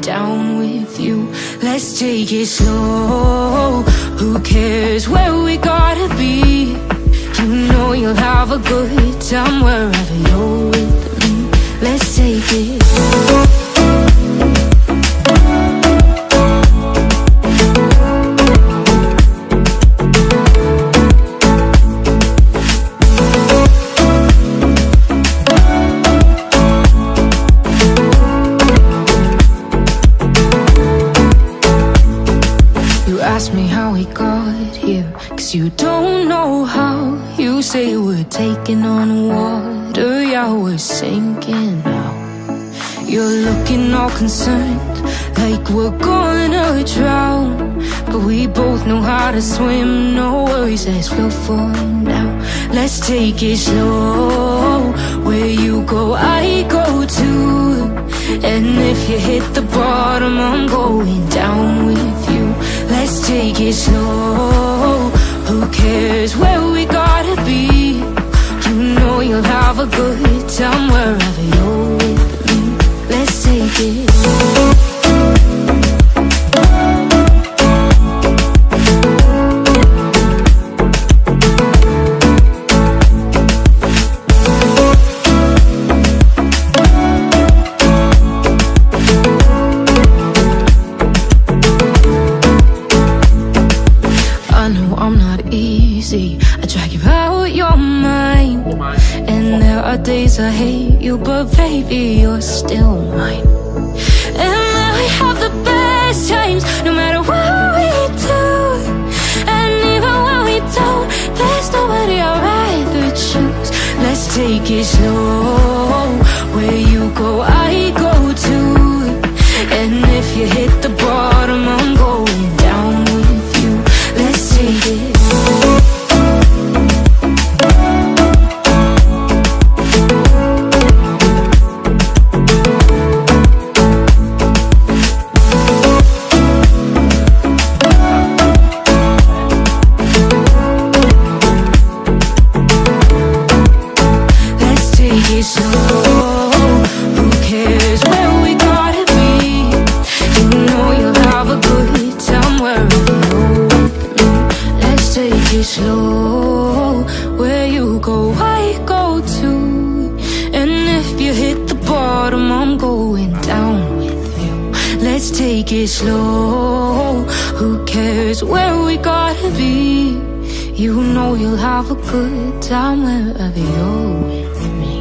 down with you. Let's take it slow. Who cares where we gotta be? You know you'll have a good time wherever you're with me. Let's take it slow. Ask me how we got here, 'cause you don't know how. You say we're taking on water, yeah, we're sinking now. You're looking all concerned, like we're gonna drown. But we both know how to swim, no worries, let's flow for now. Let's take it slow. Where you go, I go too. And if you hit the bottom, I'm going down with you. Let's take it slow. Who cares where we gotta be? You know you'll have a good time wherever you're with me. Let's take it slow. I drag you out your mind, and there are days I hate you, but baby, you're still mine. And we have the best times, no matter what we do. And even when we don't, there's nobody I'd rather choose. Let's take it slow. Where you go, I go too. And if you hit the bottom, I'm going down with you. Let's take it slow. Slow, where you go, I go too. And if you hit the bottom, I'm going down with you. Let's take it slow. Who cares where we gotta be? You know you'll have a good time wherever you're with me.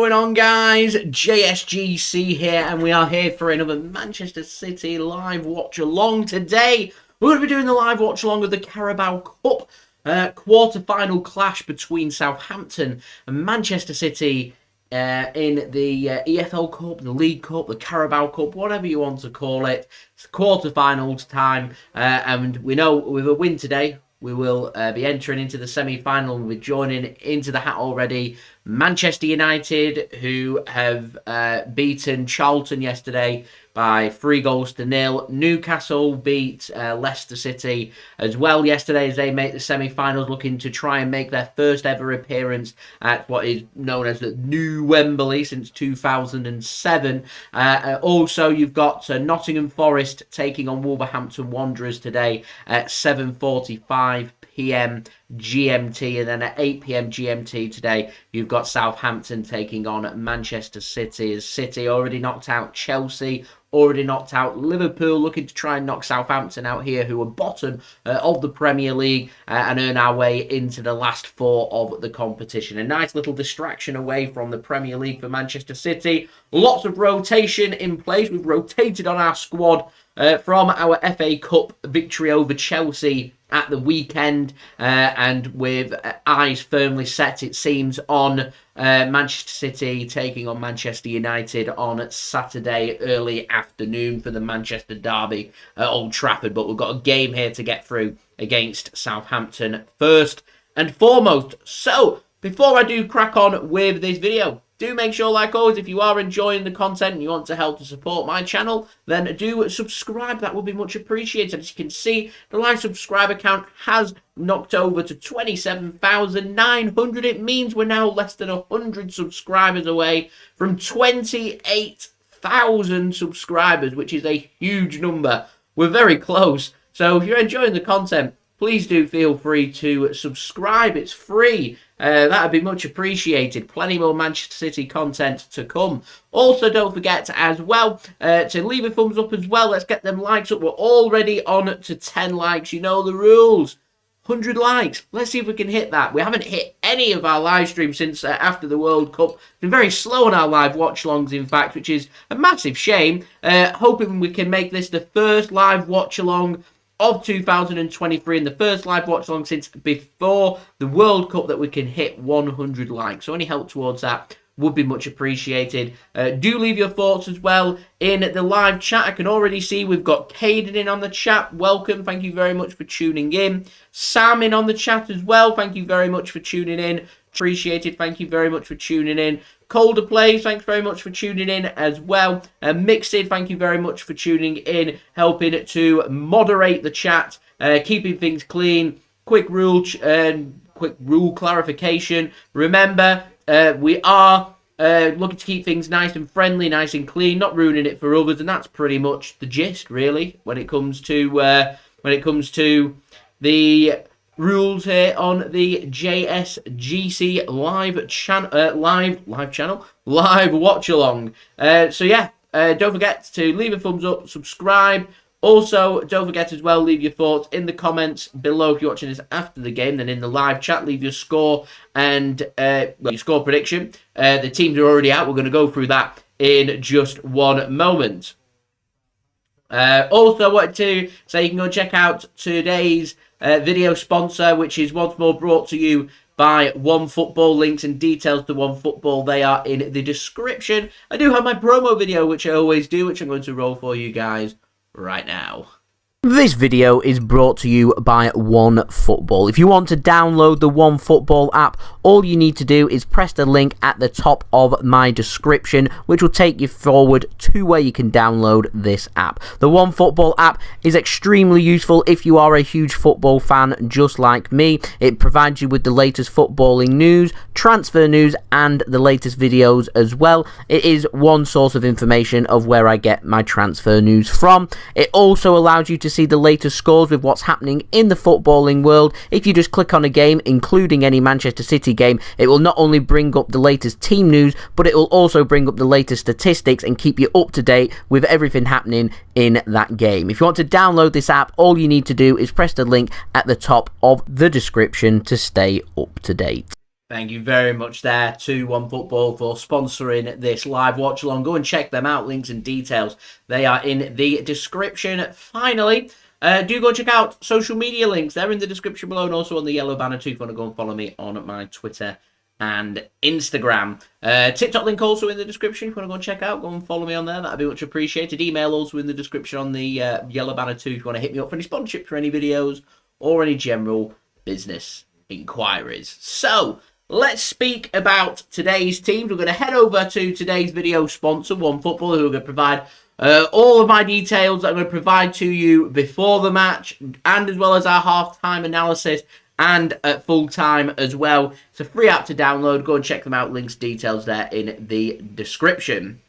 going on, guys? JSGC here, and we are here for another Manchester City live watch-along. Today, we're going to be doing the live watch-along of the Carabao Cup quarter-final clash between Southampton and Manchester City in the EFL Cup, the League Cup, the Carabao Cup, whatever you want to call it. It's quarter-finals time, and we know with a win today, we will be entering into the semi-final, and we're joining into the hat already Manchester United, who have beaten Charlton yesterday by 3-0. Newcastle beat Leicester City as well yesterday as they make the semi-finals, looking to try and make their first ever appearance at what is known as the New Wembley since 2007. Also, you've got Nottingham Forest taking on Wolverhampton Wanderers today at 7:45 p.m. GMT, and then at 8 p.m. GMT today, you've got Southampton taking on Manchester City. As City already knocked out Chelsea, already knocked out Liverpool, looking to try and knock Southampton out here, who are bottom of the Premier League, and earn our way into the last four of the competition. A nice little distraction away from the Premier League for Manchester City. Lots of rotation in place. We've rotated on our squad from our FA Cup victory over Chelsea at the weekend, and with eyes firmly set, it seems, on Manchester City taking on Manchester United on Saturday early afternoon for the Manchester derby at Old Trafford. But we've got a game here to get through against Southampton first and foremost. So before I do crack on with this video, do make sure, like always, if you are enjoying the content and you want to help to support my channel, then do subscribe. That would be much appreciated. As you can see, the live subscriber count has knocked over to 27,900. It means we're now less than 100 subscribers away from 28,000 subscribers, which is a huge number. We're very close. So if you're enjoying the content, please do feel free to subscribe. It's free. That would be much appreciated. Plenty more Manchester City content to come. Also, don't forget as well to leave a thumbs up as well. Let's get them likes up. We're already on to 10 likes. You know the rules. 100 likes. Let's see if we can hit that. We haven't hit any of our live streams since after the World Cup. Been very slow on our live watch-alongs, in fact, which is a massive shame. Hoping we can make this the first live watch-along of 2023 and the first live watch along since before the World Cup that we can hit 100 likes. So any help towards that would be much appreciated. Do leave your thoughts as well in the live chat. I can already see we've got Caden in on the chat. Welcome. Thank you very much for tuning in. Sam in on the chat as well. Thank you very much for tuning in. Appreciated. Thank you very much for tuning in. Colder Plays, thanks very much for tuning in as well. Mixed, thank you very much for tuning in, helping to moderate the chat, keeping things clean. Quick rule clarification. Remember, we are looking to keep things nice and friendly, nice and clean, not ruining it for others, and that's pretty much the gist, really, when it comes to the rules here on the JSGC live watch along. So yeah, don't forget to leave a thumbs up, subscribe. Also, don't forget as well, leave your thoughts in the comments below if you're watching this after the game. Then in the live chat, leave your score and your score prediction. The teams are already out. We're going to go through that in just one moment. Also, I wanted to say you can go check out today's video sponsor, which is once more brought to you by OneFootball. Links and details to OneFootball, they are in the description. I do have my promo video, which I always do, which I'm going to roll for you guys right now. This video is brought to you by OneFootball. If you want to download the OneFootball app, all you need to do is press the link at the top of my description, which will take you forward to where you can download this app. The OneFootball app is extremely useful if you are a huge football fan just like me. It provides you with the latest footballing news, transfer news, and the latest videos as well. It is one source of information of where I get my transfer news from. It also allows you to see the latest scores with what's happening in the footballing world. If you just click on a game, including any Manchester City game, it will not only bring up the latest team news, but it will also bring up the latest statistics and keep you up to date with everything happening in that game. If you want to download this app, all you need to do is press the link at the top of the description to stay up to date. Thank you very much there to One Football for sponsoring this live watch along. Go and check them out. Links and details, they are in the description. Finally, do go check out social media links. They're in the description below and also on the yellow banner too if you want to go and follow me on my Twitter and Instagram. TikTok link also in the description. If you want to go and check out, go and follow me on there. That'd be much appreciated. Email also in the description on the yellow banner too if you want to hit me up for any sponsorship for any videos or any general business inquiries. So, let's speak about today's teams. We're going to head over to today's video sponsor, One Football, who are going to provide all of my details that I'm going to provide to you before the match and as well as our half-time analysis and at full time as well. It's a free app to download. Go and check them out. Links, details there in the description.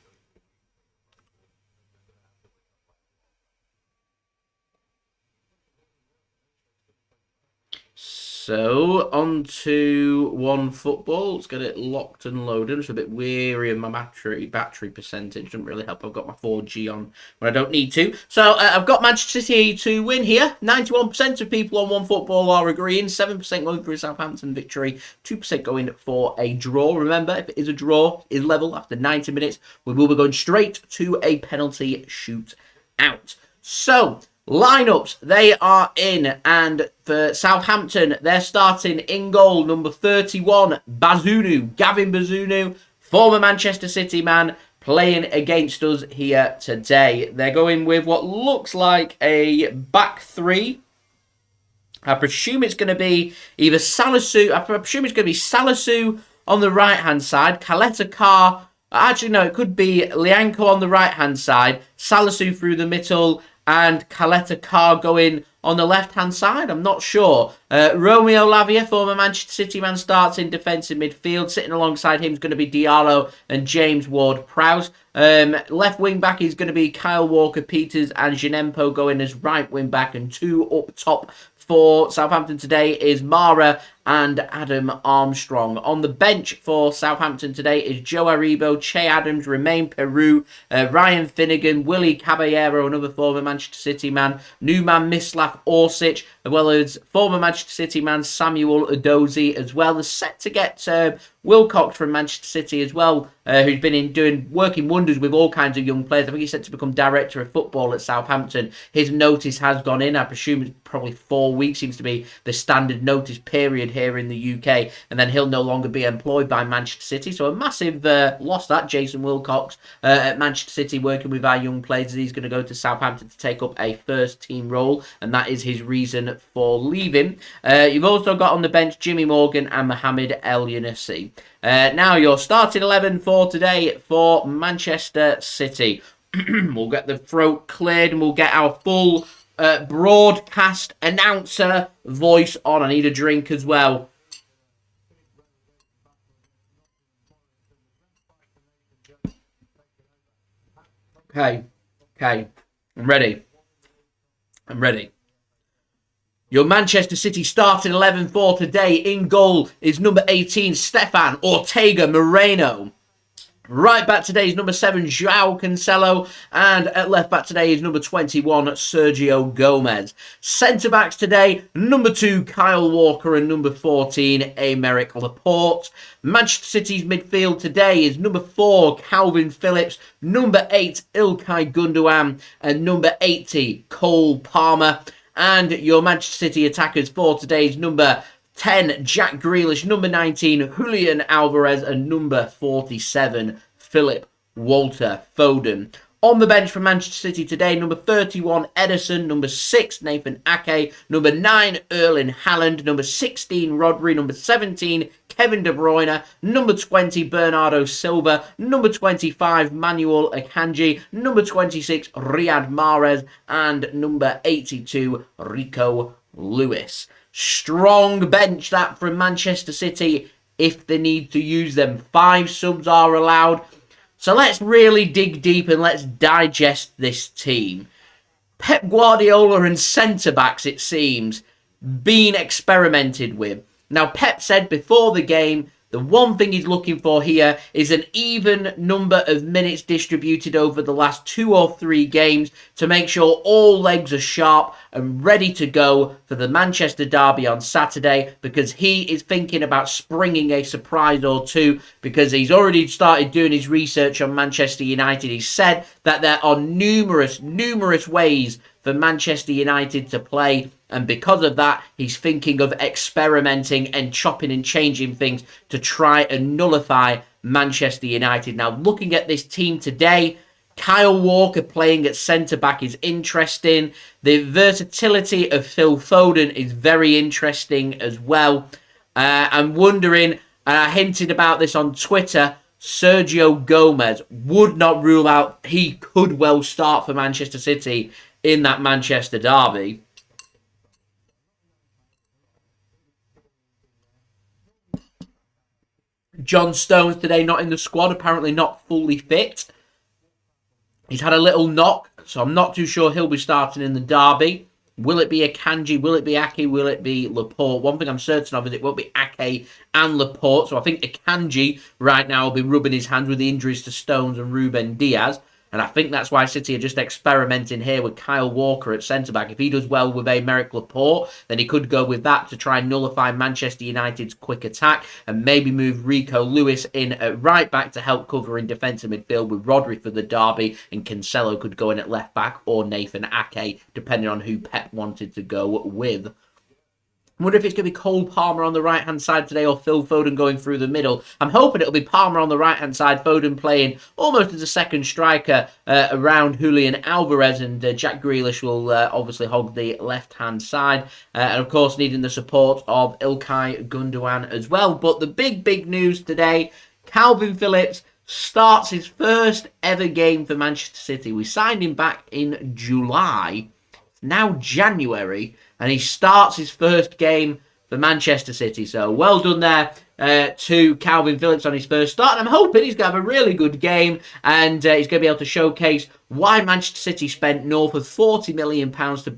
So, on to One Football. Let's get it locked and loaded. It's a bit weary of my battery percentage. Doesn't really help. I've got my 4G on when I don't need to. So, I've got Manchester City to win here. 91% of people on One Football are agreeing. 7% going for a Southampton victory. 2% going for a draw. Remember, if it is a draw, is level after 90 minutes, we will be going straight to a penalty shootout. So, lineups, they are in, and for Southampton, they're starting in goal, number 31, Bazunu, Gavin Bazunu, former Manchester City man, playing against us here today. They're going with what looks like a back three. I presume it's going to be either Salisu on the right-hand side, Caleta Carr, actually no, it could be Lianco on the right-hand side, Salisu through the middle, and Caleta Carr going on the left-hand side. I'm not sure. Romeo Lavia, former Manchester City man, starts in defensive midfield. Sitting alongside him is going to be Diallo and James Ward-Prowse. Left wing-back is going to be Kyle Walker-Peters and Zinchenko going as right wing-back. And two up top for Southampton today is Mara and Adam Armstrong. On the bench for Southampton today is Joe Aribo, Che Adams, Romain Peru, Ryan Finnegan, Willie Caballero, another former Manchester City man, new man Mislav Orsic, as well as former Manchester City man Samuel Edozie, as well as set to get Wilcox from Manchester City as well, who's been working wonders with all kinds of young players. I think he's set to become director of football at Southampton. His notice has gone in. I presume it's probably 4 weeks, seems to be the standard notice period here in the UK, and then he'll no longer be employed by Manchester City. So a massive loss that, Jason Wilcox at Manchester City working with our young players. He's going to go to Southampton to take up a first team role, and that is his reason for leaving. You've also got on the bench Jimmy Morgan and Mohamed El Younousi. Now your starting 11 for today for Manchester City. We'll get the throat cleared and we'll get our full broadcast announcer voice on. I need a drink as well. Okay. I'm ready. Your Manchester City starting 11 for today. In goal is number 18, Stefan Ortega-Moreno. Right back today is number 7, Joao Cancelo. And at left back today is number 21, Sergio Gomez. Centre-backs today, number 2, Kyle Walker, and number 14, Aymeric Laporte. Manchester City's midfield today is number 4, Kalvin Phillips, number 8, Ilkay Gundogan, and number 80, Cole Palmer. And your Manchester City attackers for today's number 10, Jack Grealish, number 19, Julian Alvarez, and number 47, Philip Walter Foden. On the bench for Manchester City today, number 31, Ederson, number 6, Nathan Ake, number 9, Erling Haaland, number 16, Rodri, number 17, Kevin De Bruyne, number 20, Bernardo Silva, number 25, Manuel Akanji, number 26, Riyad Mahrez, and number 82, Rico Lewis. Strong bench that from Manchester City if they need to use them. 5 subs are allowed. So let's really dig deep and let's digest this team. Pep Guardiola and centre-backs, it seems, being experimented with. Now, Pep said before the game The one thing he's looking for here is an even number of minutes distributed over the last 2 or 3 games to make sure all legs are sharp and ready to go for the Manchester derby on Saturday, because he is thinking about springing a surprise or two, because he's already started doing his research on Manchester United. He said that there are numerous ways for Manchester United to play, and because of that, he's thinking of experimenting and chopping and changing things to try and nullify Manchester United. Now, looking at this team today, Kyle Walker playing at centre-back is interesting. The versatility of Phil Foden is very interesting as well. I'm wondering, I hinted about this on Twitter, Sergio Gomez would not rule out he could well start for Manchester City in that Manchester derby. John Stones today not in the squad, apparently not fully fit. He's had a little knock, so I'm not too sure he'll be starting in the derby. Will it be Akanji? Will it be Ake? Will it be Laporte? One thing I'm certain of is it won't be Ake and Laporte. So I think Akanji right now will be rubbing his hands with the injuries to Stones and Ruben Dias. And I think that's why City are just experimenting here with Kyle Walker at centre-back. If he does well with Aymeric Laporte, then he could go with that to try and nullify Manchester United's quick attack and maybe move Rico Lewis in at right-back to help cover in defensive midfield with Rodri for the derby, and Cancelo could go in at left-back, or Nathan Ake, depending on who Pep wanted to go with. I wonder if it's going to be Cole Palmer on the right-hand side today or Phil Foden going through the middle. I'm hoping it'll be Palmer on the right-hand side, Foden playing almost as a second striker around Julian Alvarez, and Jack Grealish will obviously hog the left-hand side. And of course, needing the support of Ilkay Gundogan as well. But the big news today, Kalvin Phillips starts his first ever game for Manchester City. We signed him back in July. Now January, and he starts his first game for Manchester City. So well done there to Kalvin Phillips on his first start. And I'm hoping he's going to have a really good game, and he's going to be able to showcase why Manchester City spent north of £40 million to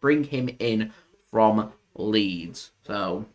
bring him in from Leeds. So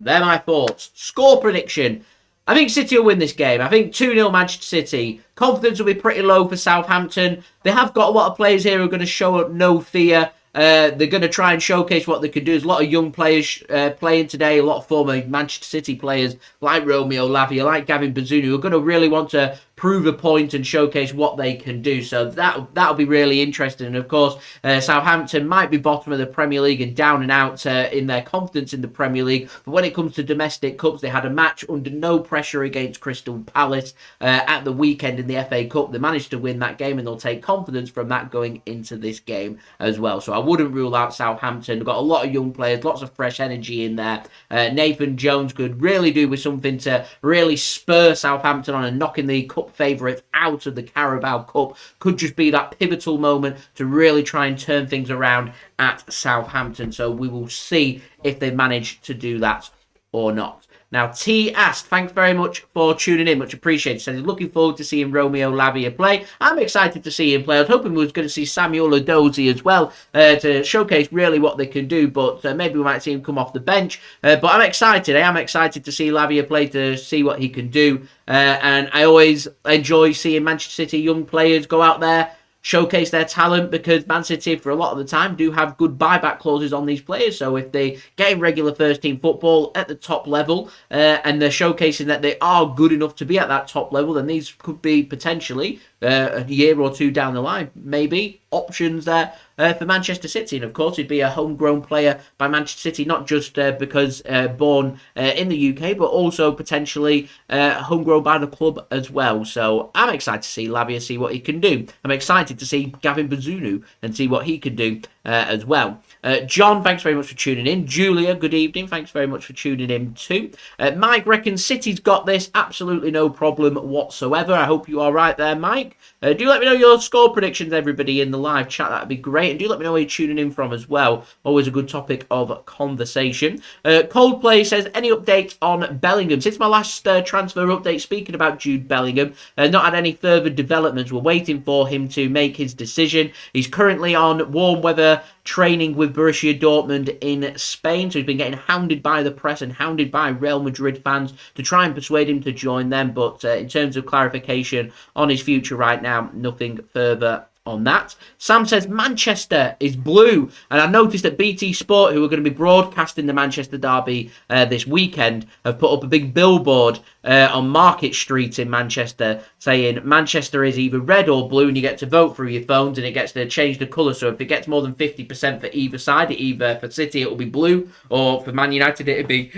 they're my thoughts. Score prediction. I think City will win this game. I think 2-0 Manchester City. Confidence will be pretty low for Southampton. They have got a lot of players here who are going to show up no fear. They're going to try and showcase what they can do. There's a lot of young players playing today, a lot of former Manchester City players like Romeo Lavia, like Gavin Bazunu, who are going to really want to prove a point and showcase what they can do. So that'll be really interesting. And of course, Southampton might be bottom of the Premier League and down and out in their confidence in the Premier League. But when it comes to domestic cups, they had a match under no pressure against Crystal Palace at the weekend in the FA Cup. They managed to win that game, and they'll take confidence from that going into this game as well. So I wouldn't rule out Southampton. They've got a lot of young players, lots of fresh energy in there. Nathan Jones could really do with something to really spur Southampton on, and knocking the cup favourites out of the Carabao Cup could just be that pivotal moment to really try and turn things around at Southampton. So we will see if they manage to do that or not. Now, T asked, thanks very much for tuning in. Much appreciated. Says he's looking forward to seeing Romeo Lavia play. I'm excited to see him play. I was hoping we was going to see Samuel Edozie as well to showcase really what they can do. But maybe we might see him come off the bench. But I'm excited. I am excited to see Lavia play, to see what he can do. And I always enjoy seeing Manchester City young players go out there, showcase their talent, because Man City, for a lot of the time, do have good buyback clauses on these players. So if they get in regular first-team football at the top level and they're showcasing that they are good enough to be at that top level, then these could be potentially a year or two down the line, maybe options there for Manchester City. And of course, he'd be a homegrown player by Manchester City, not just because born in the UK, but also potentially homegrown by the club as well. So I'm excited to see Lavia, see what he can do. I'm excited to see Gavin Bazunu and see what he can do as well. John, thanks very much for tuning in. Julia, good evening. Thanks very much for tuning in too. Mike reckons City's got this. Absolutely no problem whatsoever. I hope you are right there, Mike. Do let me know your score predictions, everybody, in the live chat. That'd be great. And do let me know where you're tuning in from as well. Always a good topic of conversation. Coldplay says, any updates on Bellingham? Since my last transfer update, speaking about Jude Bellingham, not had any further developments. We're waiting for him to make his decision. He's currently on warm weather longer training with Borussia Dortmund in Spain. So he's been getting hounded by the press and hounded by Real Madrid fans to try and persuade him to join them. But in terms of clarification on his future right now, nothing further on that. Sam says Manchester is blue, and I noticed that BT Sport, who are going to be broadcasting the Manchester derby this weekend, have put up a big billboard on Market Street in Manchester saying Manchester is either red or blue, and you get to vote through your phones and it gets to change the colour. So if it gets more than 50% for either side, either for City it will be blue, or for Man United it'd be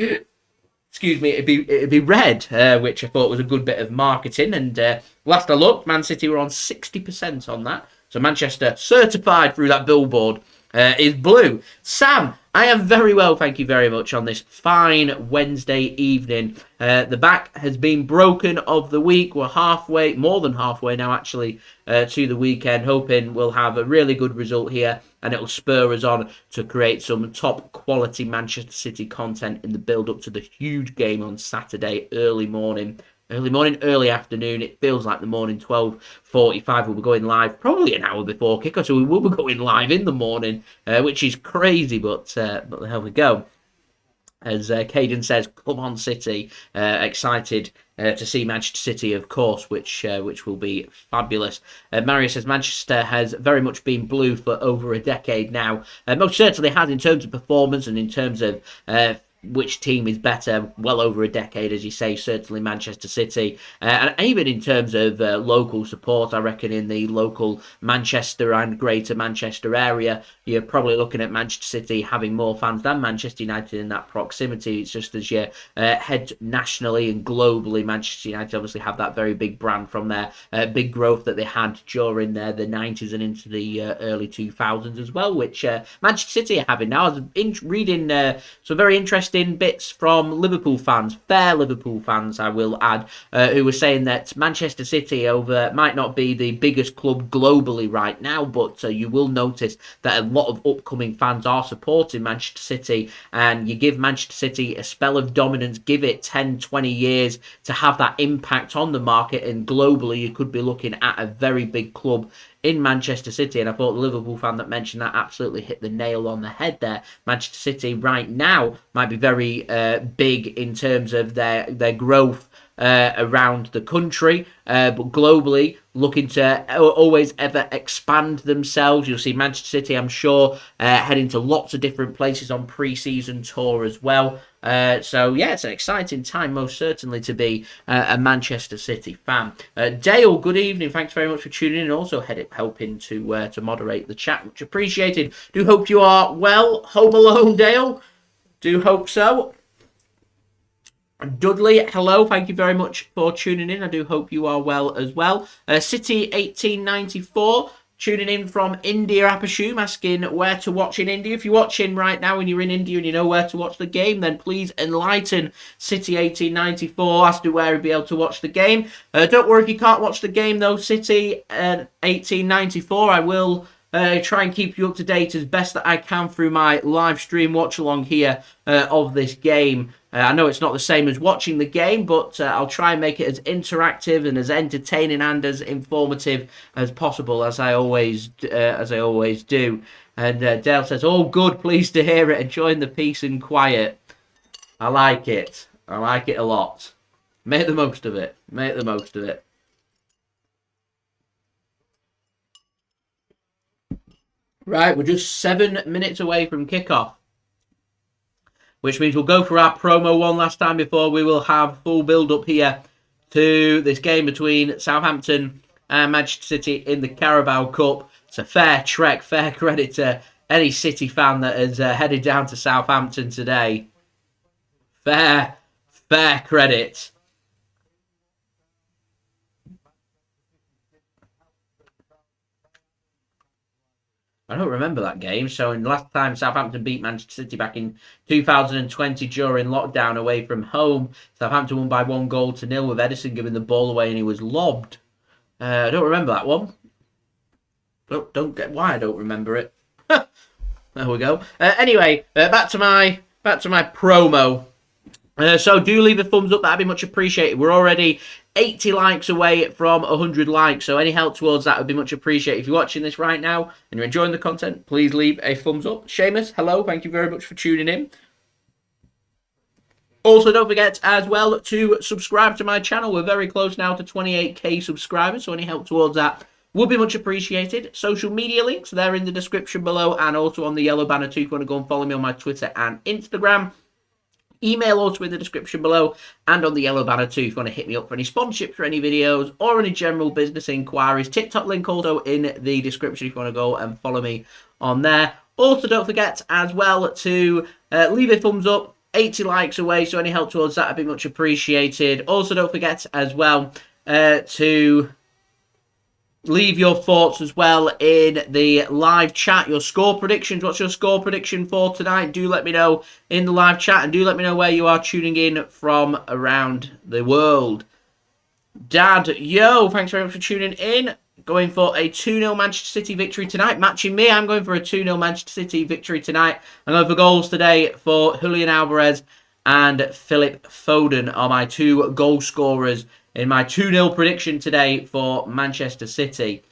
it'd be red, which I thought was a good bit of marketing. And last I looked, Man City were on 60% on that. So Manchester, certified through that billboard, is blue. Sam, I am very well, thank you very much, on this fine Wednesday evening. The back has been broken of the week. We're halfway, more than halfway now actually, to the weekend. Hoping we'll have a really good result here and it'll spur us on to create some top quality Manchester City content in the build up to the huge game on Saturday, early morning, early afternoon. It feels like the morning. 12:45 we'll be going live probably an hour before kickoff, so we will be going live in the morning, which is crazy, but there we go. As Caden says, come on City. Excited to see Manchester City, of course, which will be fabulous. Mario says Manchester has very much been blue for over a decade now. Most certainly has, in terms of performance and in terms of which team is better, well over a decade, as you say, certainly Manchester City. And even in terms of local support, I reckon in the local Manchester and Greater Manchester area, you're probably looking at Manchester City having more fans than Manchester United in that proximity. It's just as you head nationally and globally, Manchester United obviously have that very big brand from their big growth that they had during the 90s and into the early 2000s as well, which Manchester City are having now. I was reading some very interesting bits from Liverpool fans, fair Liverpool fans, I will add, who were saying that Manchester City might not be the biggest club globally right now, but you will notice that a lot of upcoming fans are supporting Manchester City, and you give Manchester City a spell of dominance, give it 10, 20 years to have that impact on the market, and globally you could be looking at a very big club in Manchester City. And I thought the Liverpool fan that mentioned that absolutely hit the nail on the head there. Manchester City right now might be very big in terms of their growth around the country, but globally looking to always ever expand themselves. You'll see Manchester City, I'm sure, heading to lots of different places on pre-season tour as well. So yeah, it's an exciting time most certainly to be a Manchester City fan. Dale, good evening, thanks very much for tuning in and also helping to moderate the chat, much appreciated. Do hope you are well, home alone, Dale, do hope so. Dudley, hello, thank you very much for tuning in. I do hope you are well as well. City 1894 tuning in from India, I presume, asking where to watch in India. If you're watching right now and you're in India and you know where to watch the game, then please enlighten City 1894 as to where you'll be able to watch the game. Don't worry if you can't watch the game though, City 1894. I will try and keep you up to date as best that I can through my live stream watch along here of this game. I know it's not the same as watching the game, but I'll try and make it as interactive and as entertaining and as informative as possible, as I always do. And Dale says, "Oh, good, pleased to hear it. Enjoying the peace and quiet. I like it. I like it a lot. Make the most of it. Make the most of it." Right, we're just 7 minutes away from kickoff, which means we'll go for our promo one last time before we will have full build-up here to this game between Southampton and Manchester City in the Carabao Cup. It's a fair trek, fair credit to any City fan that has headed down to Southampton today. Fair credit. I don't remember that game. So in the last time Southampton beat Manchester City back in 2020 during lockdown away from home, Southampton won by 1-0 with Ederson giving the ball away and he was lobbed. I don't remember that one. Don't get why I don't remember it. There we go. Anyway, back to my promo. So do leave a thumbs up, that'd be much appreciated. We're already 80 likes away from 100 likes, so any help towards that would be much appreciated. If you're watching this right now and you're enjoying the content, please leave a thumbs up. Seamus, hello, thank you very much for tuning in. Also, don't forget as well to subscribe to my channel. We're very close now to 28k subscribers, so any help towards that would be much appreciated. Social media links, they're in the description below and also on the yellow banner too if you want to go and follow me on my Twitter and Instagram. Email also in the description below and on the yellow banner too if you want to hit me up for any sponsorships for any videos or any general business inquiries. TikTok link also in the description if you want to go and follow me on there. Also, don't forget as well to leave a thumbs up. 80 likes away, so any help towards that would be much appreciated. Also, don't forget as well to leave your thoughts as well in the live chat. Your score predictions. What's your score prediction for tonight? Do let me know in the live chat and do let me know where you are tuning in from around the world. Dad, yo, thanks very much for tuning in. Going for a 2-0 Manchester City victory tonight. Matching me, I'm going for a 2-0 Manchester City victory tonight. I'm going for goals today for Julian Alvarez and Philip Foden are my 2 goal scorers in my 2-0 prediction today for Manchester City.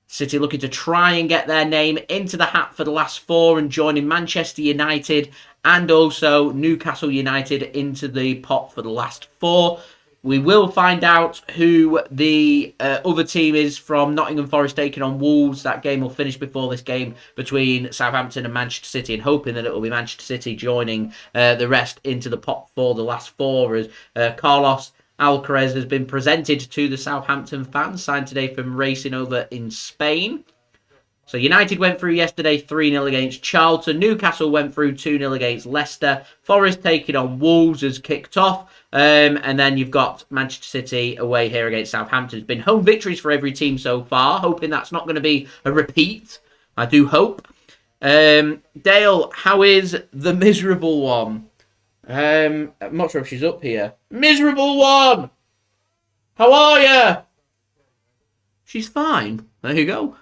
City looking to try and get their name into the hat for the last 4 and joining Manchester United and also Newcastle United into the pot for the last 4. We will find out who the other team is from Nottingham Forest taking on Wolves. That game will finish before this game between Southampton and Manchester City, and hoping that it will be Manchester City joining the rest into the pot for the last 4 as Carlos Alcaraz has been presented to the Southampton fans, signed today from Racing over in Spain. So United went through yesterday 3-0 against Charlton. Newcastle went through 2-0 against Leicester. Forest taking on Wolves has kicked off. And then you've got Manchester City away here against Southampton. It's been home victories for every team so far. Hoping that's not going to be a repeat. I do hope. Dale, how is the miserable one? I'm not sure if she's up here. Miserable one! How are you? She's fine. There you go.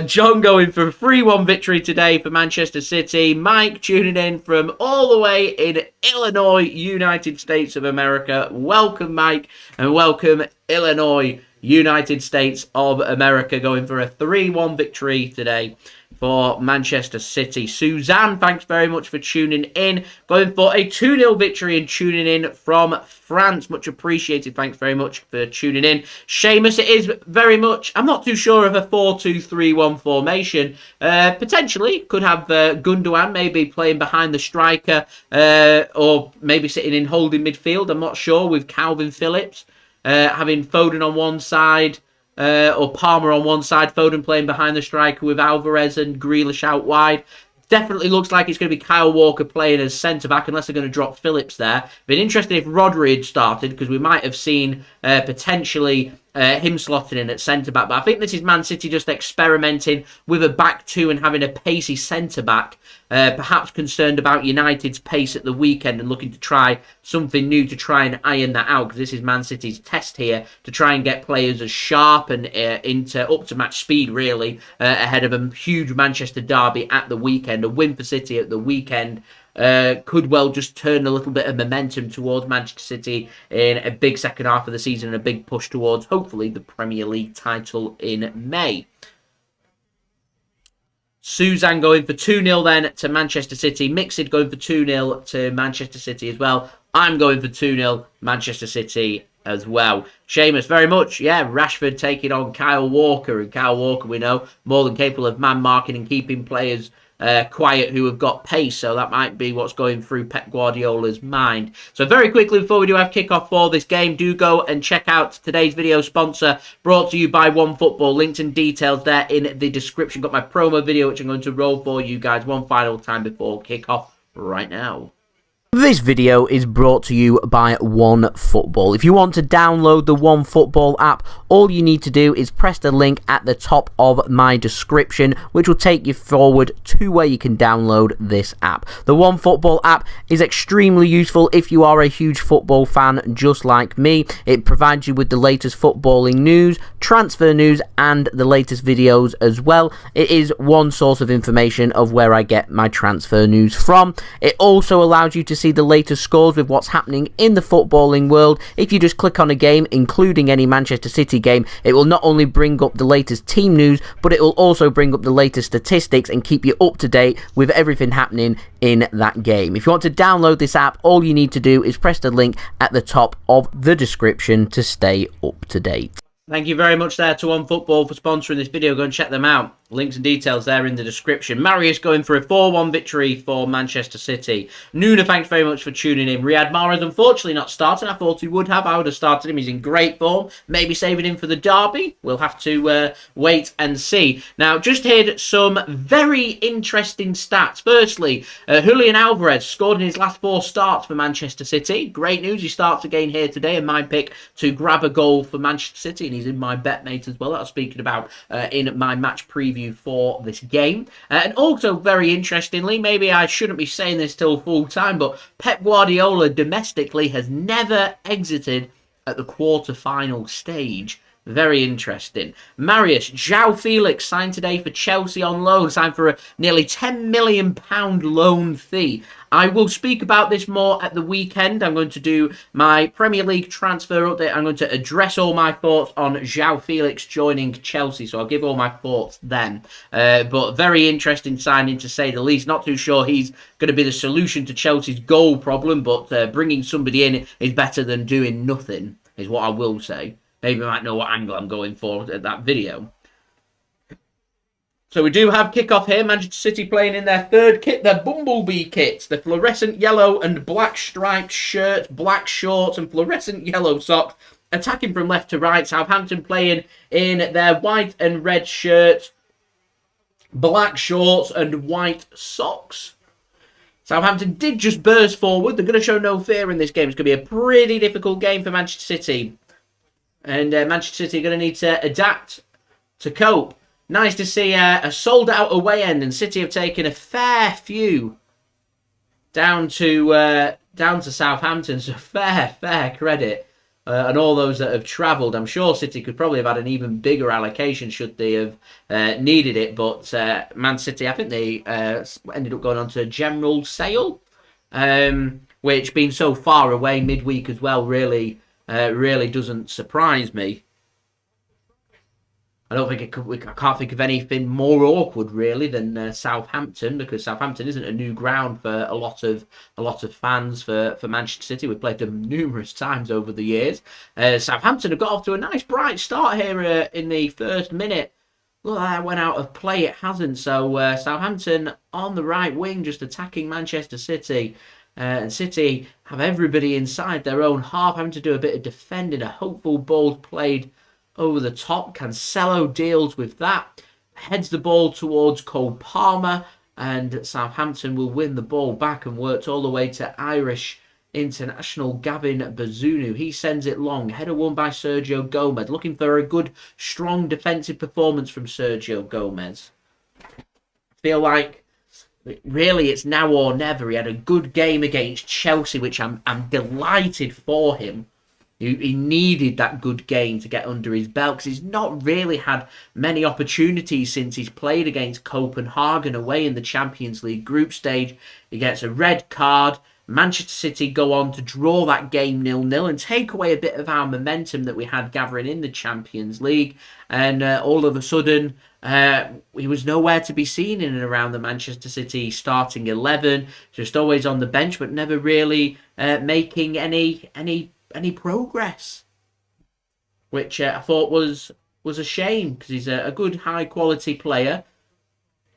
John going for a 3-1 victory today for Manchester City. Mike tuning in from all the way in Illinois, United States of America. Welcome, Mike, and welcome, Illinois, United States of America, going for a 3-1 victory today for Manchester City. Suzanne, thanks very much for tuning in. Going for a 2-0 victory and tuning in from France. Much appreciated. Thanks very much for tuning in. Seamus, it is very much, I'm not too sure of a 4-2-3-1 formation. Potentially could have Gundogan maybe playing behind the striker or maybe sitting in holding midfield. I'm not sure, with Kalvin Phillips. Having Foden on one side. Or Palmer on one side, Foden playing behind the striker with Alvarez and Grealish out wide. Definitely looks like it's going to be Kyle Walker playing as centre-back, unless they're going to drop Phillips there. Been interesting if Rodri had started, because we might have seen potentially him slotting in at centre-back. But I think this is Man City just experimenting with a back 2 and having a pacey centre-back. Perhaps concerned about United's pace at the weekend and looking to try something new to try and iron that out, because this is Man City's test here to try and get players as sharp and up to match speed, really, ahead of a huge Manchester derby at the weekend. A win for City at the weekend could well just turn a little bit of momentum towards Manchester City in a big second half of the season and a big push towards, hopefully, the Premier League title in May. Suzanne going for 2-0 then to Manchester City. Mixed going for 2-0 to Manchester City as well. I'm going for 2-0 Manchester City as well. Seamus, very much, yeah, Rashford taking on Kyle Walker. And Kyle Walker, we know, more than capable of man-marking and keeping players quiet who have got pace, so that might be what's going through Pep Guardiola's mind. So very quickly, before we do have kickoff for this game, do go and check out today's video sponsor, brought to you by OneFootball. Links and details there in the description. Got my promo video, which I'm going to roll for you guys one final time before kickoff right now. This video is brought to you by OneFootball. If you want to download the OneFootball app, all you need to do is press the link at the top of my description, which will take you forward to where you can download this app. The OneFootball app is extremely useful if you are a huge football fan just like me. It provides you with the latest footballing news, transfer news, and the latest videos as well. It is one source of information of where I get my transfer news from. It also allows you to see the latest scores with what's happening in the footballing world, if you just click on a game, including any Manchester City game, it will not only bring up the latest team news, but it will also bring up the latest statistics and keep you up to date with everything happening in that game. If you want to download this app, all you need to do is press the link at the top of the description to stay up to date. Thank you very much there to OneFootball for sponsoring this video. Go and check them out. Links and details there in the description. Marius going for a 4-1 victory for Manchester City. Nuna, thanks very much for tuning in. Riyad Mahrez, unfortunately not starting. I thought he would have. I would have started him. He's in great form. Maybe saving him for the derby. We'll have to wait and see. Now, just heard some very interesting stats. Firstly, Julian Alvarez scored in his last 4 starts for Manchester City. Great news. He starts again here today, and my pick to grab a goal for Manchester City, and he's in my bet mate as well that I was speaking about in my match preview for this game. And also, very interestingly, maybe I shouldn't be saying this till full time, but Pep Guardiola domestically has never exited at the quarter-final stage. Very interesting. Marius, Joao Felix signed today for Chelsea on loan, signed for a nearly £10 million loan fee. I will speak about this more at the weekend. I'm going to do my Premier League transfer update. I'm going to address all my thoughts on Joao Felix joining Chelsea, so I'll give all my thoughts then. But very interesting signing, to say the least. Not too sure he's going to be the solution to Chelsea's goal problem, but bringing somebody in is better than doing nothing, is what I will say. Maybe you might know what angle I'm going for at that video. So we do have kickoff here. Manchester City playing in their third kit, their Bumblebee kit. The fluorescent yellow and black striped shirt, black shorts and fluorescent yellow socks. Attacking from left to right. Southampton playing in their white and red shirts, black shorts and white socks. Southampton did just burst forward. They're going to show no fear in this game. It's going to be a pretty difficult game for Manchester City. And Manchester City are going to need to adapt to cope. Nice to see a sold-out away end, and City have taken a fair few down to Southampton. So fair credit. And all those that have travelled. I'm sure City could probably have had an even bigger allocation should they have needed it. But Man City, I think they ended up going on to a general sale, which, being so far away midweek as well, really doesn't surprise me. I don't think I can't think of anything more awkward really than Southampton, because Southampton isn't a new ground for a lot of fans for Manchester City. We've played them numerous times over the years. Southampton have got off to a nice bright start here in the first minute. Look, that went out of play. It hasn't. So Southampton on the right wing, just attacking Manchester City. And City have everybody inside their own half, having to do a bit of defending. A hopeful ball played over the top. Cancelo deals with that, heads the ball towards Cole Palmer, and Southampton will win the ball back, and worked all the way to Irish international Gavin Bazunu. He sends it long. Header won by Sergio Gomez. Looking for a good, strong defensive performance from Sergio Gomez. Feel like really it's now or never. He had a good game against Chelsea, which I'm delighted for him. He needed that good game to get under his belt, because he's not really had many opportunities since he's played against Copenhagen away in the Champions League group stage. He gets a red card. Manchester City go on to draw that game 0-0 and take away a bit of our momentum that we had gathering in the Champions League. And all of a sudden, he was nowhere to be seen in and around the Manchester City starting 11. Just always on the bench, but never really making any progress, which I thought was a shame, because he's a good high quality player.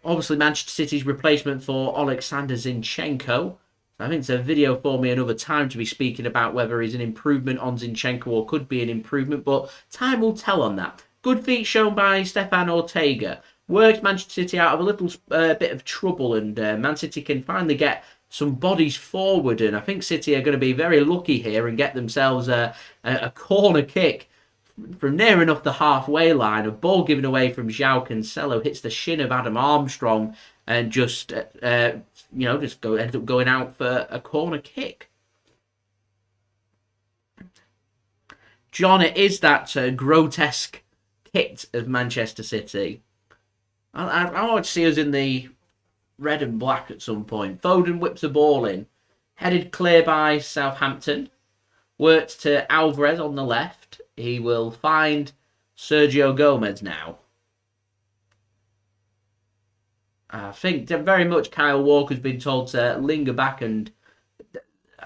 Obviously Manchester City's replacement for Alexander Zinchenko. I think it's a video for me another time to be speaking about whether he's an improvement on Zinchenko or could be an improvement, but time will tell on that. Good feet shown by Stefan Ortega. Worked Manchester City out of a little bit of trouble, and Man City can finally get some bodies forward, and I think City are going to be very lucky here and get themselves a corner kick from near enough the halfway line. A ball given away from Joao Cancelo hits the shin of Adam Armstrong and just ended up going out for a corner kick. John, it is that grotesque kit of Manchester City. I want to see us in the red and black at some point. Foden whips the ball in. Headed clear by Southampton. Worked to Alvarez on the left. He will find Sergio Gomez now. I think very much Kyle Walker's been told to linger back, and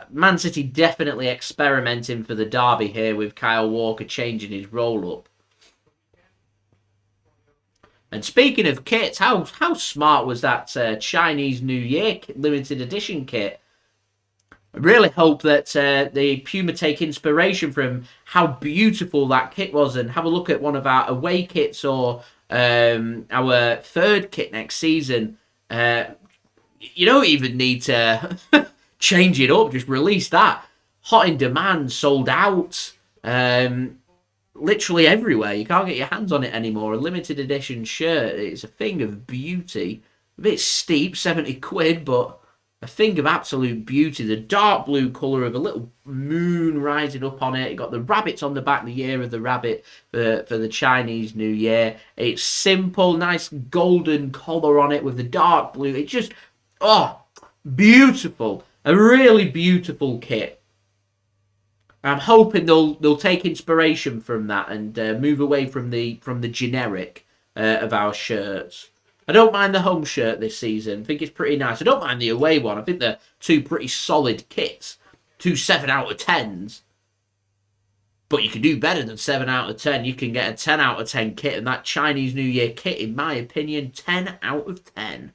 Man City definitely experimenting for the derby here with Kyle Walker changing his role up. And speaking of kits, how smart was that Chinese New Year limited edition kit? I really hope that the Puma take inspiration from how beautiful that kit was and have a look at one of our away kits or our third kit next season. You don't even need to change it up, just release that. Hot in demand, sold out, literally everywhere. You can't get your hands on it anymore. A limited edition shirt, it's a thing of beauty. A bit steep, 70 quid, but a thing of absolute beauty. The dark blue colour of a little moon rising up on it. You got the rabbits on the back, the year of the rabbit for the Chinese New Year. It's simple, nice golden collar on it with the dark blue. It's just, beautiful. A really beautiful kit. I'm hoping they'll take inspiration from that and move away from the generic of our shirts. I don't mind the home shirt this season. I think it's pretty nice. I don't mind the away one. I think they're two pretty solid kits. 2 7 out of 10s. But you can do better than 7 out of 10. You can get a 10 out of 10 kit. And that Chinese New Year kit, in my opinion, 10 out of 10.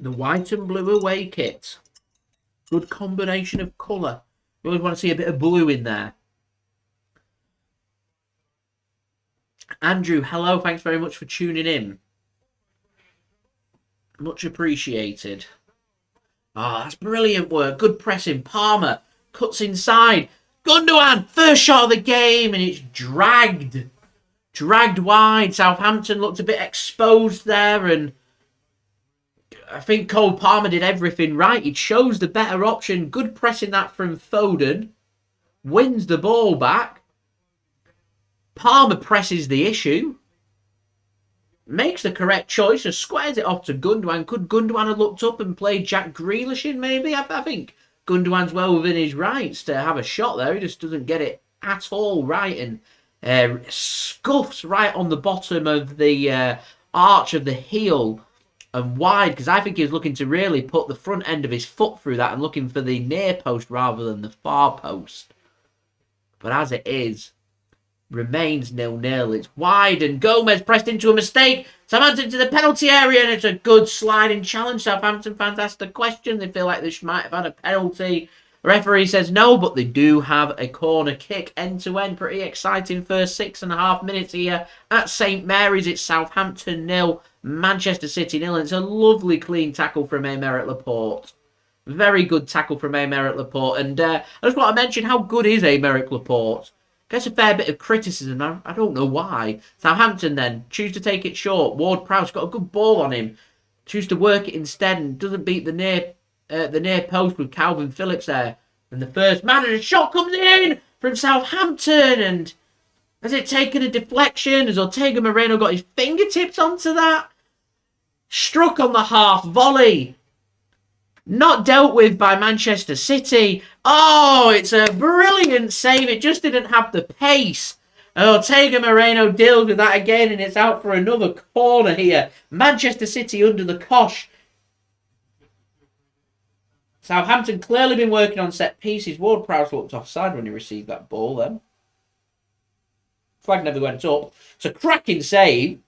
The white and blue away kit. Good combination of colour. You always want to see a bit of blue in there. Andrew, hello. Thanks very much for tuning in. Much appreciated. That's brilliant work. Good pressing. Palmer cuts inside. Gundogan, first shot of the game, and it's dragged. Dragged wide. Southampton looked a bit exposed there, and I think Cole Palmer did everything right. He chose the better option. Good pressing that from Foden. Wins the ball back. Palmer presses the issue. Makes the correct choice. Just squares it off to Gundogan. Could Gundogan have looked up and played Jack Grealish in maybe? I think Gundogan's well within his rights to have a shot there. He just doesn't get it at all right. And scuffs right on the bottom of the arch of the heel and wide. Because I think he was looking to really put the front end of his foot through that and looking for the near post rather than the far post. But as it is, remains 0-0. It's wide and Gomez pressed into a mistake. Southampton to the penalty area and it's a good sliding challenge. Southampton fans asked the question. They feel like they might have had a penalty. The referee says no, but they do have a corner kick end to end. Pretty exciting first 6.5 minutes here at St Mary's. It's Southampton 0, Manchester City 0. And it's a lovely clean tackle from Aymeric Laporte. Very good tackle from Aymeric Laporte. And I just want to mention how good is Aymeric Laporte. Gets a fair bit of criticism. I don't know why. Southampton then choose to take it short. Ward-Prowse got a good ball on him. Choose to work it instead and doesn't beat the near post with Kalvin Phillips there. And the first man and a shot comes in from Southampton. And has it taken a deflection? Has Ortega-Moreno got his fingertips onto that? Struck on the half volley. Not dealt with by Manchester City. Oh, it's a brilliant save. It just didn't have the pace. Ortega-Moreno deals with that again, and it's out for another corner here. Manchester City under the cosh. Southampton clearly been working on set pieces. Ward-Prowse looked offside when he received that ball then. Flag never went up. It's a cracking save.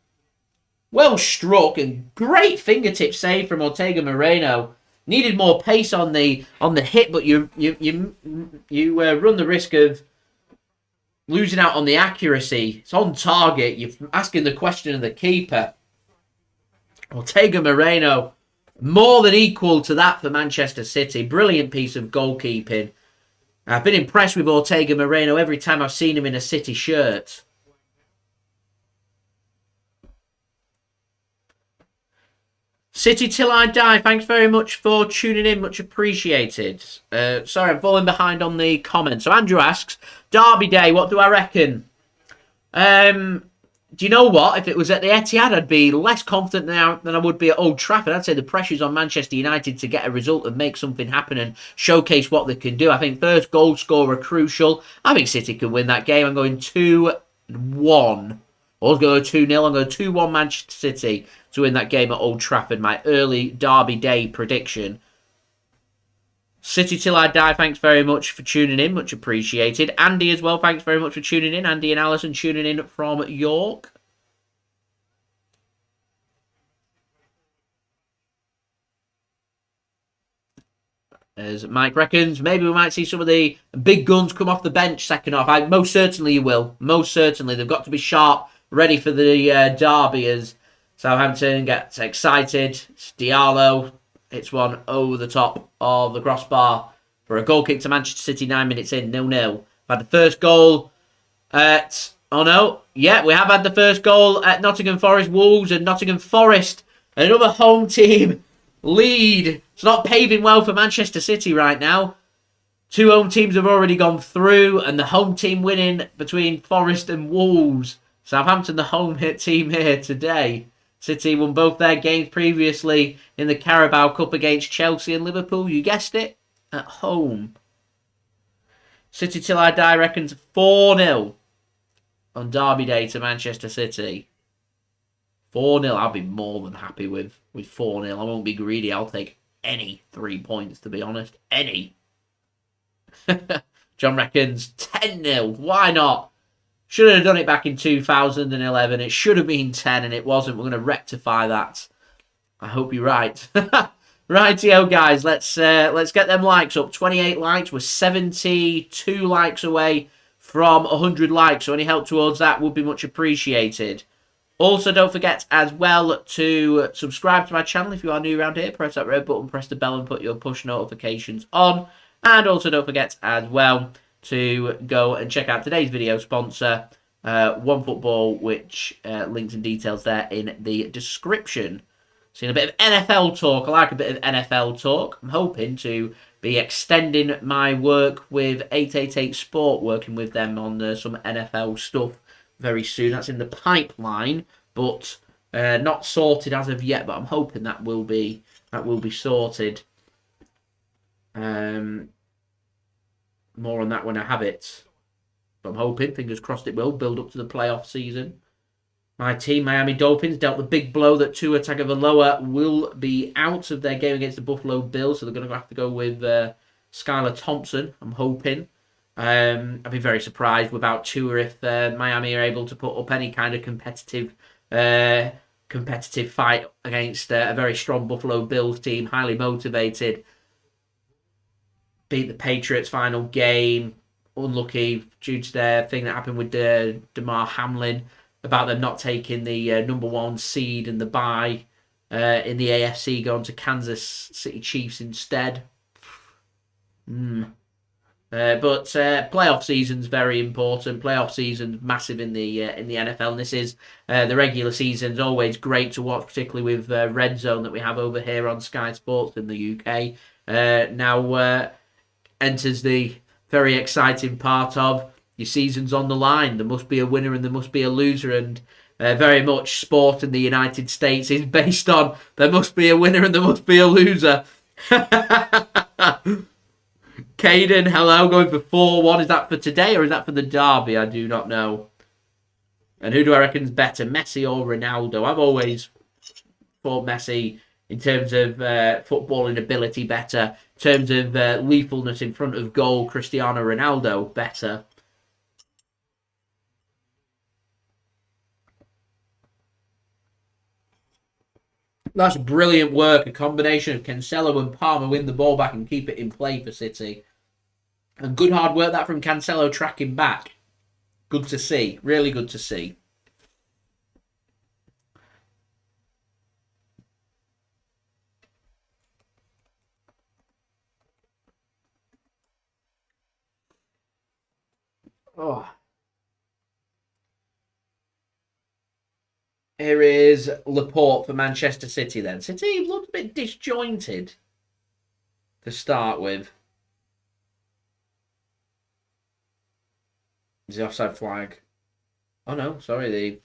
Well struck and great fingertip save from Ortega-Moreno. Needed more pace on the hit, but you run the risk of losing out on the accuracy. It's on target. You're asking the question of the keeper. Ortega-Moreno, more than equal to that for Manchester City. Brilliant piece of goalkeeping. I've been impressed with Ortega-Moreno every time I've seen him in a City shirt. City Till I Die, thanks very much for tuning in, much appreciated. Sorry, I'm falling behind on the comments. So Andrew asks, Derby Day, what do I reckon? do you know what? If it was at the Etihad, I'd be less confident than I would be at Old Trafford. I'd say the pressure's on Manchester United to get a result and make something happen and showcase what they can do. I think first goal scorer crucial. I think City can win that game. I'm going 2-1. I was going to go 2-0. I'm going 2-1 Manchester City to win that game at Old Trafford. My early Derby Day prediction. City Till I Die, thanks very much for tuning in. Much appreciated. Andy as well, thanks very much for tuning in. Andy and Alison tuning in from York. As Mike reckons, maybe we might see some of the big guns come off the bench second half. Most certainly you will. Most certainly. They've got to be sharp, ready for the derby as Southampton gets excited. It's Diallo. It's one over the top of the crossbar for a goal kick to Manchester City 9 minutes in, 0-0. Had the first goal at... Oh no. Yeah, we have had the first goal at Nottingham Forest Wolves, and Nottingham Forest, another home team lead. It's not paving well for Manchester City right now. 2 home teams have already gone through, and the home team winning between Forest and Wolves. Southampton, the home hit team here today. City won both their games previously in the Carabao Cup against Chelsea and Liverpool. You guessed it, at home. City Till I Die reckons 4-0 on Derby Day to Manchester City. 4-0, I'll be more than happy with 4-0. I won't be greedy. I'll take any 3 points, to be honest. Any. John reckons 10-0. Why not? Should have done it back in 2011. It should have been 10 and it wasn't. We're going to rectify that. I hope you're right. Rightio, guys. Let's get them likes up. 28 likes. We're 72 likes away from 100 likes. So any help towards that would be much appreciated. Also, don't forget as well to subscribe to my channel if you are new around here. Press that red button, press the bell and put your push notifications on. And also don't forget as well to go and check out today's video sponsor, OneFootball, which links and details there in the description. Seeing a bit of NFL talk. I like a bit of NFL talk. I'm hoping to be extending my work with 888 Sport, working with them on some NFL stuff very soon. That's in the pipeline, but not sorted as of yet. But I'm hoping that will be sorted. More on that when I have it. But I'm hoping, fingers crossed, it will build up to the playoff season. My team, Miami Dolphins, dealt the big blow that Tua Tagovailoa will be out of their game against the Buffalo Bills, so they're going to have to go with Skylar Thompson, I'm hoping. I'd be very surprised without Tua if Miami are able to put up any kind of competitive fight against a very strong Buffalo Bills team, highly motivated. Beat the Patriots final game. Unlucky due to their thing that happened with Damar Hamlin about them not taking the #1 seed and the bye in the AFC, going to Kansas City Chiefs instead. But playoff season's very important. Playoff season's massive in the NFL, and this is the regular season's always great to watch, particularly with Red Zone that we have over here on Sky Sports in the UK. Now enters the very exciting part of your season's on the line. There must be a winner and there must be a loser, and very much sport in the United States is based on there must be a winner and there must be a loser. Caden, hello, going for 4-1. Is that for today or is that for the derby? I do not know. And who do I reckon is better, Messi or Ronaldo? I've always thought Messi, in terms of footballing ability, better. In terms of lethalness in front of goal, Cristiano Ronaldo, better. That's brilliant work. A combination of Cancelo and Palmer win the ball back and keep it in play for City. And good hard work that from Cancelo tracking back. Good to see. Really good to see. Oh. Here is Laporte for Manchester City then. City looked a bit disjointed to start with. Is the offside flag? Oh no, sorry,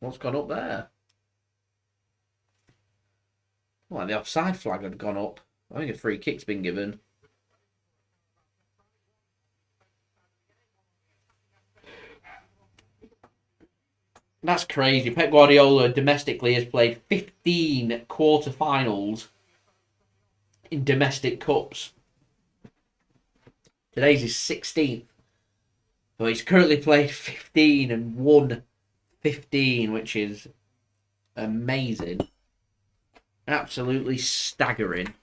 What's gone up there? Well, the offside flag had gone up. I think a free kick's been given. That's crazy. Pep Guardiola domestically has played 15 quarter-finals in domestic cups. Today's his 16th. So he's currently played 15 and won 15, which is amazing. Absolutely staggering.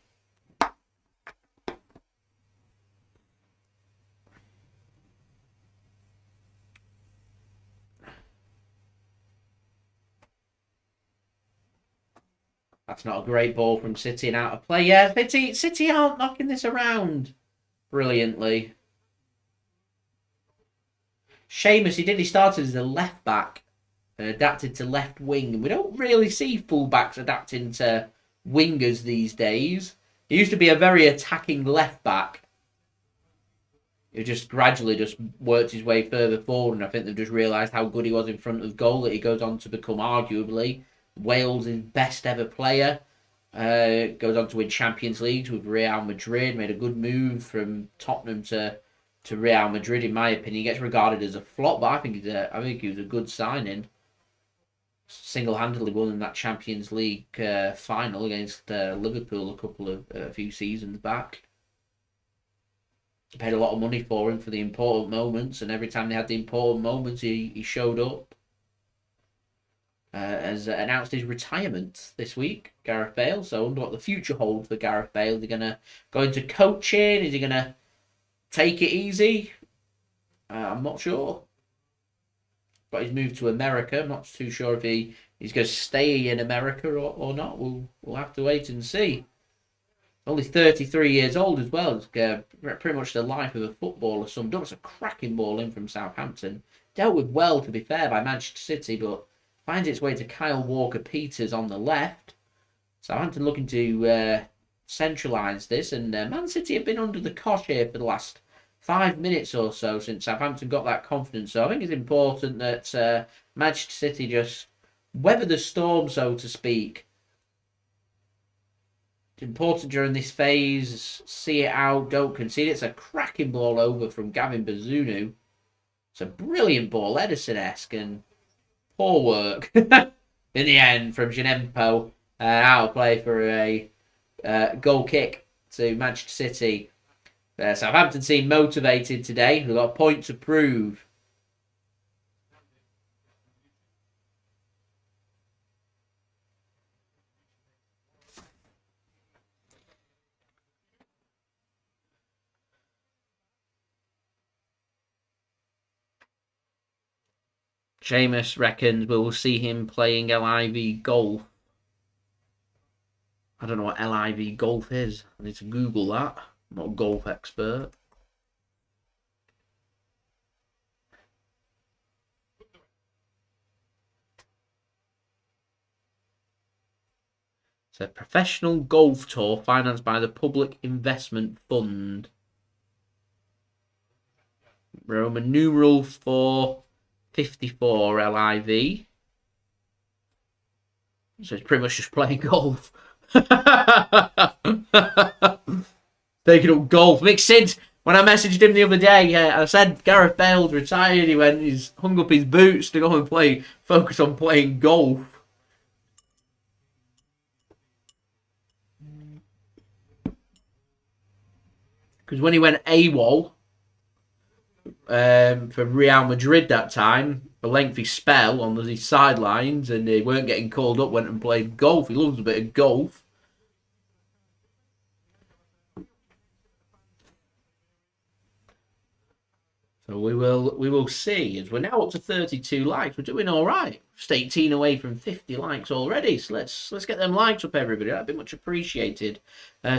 That's not a great ball from City and out of play. Yeah, City aren't knocking this around brilliantly. Seamus, he started as a left back and adapted to left wing. And we don't really see fullbacks adapting to wingers these days. He used to be a very attacking left back. He just gradually just worked his way further forward, and I think they've just realised how good he was in front of goal that he goes on to become arguably Wales' best ever player. Goes on to win Champions Leagues with Real Madrid. Made a good move from Tottenham to Real Madrid, in my opinion. He gets regarded as a flop, but I think he was a good signing. Single-handedly won in that Champions League final against Liverpool a few seasons back. Paid a lot of money for him for the important moments, and every time they had the important moments, he showed up. Has announced his retirement this week, Gareth Bale. So I wonder what the future holds for Gareth Bale. Is he going to go into coaching? Is he going to take it easy? I'm not sure. But he's moved to America. I'm not too sure if he's going to stay in America or not. We'll have to wait and see. Only 33 years old as well. It's pretty much the life of a footballer summed up. It's a cracking ball in from Southampton. Dealt with well, to be fair, by Manchester City, but finds its way to Kyle Walker-Peters on the left. Southampton looking to centralise this, and Man City have been under the cosh here for the last 5 minutes or so since Southampton got that confidence. So I think it's important that Manchester City just weather the storm, so to speak. It's important during this phase, see it out, don't concede. It's a cracking ball over from Gavin Bazunu. It's a brilliant ball, Ederson-esque, and poor work in the end from Janempo. Out of play for a goal kick to Manchester City. Southampton seem motivated today. We've got a point to prove. Seamus reckons we will see him playing LIV golf. I don't know what LIV golf is. I need to Google that. I'm not a golf expert. It's a professional golf tour financed by the Public Investment Fund. Roman numeral 454 LIV. So it's pretty much just playing golf. Taking up golf. Makes sense. When I messaged him the other day, I said Gareth Bale's retired. He went, he's hung up his boots to go and focus on playing golf. Because when he went AWOL for Real Madrid that time, a lengthy spell on the sidelines, and they weren't getting called up, went and played golf. He loves a bit of golf. So we will see. As we're now up to 32 likes, we're doing all right. Just 18 away from 50 likes already. So let's get them likes up, everybody. That'd be much appreciated.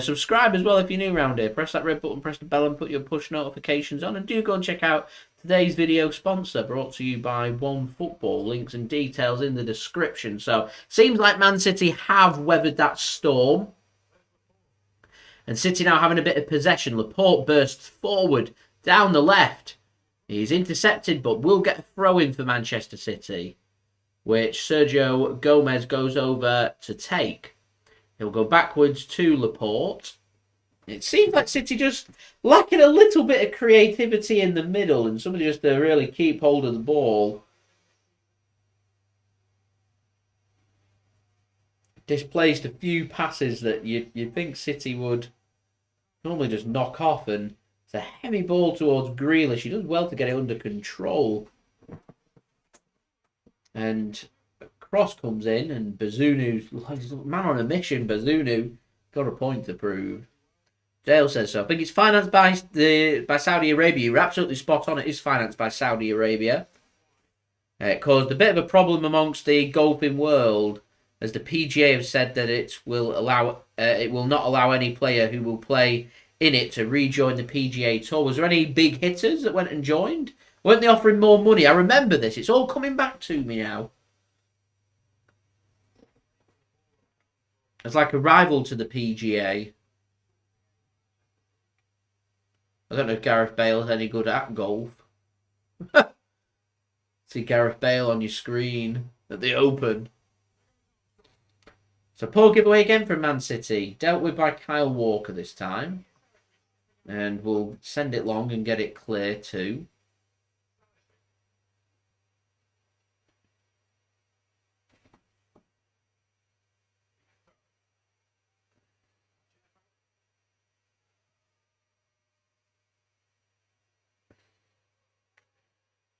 Subscribe as well if you're new around here. Press that red button, press the bell, and put your push notifications on. And do go and check out today's video sponsor, brought to you by OneFootball. Links and details in the description. So seems like Man City have weathered that storm. And City now having a bit of possession. Laporte bursts forward down the left. He's intercepted, but will get a throw-in for Manchester City. which Sergio Gomez goes over to take. He'll go backwards to Laporte. It seems like City just lacking a little bit of creativity in the middle and somebody just to really keep hold of the ball. Displaced a few passes that you'd think City would normally just knock off, and it's a heavy ball towards Grealish. He does well to get it under control. And a cross comes in, and Bazunu, man on a mission, Bazunu, got a point to prove. Dale says so. I think it's financed by Saudi Arabia. You're absolutely spot on. It is financed by Saudi Arabia. It caused a bit of a problem amongst the golfing world, as the PGA have said that it will not allow any player who will play in it to rejoin the PGA Tour. Was there any big hitters that went and joined? Weren't they offering more money? I remember this. It's all coming back to me now. It's like a rival to the PGA. I don't know if Gareth Bale's any good at golf. See Gareth Bale on your screen at the Open. So poor giveaway again from Man City. Dealt with by Kyle Walker this time. And we'll send it long and get it clear too.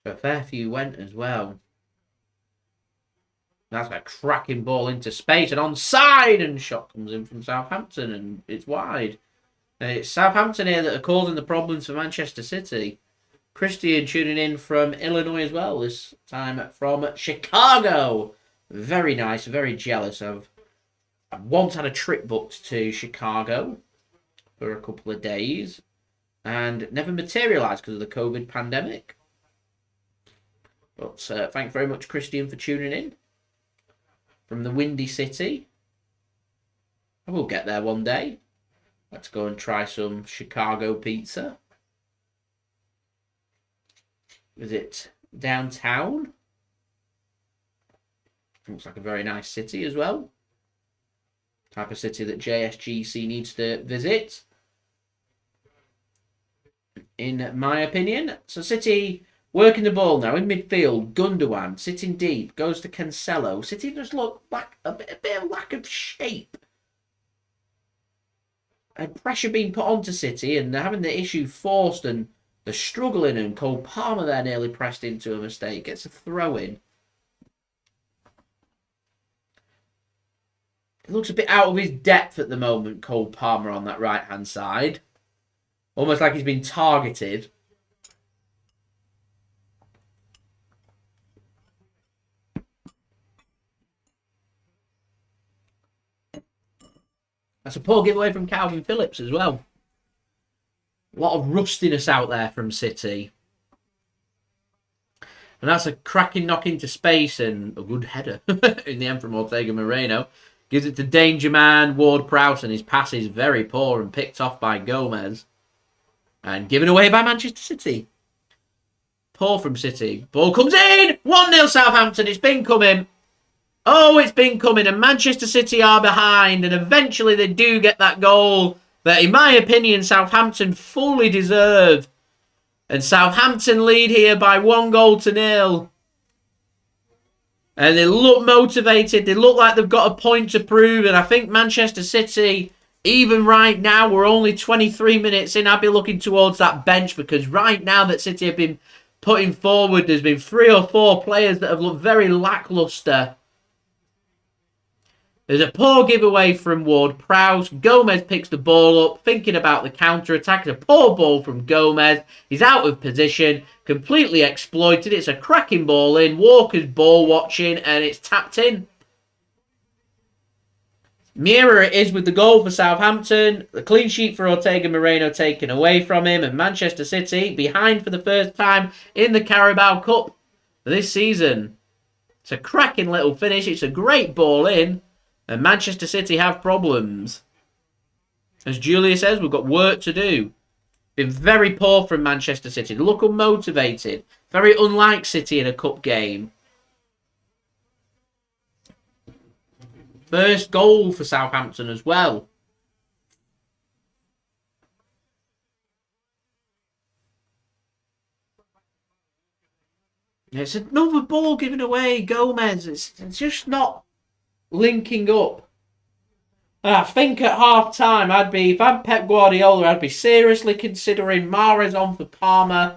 A fair few went as well. That's a cracking ball into space and onside, and shot comes in from Southampton and it's wide. It's Southampton here that are causing the problems for Manchester City. Christian tuning in from Illinois as well, this time from Chicago. Very nice, very jealous. I've once had a trip booked to Chicago for a couple of days and never materialised because of the COVID pandemic. But thanks very much, Christian, for tuning in from the Windy City. I will get there one day. Let's go and try some Chicago pizza. Is it downtown? Looks like a very nice city as well. Type of city that JSGC needs to visit, in my opinion. So City working the ball now in midfield. Gundogan sitting deep, goes to Cancelo. City just look like a bit of lack of shape. And pressure being put onto City, and they're having the issue forced, and they're struggling, and Cole Palmer there nearly pressed into a mistake. Gets a throw in. It looks a bit out of his depth at the moment, Cole Palmer on that right-hand side. Almost like he's been targeted. That's a poor giveaway from Kalvin Phillips as well. A lot of rustiness out there from City. And that's a cracking knock into space and a good header in the end from Ortega-Moreno. Gives it to danger man Ward-Prowse, and his pass is very poor and picked off by Gomez. And given away by Manchester City. Poor from City. Ball comes in! 1-0 Southampton. It's been coming. Oh, it's been coming, and Manchester City are behind, and eventually they do get that goal that, in my opinion, Southampton fully deserve. And Southampton lead here by 1-0. And they look motivated. They look like they've got a point to prove, and I think Manchester City, even right now, we're only 23 minutes in, I'd be looking towards that bench, because right now that City have been putting forward, there's been 3 or 4 players that have looked very lacklustre. There's a poor giveaway from Ward-Prowse. Gomez picks the ball up, thinking about the counter-attack. It's a poor ball from Gomez. He's out of position, completely exploited. It's a cracking ball in. Walker's ball watching, and it's tapped in. Mirror it is with the goal for Southampton. The clean sheet for Ortega-Moreno taken away from him. And Manchester City behind for the first time in the Carabao Cup this season. It's a cracking little finish. It's a great ball in. And Manchester City have problems. As Julia says, we've got work to do. Been very poor from Manchester City. They look unmotivated. Very unlike City in a cup game. First goal for Southampton as well. It's another ball given away. Gomez. It's just not linking up. And I think at half time, if I'm Pep Guardiola, I'd be seriously considering Mahrez on for Palmer.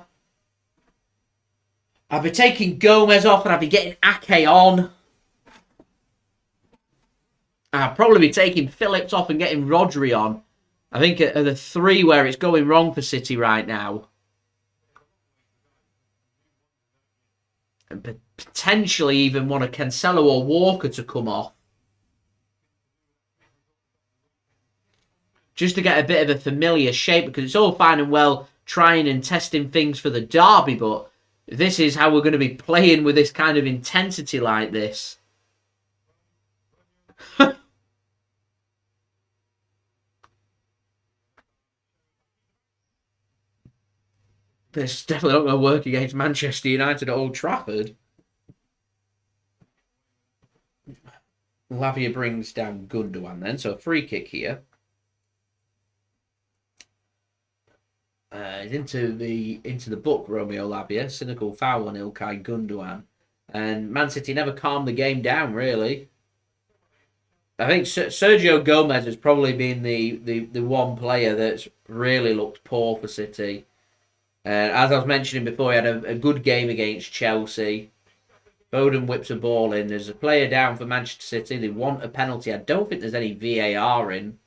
I'd be taking Gomez off and I'd be getting Ake on. I'd probably be taking Phillips off and getting Rodri on. I think are the three where it's going wrong for City right now. And potentially even want a Cancelo or Walker to come off. Just to get a bit of a familiar shape, because it's all fine and well trying and testing things for the derby, but this is how we're going to be playing with this kind of intensity like this. This definitely not going to work against Manchester United at Old Trafford. Lavia brings down Gundogan then, so a free kick here. Into the book, Romeo Lavia. Cynical foul on Ilkay Gundogan. And Man City never calmed the game down, really. I think Sergio Gomez has probably been the one player that's really looked poor for City. As I was mentioning before, he had a good game against Chelsea. Foden whips a ball in. There's a player down for Manchester City. They want a penalty. I don't think there's any VAR in.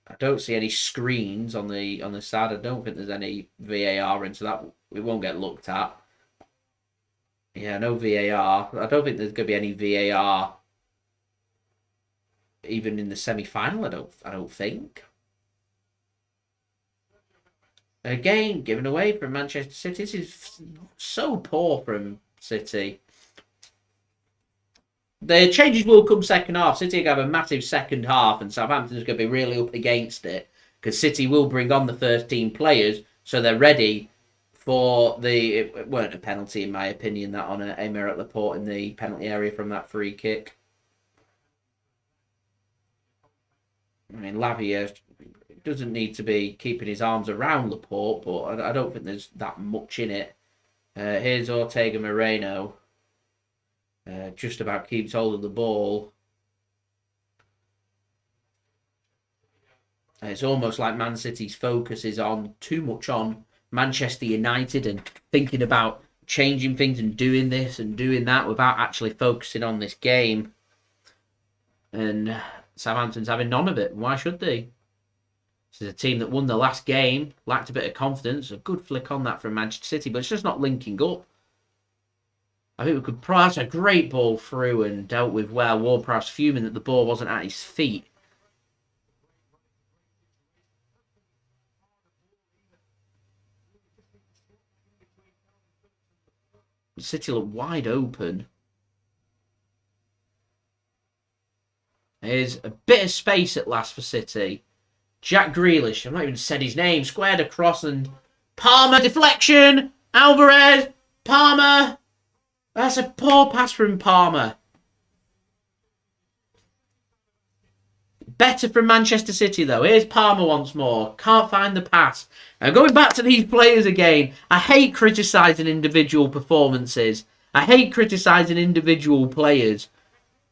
I don't see any screens on the side. I don't think there's any VAR in, so that it won't get looked at. Yeah, no VAR. I don't think there's going to be any VAR even in the semi-final. I don't think. Again, given away from Manchester City. This is so poor from City. The changes will come second half. City have a massive second half, and Southampton's going to be really up against it because City will bring on the first team players, so they're ready for it weren't a penalty in my opinion that on Aymeric Laporte in the penalty area from that free kick. I mean, Lavia doesn't need to be keeping his arms around Laporte, but I don't think there's that much in it. Here's Ortega-Moreno. Just about keeps hold of the ball. It's almost like Man City's focus is on too much on Manchester United and thinking about changing things and doing this and doing that without actually focusing on this game. And Southampton's having none of it. Why should they? This is a team that won the last game, lacked a bit of confidence. A good flick on that from Manchester City, but it's just not linking up. I think we could pass a great ball through and dealt with well. Ward-Prowse fuming that the ball wasn't at his feet. City look wide open. Here's a bit of space at last for City. Jack Grealish, I've not even said his name, squared across and Palmer, deflection, Alvarez, Palmer. That's a poor pass from Palmer. Better from Manchester City though. Here's Palmer once more. Can't find the pass. Now going back to these players again. I hate criticising individual performances. I hate criticising individual players.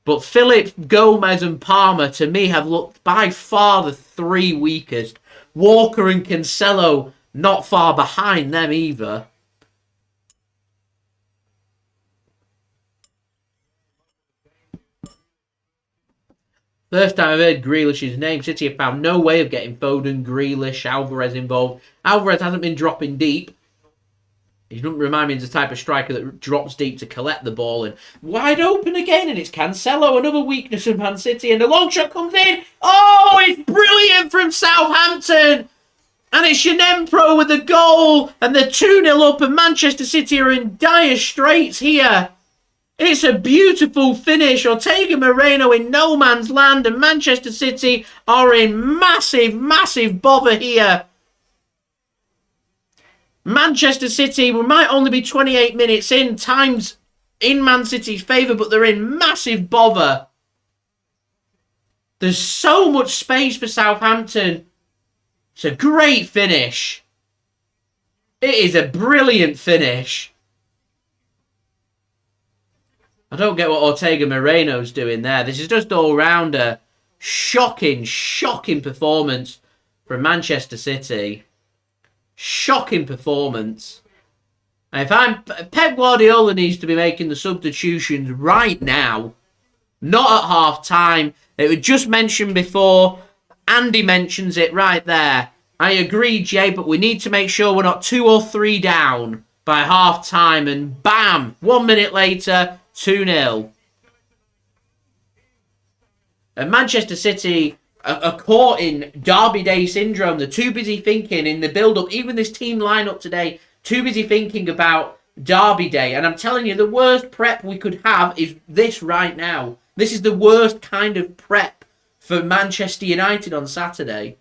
But Phillips, Gomez and Palmer, to me, have looked by far the three weakest. Walker and Cancelo, not far behind them either. First time I've heard Grealish's name. City have found no way of getting Foden, Grealish, Alvarez involved. Alvarez hasn't been dropping deep. He doesn't remind me of the type of striker that drops deep to collect the ball. And wide open again, and it's Cancelo, another weakness of Man City. And the long shot comes in. Oh, it's brilliant from Southampton. And it's Pro with the goal. And they're 2-0 up, and Manchester City are in dire straits here. It's a beautiful finish. Ortega-Moreno in no man's land, and Manchester City are in massive, massive bother here. Manchester City, we might only be 28 minutes in. Time's in Man City's favour, but they're in massive bother. There's so much space for Southampton. It's a great finish. It is a brilliant finish. I don't get what Ortega-Moreno's doing there. This is just all-rounder. Shocking, shocking performance from Manchester City. Shocking performance. And if I'm... Pep Guardiola needs to be making the substitutions right now. Not at half-time. It was just mentioned before. Andy mentions it right there. I agree, Jay, but we need to make sure we're not 2 or 3 down by half-time. And bam! 1 minute later, 2-0. And Manchester City are caught in Derby Day syndrome. They're too busy thinking in the build-up. Even this team lineup today, too busy thinking about Derby Day. And I'm telling you, the worst prep we could have is this right now. This is the worst kind of prep for Manchester United on Saturday.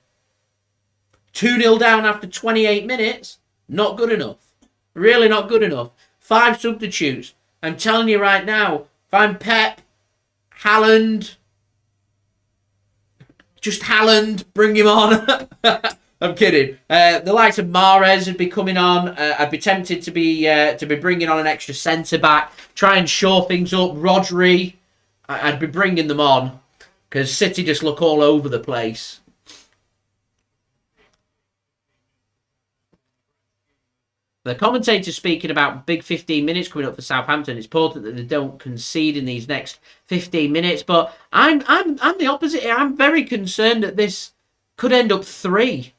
2-0 down after 28 minutes. Not good enough. Really not good enough. 5 substitutes. I'm telling you right now, if I'm Pep, Haaland, just Haaland, bring him on. I'm kidding. The likes of Mahrez would be coming on. I'd be tempted to be bringing on an extra centre-back. Try and shore things up. Rodri, I'd be bringing them on. Because City just look all over the place. The commentator speaking about big 15 minutes coming up for Southampton. It's important that they don't concede in these next 15 minutes. But I'm the opposite here. I'm very concerned that this could end up 3.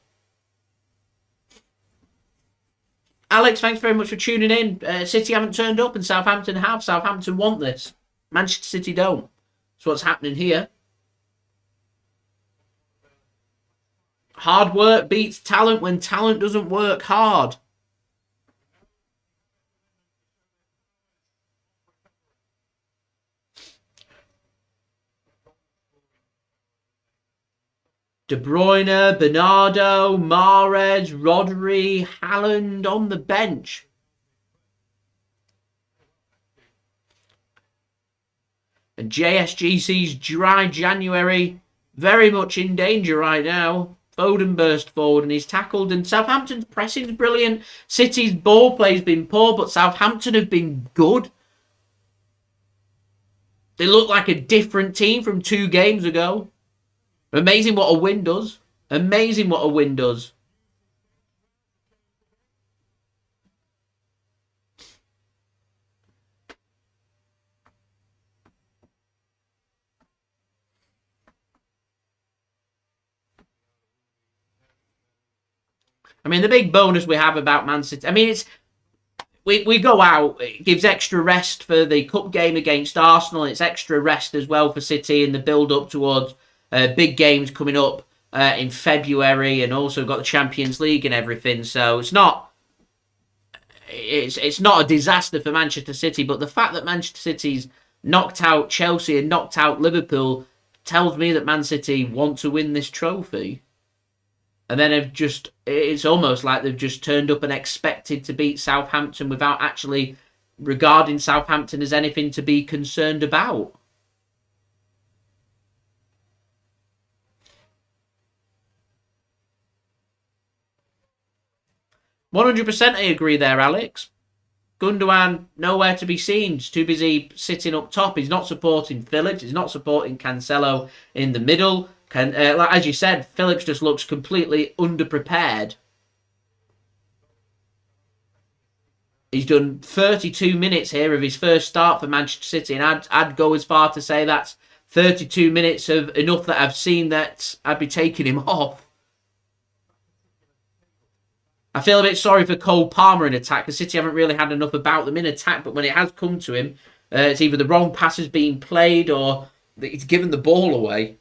Alex, thanks very much for tuning in. City haven't turned up and Southampton have. Southampton want this. Manchester City don't. That's what's happening here. Hard work beats talent when talent doesn't work hard. De Bruyne, Bernardo, Mahrez, Rodri, Haaland on the bench. And JSGC's dry January very much in danger right now. Foden burst forward and he's tackled. And Southampton's pressing is brilliant. City's ball play's been poor, but Southampton have been good. They look like a different team from 2 games ago. Amazing what a win does. Amazing what a win does. I mean, the big bonus we have about Man City... I mean, it's... We go out, it gives extra rest for the cup game against Arsenal. It's extra rest as well for City in the build-up towards... big games coming up in February, and also got the Champions League and everything. So it's not a disaster for Manchester City, but the fact that Manchester City's knocked out Chelsea and knocked out Liverpool tells me that Man City want to win this trophy. And then it's almost like they've just turned up and expected to beat Southampton without actually regarding Southampton as anything to be concerned about. %, I agree there, Alex. Gundogan, nowhere to be seen. He's too busy sitting up top. He's not supporting Phillips. He's not supporting Cancelo in the middle. As you said, Phillips just looks completely underprepared. He's done 32 minutes here of his first start for Manchester City, and I'd go as far to say that's 32 minutes of enough that I've seen that I'd be taking him off. I feel a bit sorry for Cole Palmer in attack, because City haven't really had enough about them in attack, but when it has come to him, it's either the wrong passes being played or he's given the ball away.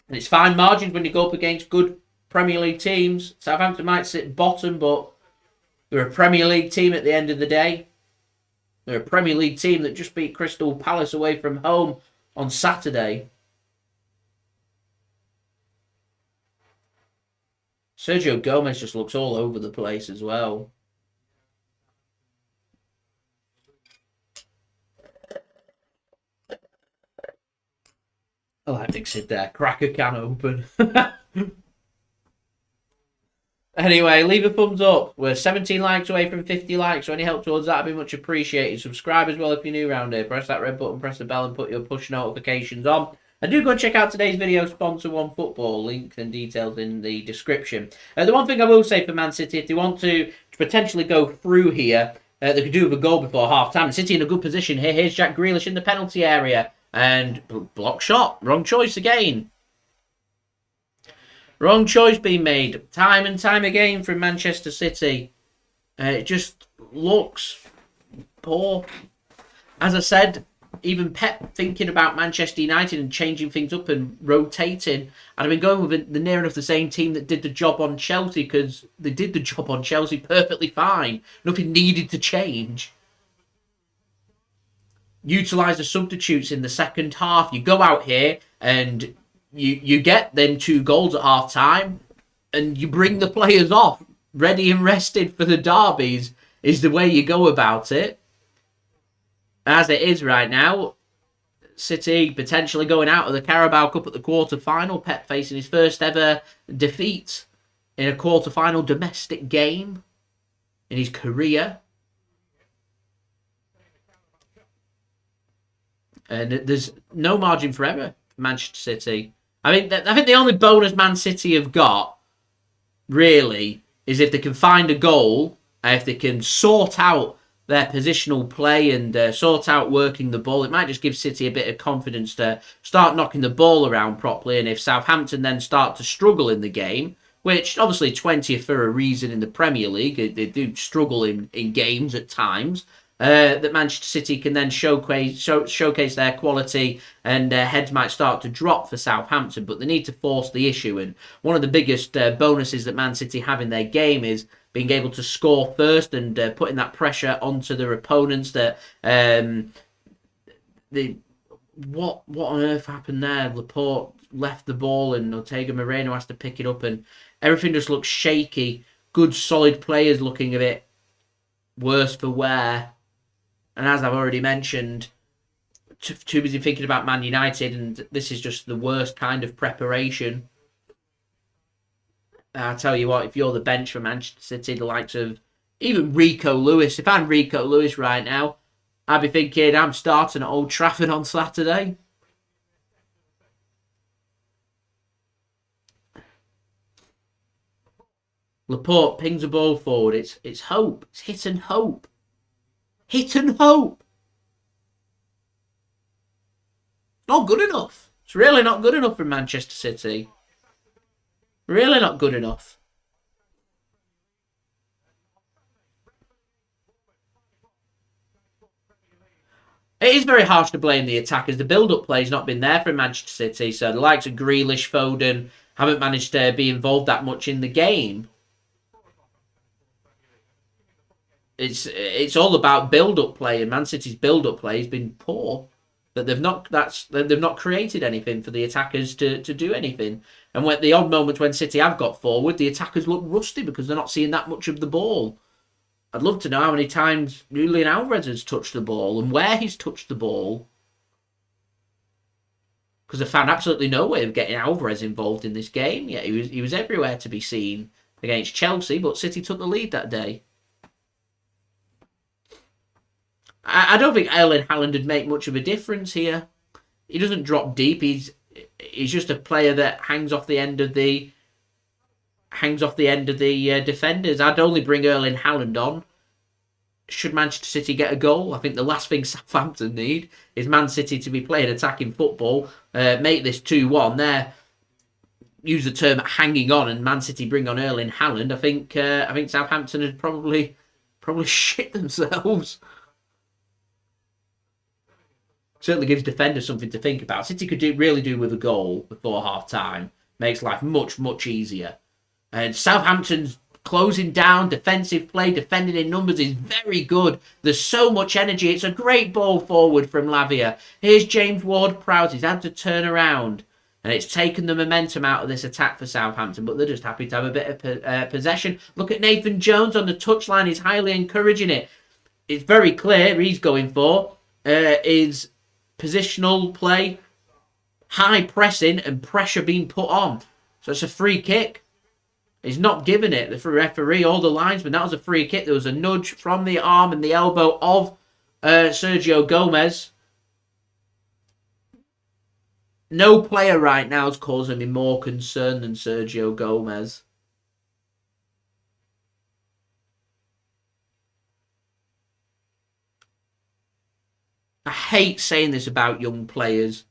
And it's fine margins when you go up against good Premier League teams. Southampton might sit bottom, but they're a Premier League team at the end of the day. They're a Premier League team that just beat Crystal Palace away from home on Saturday. Sergio Gomez just looks all over the place as well. Fix it there. Crack a can open. Anyway, leave a thumbs up. We're 17 likes away from 50 likes, so any help towards that would be much appreciated. Subscribe as well if you're new around here. Press that red button, press the bell, and put your push notifications on. And do go and check out today's video sponsor, OneFootball. Link and details in the description. The one thing I will say for Man City, if they want to potentially go through here, they could do with a goal before half-time. City in a good position here. Here's Jack Grealish in the penalty area. And block shot. Wrong choice again. Wrong choice being made time and time again from Manchester City. It just looks poor. As I said, even Pep thinking about Manchester United and changing things up and rotating. I'd have been going with the near enough the same team that did the job on Chelsea, because they did the job on Chelsea perfectly fine. Nothing needed to change. Utilise the substitutes in the second half. You go out here and you get them 2 goals at half time and you bring the players off ready and rested for the derbies is the way you go about it. As it is right now, City potentially going out of the Carabao Cup at the quarter-final. Pep facing his first ever defeat in a quarter-final domestic game in his career. And there's no margin for error for Manchester City. I think the only bonus Man City have got, really, is if they can find a goal, if they can sort out their positional play and sort out working the ball. It might just give City a bit of confidence to start knocking the ball around properly. And if Southampton then start to struggle in the game, which obviously 20th for a reason in the Premier League, they do struggle in games at times, that Manchester City can then showcase their quality, and heads might start to drop for Southampton, but they need to force the issue. And one of the biggest bonuses that Man City have in their game is being able to score first and putting that pressure onto their opponents. That what on earth happened there? Laporte left the ball and Ortega-Moreno has to pick it up, and everything just looks shaky. Good solid players looking a bit worse for wear. And as I've already mentioned, too busy thinking about Man United, and this is just the worst kind of preparation. I'll tell you what, if you're the bench for Manchester City, the likes of even Rico Lewis, if I'm Rico Lewis right now, I'd be thinking I'm starting at Old Trafford on Saturday. Laporte pings a ball forward. It's hope. It's hit and hope. Hit and hope. Not good enough. It's really not good enough for Manchester City. Really not good enough. It is very harsh to blame the attackers. The build-up play has not been there for Manchester City, so the likes of Grealish, Foden haven't managed to be involved that much in the game. It's all about build-up play, and Man City's build-up play has been poor. That they've not created anything for the attackers to do anything. And when the odd moments when City have got forward, the attackers look rusty because they're not seeing that much of the ball. I'd love to know how many times Julian Alvarez has touched the ball and where he's touched the ball. Because I found absolutely no way of getting Alvarez involved in this game. Yeah, he was everywhere to be seen against Chelsea, but City took the lead that day. I don't think Erling Haaland would make much of a difference here. He doesn't drop deep. He's just a player that hangs off the end of the defenders. I'd only bring Erling Haaland on should Manchester City get a goal. I think the last thing Southampton need is Man City to be playing attacking football, make this 2-1. There, use the term hanging on, and Man City bring on Erling Haaland. I think Southampton would probably shit themselves. Certainly gives defenders something to think about. City could really do with a goal before half-time. Makes life much, much easier. And Southampton's closing down, defensive play, defending in numbers is very good. There's so much energy. It's a great ball forward from Lavia. Here's James Ward-Prowse. He's had to turn around. And it's taken the momentum out of this attack for Southampton. But they're just happy to have a bit of possession. Look at Nathan Jones on the touchline. He's highly encouraging it. It's very clear he's going for is positional play high pressing and pressure being put on. So it's a free kick. He's not giving it. The referee or the linesman, that was a free kick. There was a nudge from the arm and the elbow of Sergio Gomez. No player right now is causing me more concern than Sergio Gomez. I hate saying this about young players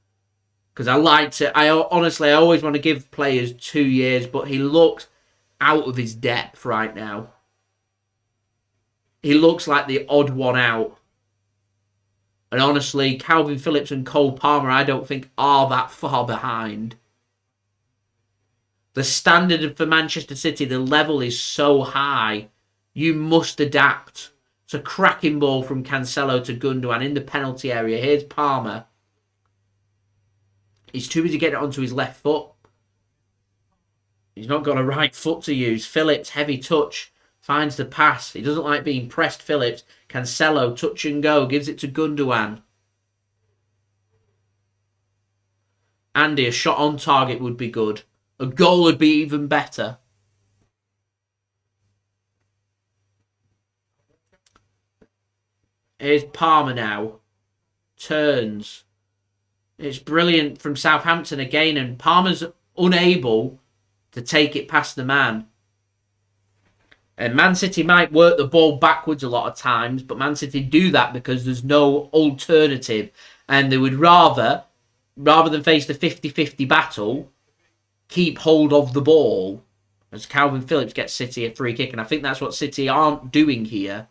because I honestly always want to give players 2 years, but he looks out of his depth right now. He looks like the odd one out. And honestly, Kalvin Phillips and Cole Palmer, I don't think are that far behind. The standard for Manchester City, the level is so high. You must adapt. It's a cracking ball from Cancelo to Gundogan in the penalty area. Here's Palmer. He's too busy getting it onto his left foot. He's not got a right foot to use. Phillips, heavy touch, finds the pass. He doesn't like being pressed, Phillips. Cancelo, touch and go, gives it to Gundogan. Andy, a shot on target would be good. A goal would be even better. Here's Palmer now. Turns. It's brilliant from Southampton again, and Palmer's unable to take it past the man. And Man City might work the ball backwards a lot of times, but Man City do that because there's no alternative. And they would rather than face the 50-50 battle, keep hold of the ball. As Kalvin Phillips gets City a free kick. And I think that's what City aren't doing here.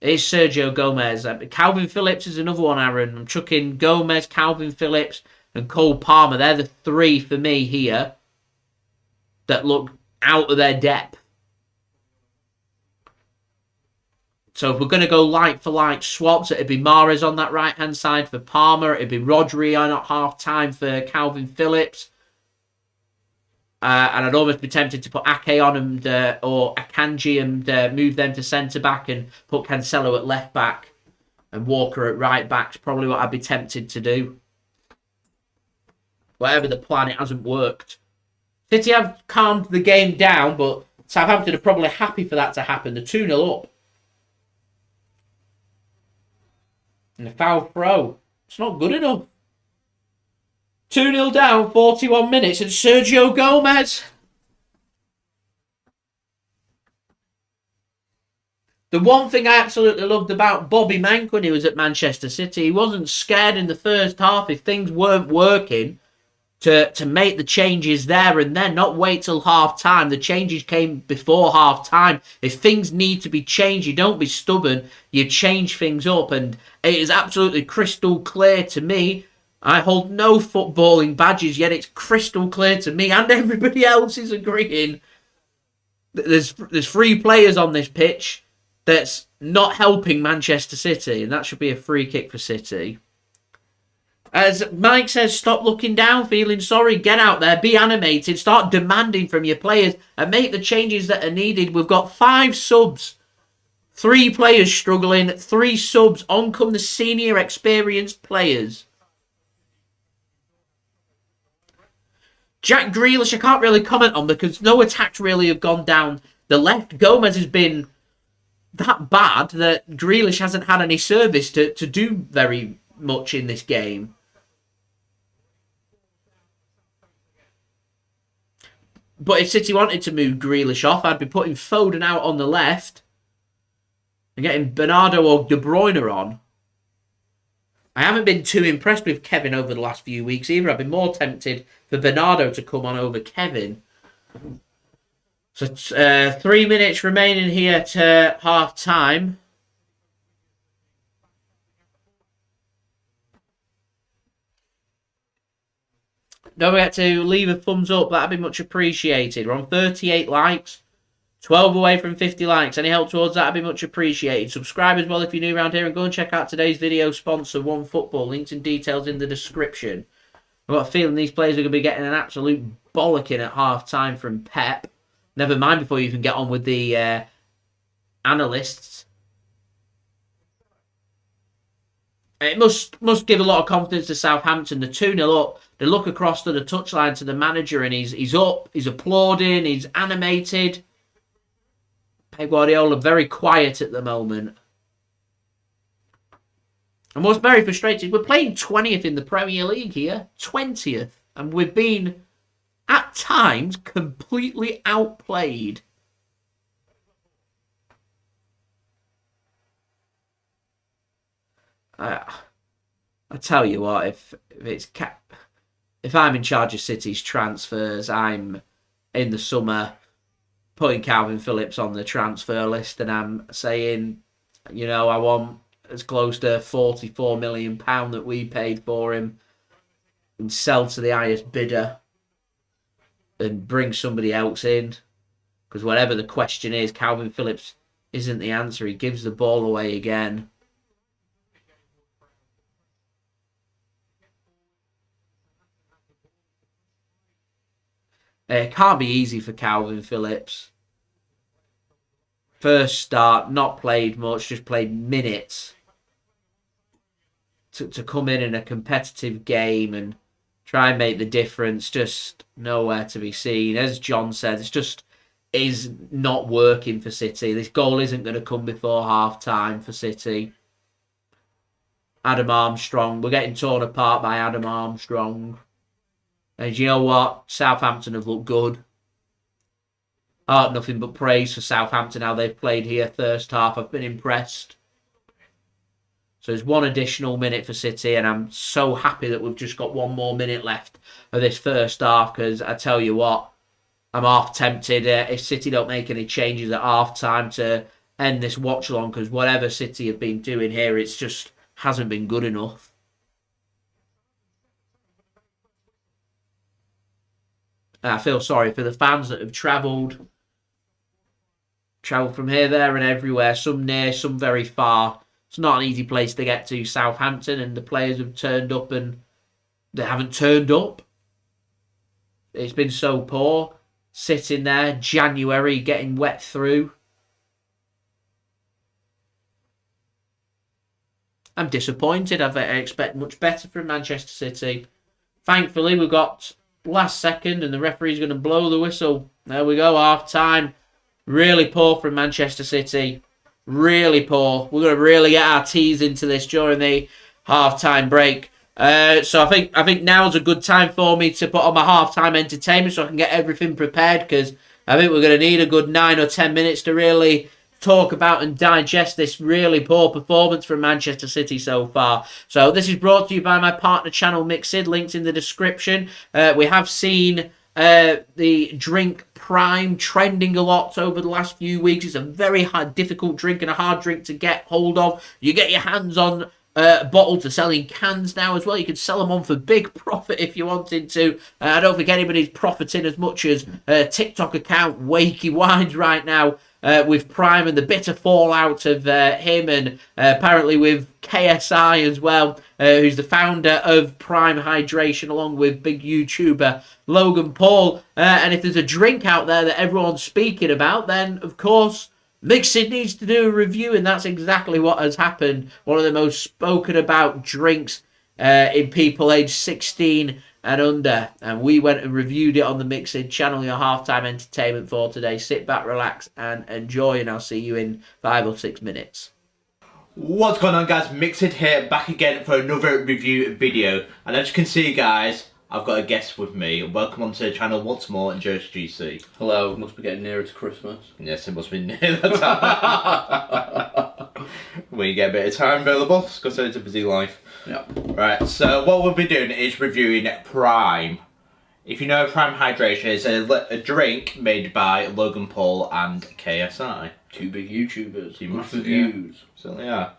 Here's Sergio Gomez. Kalvin Phillips is another one, Aaron. I'm chucking Gomez, Kalvin Phillips, and Cole Palmer. They're the three for me here that look out of their depth. So if we're going to go like for like swaps, it'd be Mahrez on that right-hand side for Palmer. It'd be Rodri on at half-time for Kalvin Phillips. And I'd almost be tempted to put Ake on and or Akanji and move them to centre-back and put Cancelo at left-back and Walker at right-back. Is probably what I'd be tempted to do. Whatever the plan, it hasn't worked. City have calmed the game down, but Southampton are probably happy for that to happen. They're 2-0 up. And the foul throw. It's not good enough. 2-0 down, 41 minutes, and Sergio Gomez. The one thing I absolutely loved about Bobby Mank when he was at Manchester City, he wasn't scared in the first half if things weren't working to make the changes there and then, not wait till half-time. The changes came before half-time. If things need to be changed, you don't be stubborn. You change things up, and it is absolutely crystal clear to me. I hold no footballing badges, yet it's crystal clear to me, and everybody else is agreeing, that there's 3 players on this pitch that's not helping Manchester City, and that should be a free kick for City. As Mike says, stop looking down, feeling sorry, get out there, be animated, start demanding from your players and make the changes that are needed. We've got 5 subs, 3 players struggling, 3 subs, on come the senior experienced players. Jack Grealish, I can't really comment on because no attacks really have gone down the left. Gomez has been that bad that Grealish hasn't had any service to do very much in this game. But if City wanted to move Grealish off, I'd be putting Foden out on the left and getting Bernardo or De Bruyne on. I haven't been too impressed with Kevin over the last few weeks either. I've been more tempted for Bernardo to come on over Kevin. So 3 minutes remaining here to half-time. Don't forget to leave a thumbs up. That'd be much appreciated. We're on 38 likes. 12 away from 50 likes. Any help towards that would be much appreciated. Subscribe as well if you're new around here. And go and check out today's video sponsor, OneFootball. Links and details in the description. I've got a feeling these players are going to be getting an absolute bollocking at half-time from Pep. Never mind before you can get on with the analysts. it must give a lot of confidence to Southampton. They're 2-0 up. They look across to the touchline to the manager, and he's up, he's applauding, he's animated. Pep Guardiola very quiet at the moment. And what's very frustrating, we're playing 20th in the Premier League here. 20th. And we've been, at times, completely outplayed. I tell you what, if I'm in charge of City's transfers, I'm in the summer putting Kalvin Phillips on the transfer list, and I'm saying, I want as close to £44 million that we paid for him, and sell to the highest bidder and bring somebody else in. Because whatever the question is, Kalvin Phillips isn't the answer. He gives the ball away again. It can't be easy for Kalvin Phillips. First start, not played much, just played minutes. To come in a competitive game and try and make the difference, just nowhere to be seen. As John said, it's just is not working for City. This goal isn't going to come before half-time for City. Adam Armstrong, we're getting torn apart by Adam Armstrong. And you know what? Southampton have looked good. Nothing but praise for Southampton, how they've played here first half. I've been impressed. So there's one additional minute for City, and I'm so happy that we've just got one more minute left of this first half, because I tell you what, I'm half tempted if City don't make any changes at half-time to end this watch-along, because whatever City have been doing here, it's just hasn't been good enough. I feel sorry for the fans that have travelled from here, there and everywhere, some near, some very far. It's not an easy place to get to, Southampton, and the players have turned up and they haven't turned up. It's been so poor. Sitting there, January, getting wet through. I'm disappointed. I expect much better from Manchester City. Thankfully, we've got last second and the referee's going to blow the whistle. There we go, half-time. Really poor from Manchester City. Really poor. We're going to really get our teeth into this during the half-time break. So I think now's a good time for me to put on my half-time entertainment so I can get everything prepared, because I think we're going to need a good 9 or 10 minutes to really talk about and digest this really poor performance from Manchester City so far. So this is brought to you by my partner channel Mixid, links in the description. We have seen the drink Prime trending a lot over the last few weeks. It's a very difficult drink and a hard drink to get hold of. You get your hands on bottles to sell in cans now as well. You can sell them on for big profit if you wanted to. I don't think anybody's profiting as much as TikTok account Wakey Wines right now with Prime and the bitter fallout of him, and apparently with KSI as well, who's the founder of Prime Hydration, along with big YouTuber Logan Paul. And if there's a drink out there that everyone's speaking about, then of course Mixid needs to do a review, and that's exactly what has happened. One of the most spoken about drinks in people aged 16 and under. And we went and reviewed it on the Mixid channel, your halftime entertainment for today. Sit back, relax, and enjoy, and I'll see you in 5 or 6 minutes. What's going on, guys? Mixid here, back again for another review video. And as you can see, guys, I've got a guest with me. Welcome onto the channel once more in JSGC. Hello, must be getting nearer to Christmas. Yes, it must be near the time. When you get a bit of time available, because it's a busy life. Yeah. Right, so what we'll be doing is reviewing Prime. If you know, Prime Hydration is a drink made by Logan Paul and KSI. Two big YouTubers. Two Good massive, reviews. Yeah. Certainly are.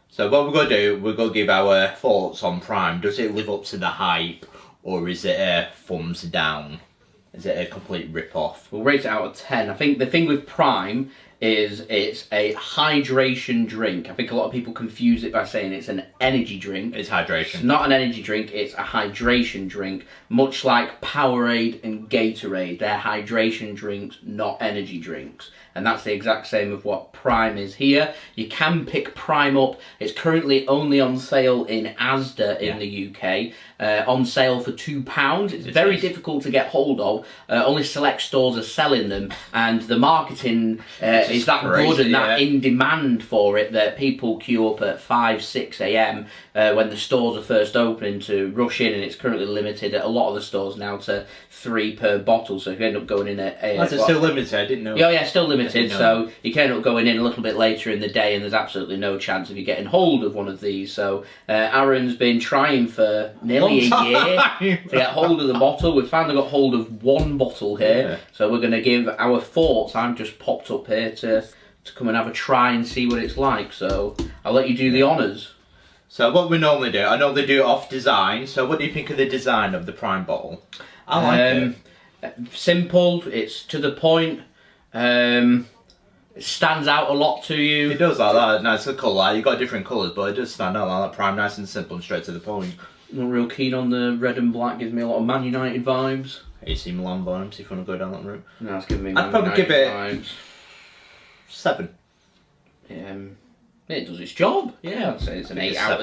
So what we're going to do, we're going to give our thoughts on Prime. Does it live up to the hype? Or is it a thumbs down? Is it a complete rip-off? We'll rate it out of 10. I think the thing with Prime is it's a hydration drink. I think a lot of people confuse it by saying it's an energy drink. It's hydration. It's not an energy drink, it's a hydration drink. Much like Powerade and Gatorade. They're hydration drinks, not energy drinks. and that's the exact same of what Prime is here. You can pick Prime up. It's currently only on sale in Asda in the UK. On sale for £2. It's very difficult to get hold of. Only select stores are selling them, and the marketing is that good and that in demand for it that people queue up at 5-6 a.m. When the stores are first opening to rush in, and it's currently limited at a lot of the stores now to 3 per bottle. So if you end up going in at that's still limited. I didn't know. Yeah, still limited. So you can end up going in a little bit later in the day, and there's absolutely no chance of you getting hold of one of these. So Aaron's been trying for nearly a year to get hold of the bottle. We've finally got hold of one bottle here, so we're going to give our thoughts. I've just popped up here to come and have a try and see what it's like. So I'll let you do the honours. So what we normally do, I normally do it off design. So what do you think of the design of the Prime bottle? I like it. Simple. It's to the point. It stands out a lot to you. It does like that. No, it's a colour. You've got different colours, but it does stand out like that. Prime, nice and simple and straight to the point. I'm not real keen on the red and black. Gives me a lot of Man United vibes. AC Milan vibes, if you want to go down that route. No, it's giving me I'd Man probably United give it vibes. 7. It does its job. Yeah, I'd say it's an 8 out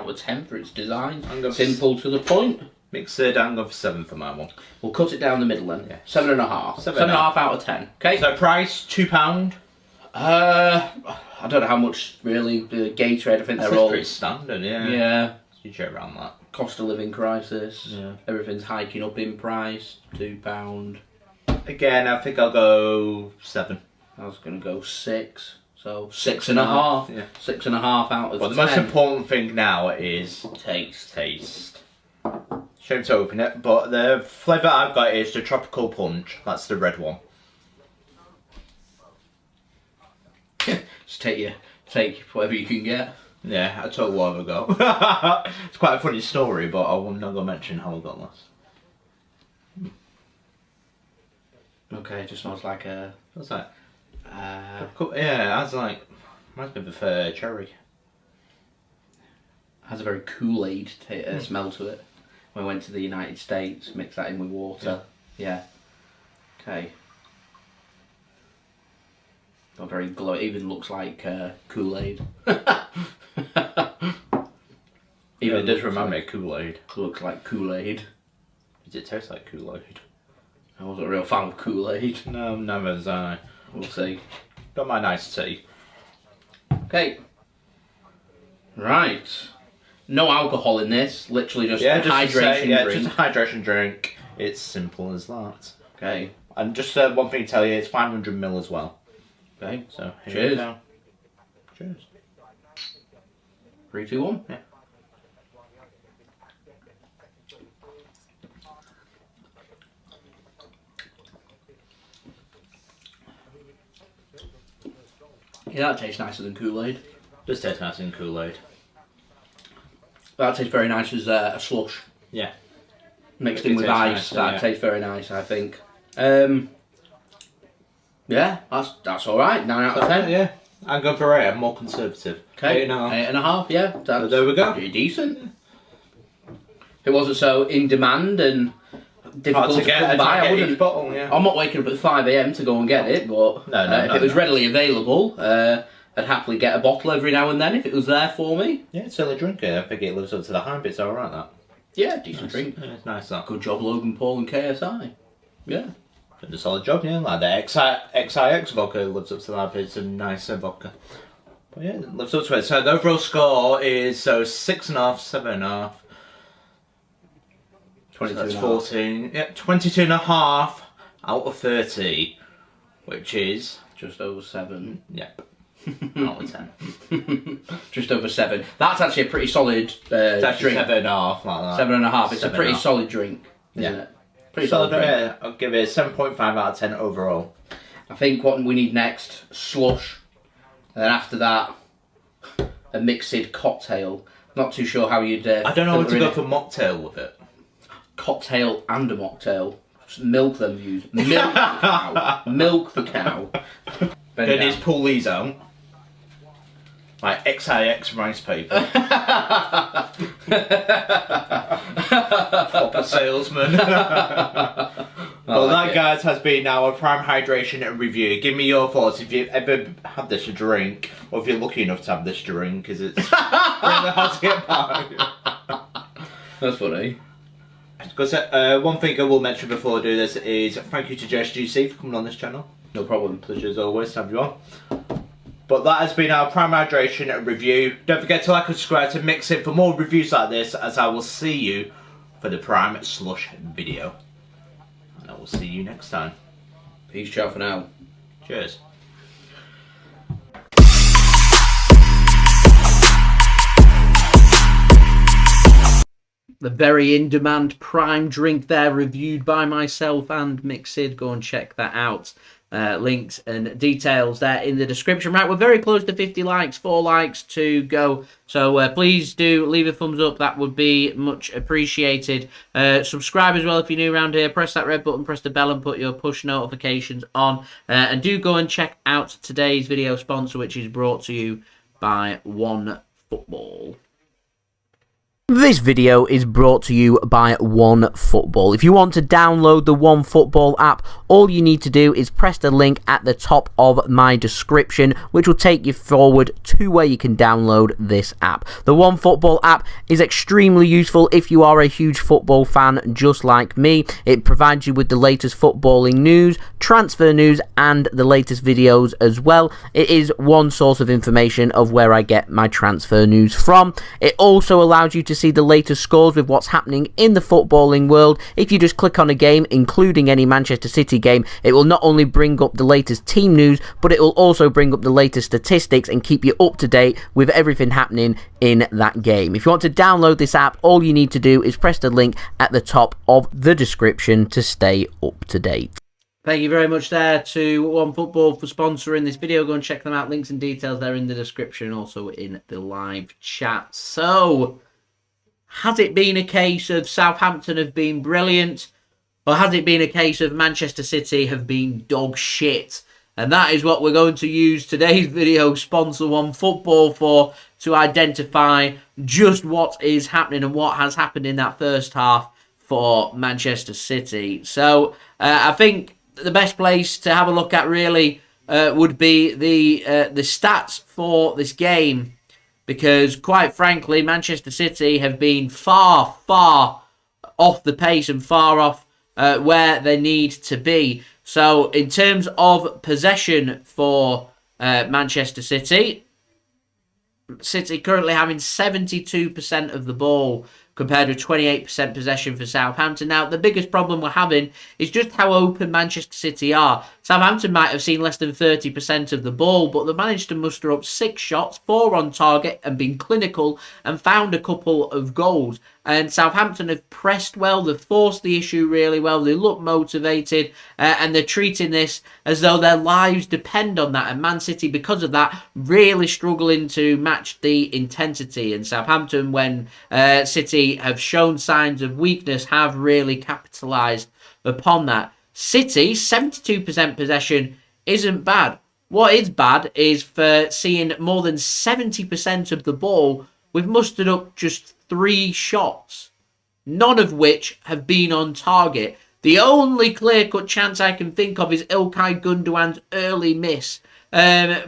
of 10 for its design. Simple to the point. Mixed, I'm going for 7 for my one. We'll cut it down the middle then. Yeah. 7.5. 7.5 out of 10. Okay. So price £2. I don't know how much really. Gatorade. I think they're all pretty standard. Yeah. Yeah. You check around that. Cost of living crisis. Yeah. Everything's hiking up in price. £2. Again, I think I'll go 7. I was going to go 6. So 6.5. Yeah. 6.5 out of 10. But the most important thing now is taste. Shame to open it, but the flavour I've got is the tropical punch. That's the red one. Just take whatever you can get. Yeah, I took what I've got. It's quite a funny story, but I'm not going to mention how I got this. Okay, it just smells like a... What's that? Yeah, I was like, reminds me of a cherry. Has a very Kool-Aid smell to it. When we went to the United States, mix that in with water. Yeah. Okay. Got very glow. It even looks like Kool-Aid. Even it does remind me of Kool-Aid. Looks like Kool-Aid. Does it taste like Kool-Aid? I wasn't a real fan of Kool-Aid. No, never was I. We'll see. Got my nice tea. Okay. Right. No alcohol in this. Literally just a hydration drink. Just a hydration drink. It's simple as that. Okay. And just one thing to tell you, it's 500ml as well. Okay. So cheers. Cheers. 3, 2, 1. Yeah. Yeah, that tastes nicer than Kool-Aid. Does taste nice in Kool-Aid. That tastes very nice as a slush. Yeah. Mixed in with ice. That tastes very nice, I think. Yeah, that's alright. 9 out of 10. Yeah. I'm going for 8. I'm more conservative. Okay. 8.5, yeah. So there we go. Pretty decent. If it wasn't so in demand and difficult to come by, I wouldn't. Bottle, yeah. I'm not waking up at 5 a.m. to go and get it, but if it was readily available, I'd happily get a bottle every now and then if it was there for me. Yeah, it's only drink it. I think it lives up to the hype. It's alright, that. Yeah, decent drink. Yeah, it's nice, that. Good job, Logan Paul and KSI. Yeah. Did a solid job, yeah. Like the XIX vodka lives up to that. It's a nice vodka. But yeah, it lives up to it. So the overall score is 6.5, 7.5. 22 So that's 14. Yeah, 22.5 out of 30, which is just over 7. Yep. Out of 10. Just over 7. That's actually a pretty solid It's actually drink. 7.5, like that. 7.5. It's a pretty solid drink, isn't it? Pretty solid drink. Yeah, I'll give it 7.5 out of 10 overall. I think what we need next, slush. And then after that, a mixed cocktail. Not too sure how you'd... I don't know what to go for mocktail with it. Cocktail and a mocktail. Just milk them views. Milk the cow. Milk the cow. Then it's pull these out. Like XIX rice paper. Proper salesman. Well, that, guys, has been our Prime Hydration review. Give me your thoughts if you've ever had this drink, or if you're lucky enough to have this drink, because it's really hard to get by. That's funny. Because one thing I will mention before I do this is thank you to JSGC for coming on this channel. No problem. Pleasure as always to have you on. But that has been our Prime Hydration review. Don't forget to like and subscribe to mix in for more reviews like this, as I will see you for the Prime Slush video. And I will see you next time. Peace, ciao for now. Cheers. The very in-demand Prime drink there, reviewed by myself and Mixid. Go and check that out. Links and details there in the description. Right, we're very close to 50 likes, 4 likes to go. So please do leave a thumbs up. That would be much appreciated. Subscribe as well if you're new around here. Press that red button, press the bell and put your push notifications on. And do go and check out today's video sponsor, which is brought to you by One Football. This video is brought to you by One Football. If you want to download the One Football app, all you need to do is press the link at the top of my description, which will take you forward to where you can download this app. The One Football app is extremely useful if you are a huge football fan just like me. It provides you with the latest footballing news, transfer news, and the latest videos as well. It is one source of information of where I get my transfer news from. It also allows you to see the latest scores with what's happening in the footballing world. If you just click on a game, including any Manchester City game, it will not only bring up the latest team news, but it will also bring up the latest statistics and keep you up to date with everything happening in that game. If you want to download this app, all you need to do is press the link at the top of the description to stay up to date. Thank you very much there to One Football for sponsoring this video. Go and check them out. Links and details there in the description, also in the live chat. So, has it been a case of Southampton have been brilliant, or has it been a case of Manchester City have been dog shit? And that is what we're going to use today's video sponsor One Football for, to identify just what is happening and what has happened in that first half for Manchester City. So I think the best place to have a look at really would be the stats for this game. Because, quite frankly, Manchester City have been far, far off the pace and far off where they need to be. So, in terms of possession for Manchester City, City currently having 72% of the ball compared with 28% possession for Southampton. Now, the biggest problem we're having is just how open Manchester City are. Southampton might have seen less than 30% of the ball, but they've managed to muster up 6 shots, 4 on target, and been clinical and found a couple of goals. And Southampton have pressed well, they've forced the issue really well, they look motivated, and they're treating this as though their lives depend on that. And Man City, because of that, really struggling to match the intensity. And Southampton, when City have shown signs of weakness, have really capitalised upon that. City, 72% possession isn't bad. What is bad is for seeing more than 70% of the ball, we've mustered up just 3 shots, none of which have been on target. The only clear-cut chance I can think of is Ilkay Gundogan's early miss,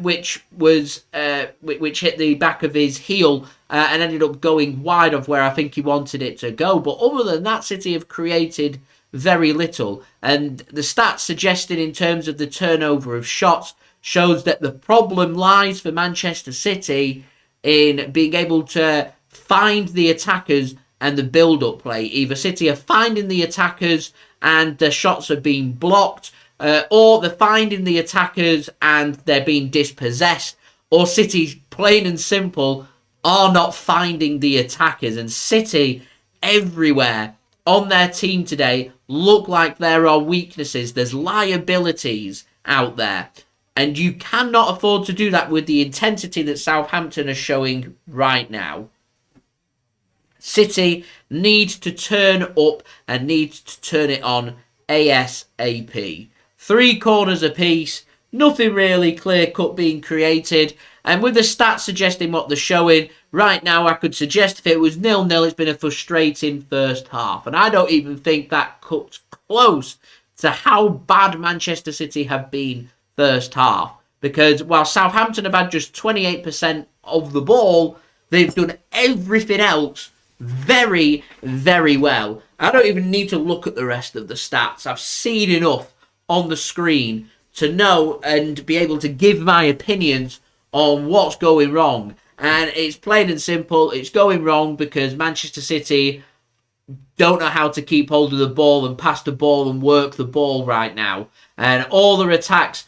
which hit the back of his heel and ended up going wide of where I think he wanted it to go. But other than that, City have created very little. And the stats suggesting in terms of the turnover of shots shows that the problem lies for Manchester City in being able to find the attackers and the build-up play. Either City are finding the attackers and the shots are being blocked, or they're finding the attackers and they're being dispossessed, or City, plain and simple, are not finding the attackers. And City, everywhere on their team today, look like there are weaknesses. There's liabilities out there. And you cannot afford to do that with the intensity that Southampton are showing right now. City needs to turn up and needs to turn it on ASAP. 3 corners apiece, nothing really clear-cut being created. And with the stats suggesting what they're showing, right now I could suggest if it was 0-0, it's been a frustrating first half. And I don't even think that cuts close to how bad Manchester City have been first half. Because while Southampton have had just 28% of the ball, they've done everything else very, very well. I don't even need to look at the rest of the stats. I've seen enough on the screen to know and be able to give my opinions on what's going wrong. And it's plain and simple. It's going wrong because Manchester City don't know how to keep hold of the ball and pass the ball and work the ball right now. And all their attacks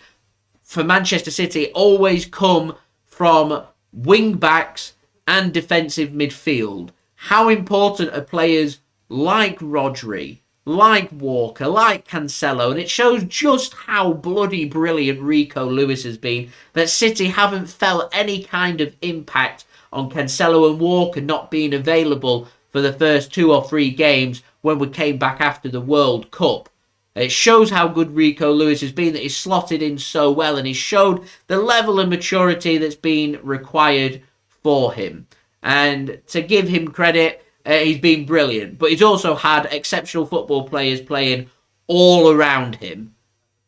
for Manchester City always come from wing backs and defensive midfield. How important are players like Rodri, like Walker, like Cancelo? And it shows just how bloody brilliant Rico Lewis has been, that City haven't felt any kind of impact on Cancelo and Walker not being available for the first 2 or 3 games when we came back after the World Cup. It shows how good Rico Lewis has been, that he's slotted in so well, and he's showed the level of maturity that's been required for him. And to give him credit, he's been brilliant. But he's also had exceptional football players playing all around him.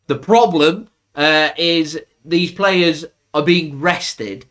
The problem is these players are being rested.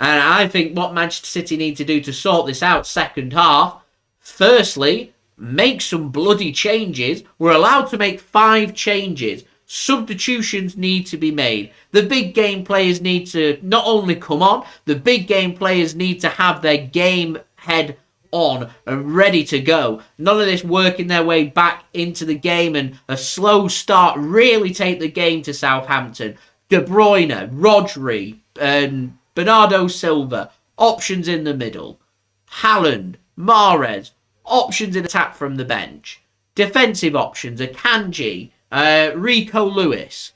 And I think what Manchester City need to do to sort this out second half, firstly, make some bloody changes. We're allowed to make 5 changes. Substitutions need to be made. The big game players need to not only come on, the big game players need to have their game head on and ready to go. None of this working their way back into the game and a slow start really take the game to Southampton. De Bruyne, Rodri, and Bernardo Silva, options in the middle. Haaland, Mahrez, options in attack from the bench. Defensive options, Akanji, Rico Lewis,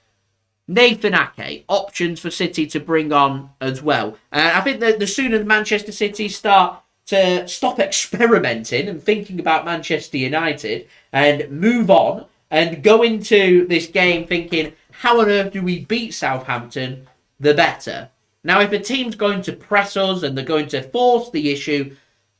Nathan Ake, options for City to bring on as well. I think that the sooner Manchester City start to stop experimenting and thinking about Manchester United and move on and go into this game thinking, how on earth do we beat Southampton, the better. Now, if a team's going to press us and they're going to force the issue,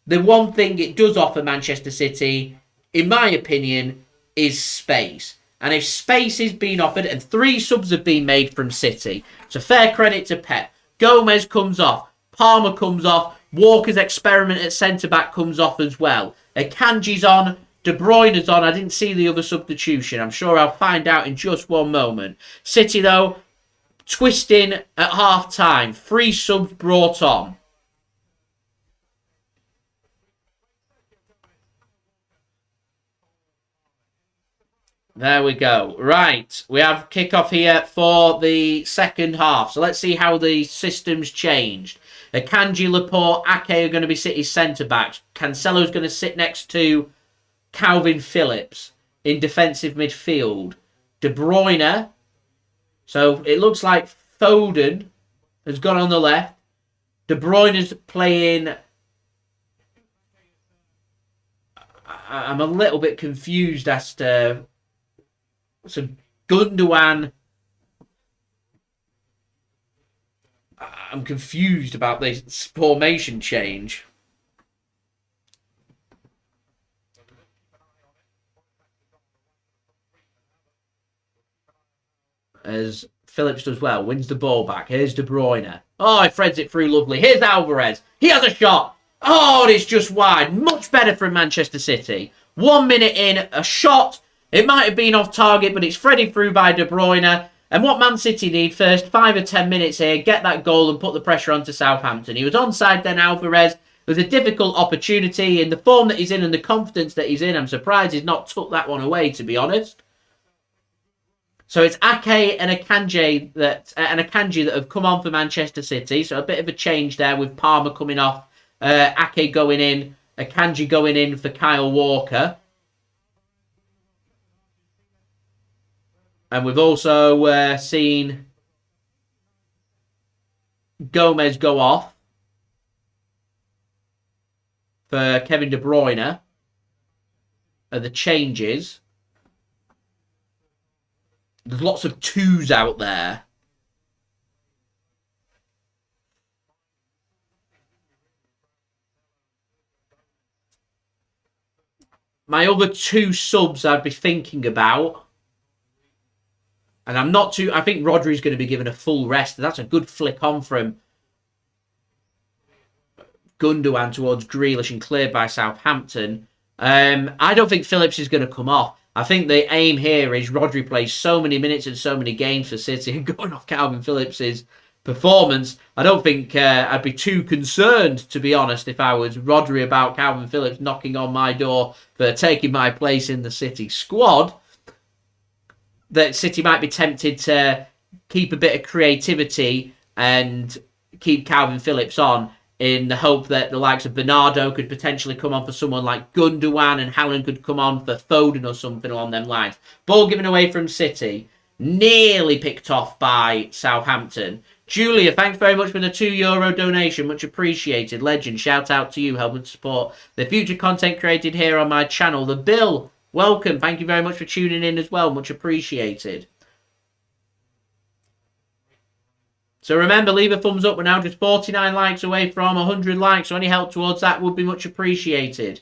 the one thing it does offer Manchester City, in my opinion, is space. And if space is being offered, and 3 subs have been made from City, so fair credit to Pep. Gomez comes off, Palmer comes off, Walker's experiment at centre-back comes off as well. Akanji's on, De Bruyne's on. I didn't see the other substitution. I'm sure I'll find out in just one moment. City, though, twisting at half-time. 3 subs brought on. There we go. Right, we have kickoff here for the second half. So let's see how the system's changed. Akanji, Laporte, Ake are going to be City's centre-backs. Cancelo's going to sit next to Kalvin Phillips in defensive midfield. De Bruyne. So it looks like Foden has gone on the left. De Bruyne's playing... I'm a little bit confused as to... So Gundogan, I'm confused about this formation change. As Phillips does well, wins the ball back. Here's De Bruyne. Oh, he threads it through lovely. Here's Alvarez. He has a shot. Oh, it's just wide. Much better from Manchester City. 1 minute in, a shot. It might have been off target, but it's threaded through by De Bruyne. And what Man City need first, 5 or 10 minutes here, get that goal and put the pressure onto Southampton. He was onside then, Alvarez. It was a difficult opportunity. In the form that he's in and the confidence that he's in, I'm surprised he's not took that one away, to be honest. So it's Ake and Akanji that have come on for Manchester City. So a bit of a change there with Palmer coming off, Ake going in, Akanji going in for Kyle Walker. And we've also seen Gomez go off for Kevin De Bruyne. Are the changes. There's lots of 2s out there. My other 2 subs I'd be thinking about And I'm not too... I think Rodri's going to be given a full rest. That's a good flick on from Gundogan towards Grealish and cleared by Southampton. I don't think Phillips is going to come off. I think the aim here is Rodri plays so many minutes and so many games for City, and going off Kalvin Phillips' performance, I don't think I'd be too concerned, to be honest, if I was Rodri, about Kalvin Phillips knocking on my door for taking my place in the City squad. That City might be tempted to keep a bit of creativity and keep Kalvin Phillips on, in the hope that the likes of Bernardo could potentially come on for someone like Gundogan, and Haaland could come on for Foden or something along them lines. Ball given away from City. Nearly picked off by Southampton. Julia, thanks very much for the €2 donation. Much appreciated. Legend, shout out to you, helping to support the future content created here on my channel. The Bill, welcome. Thank you very much for tuning in as well. Much appreciated. So remember, leave a thumbs up. We're now just 49 likes away from 100 likes. So any help towards that would be much appreciated.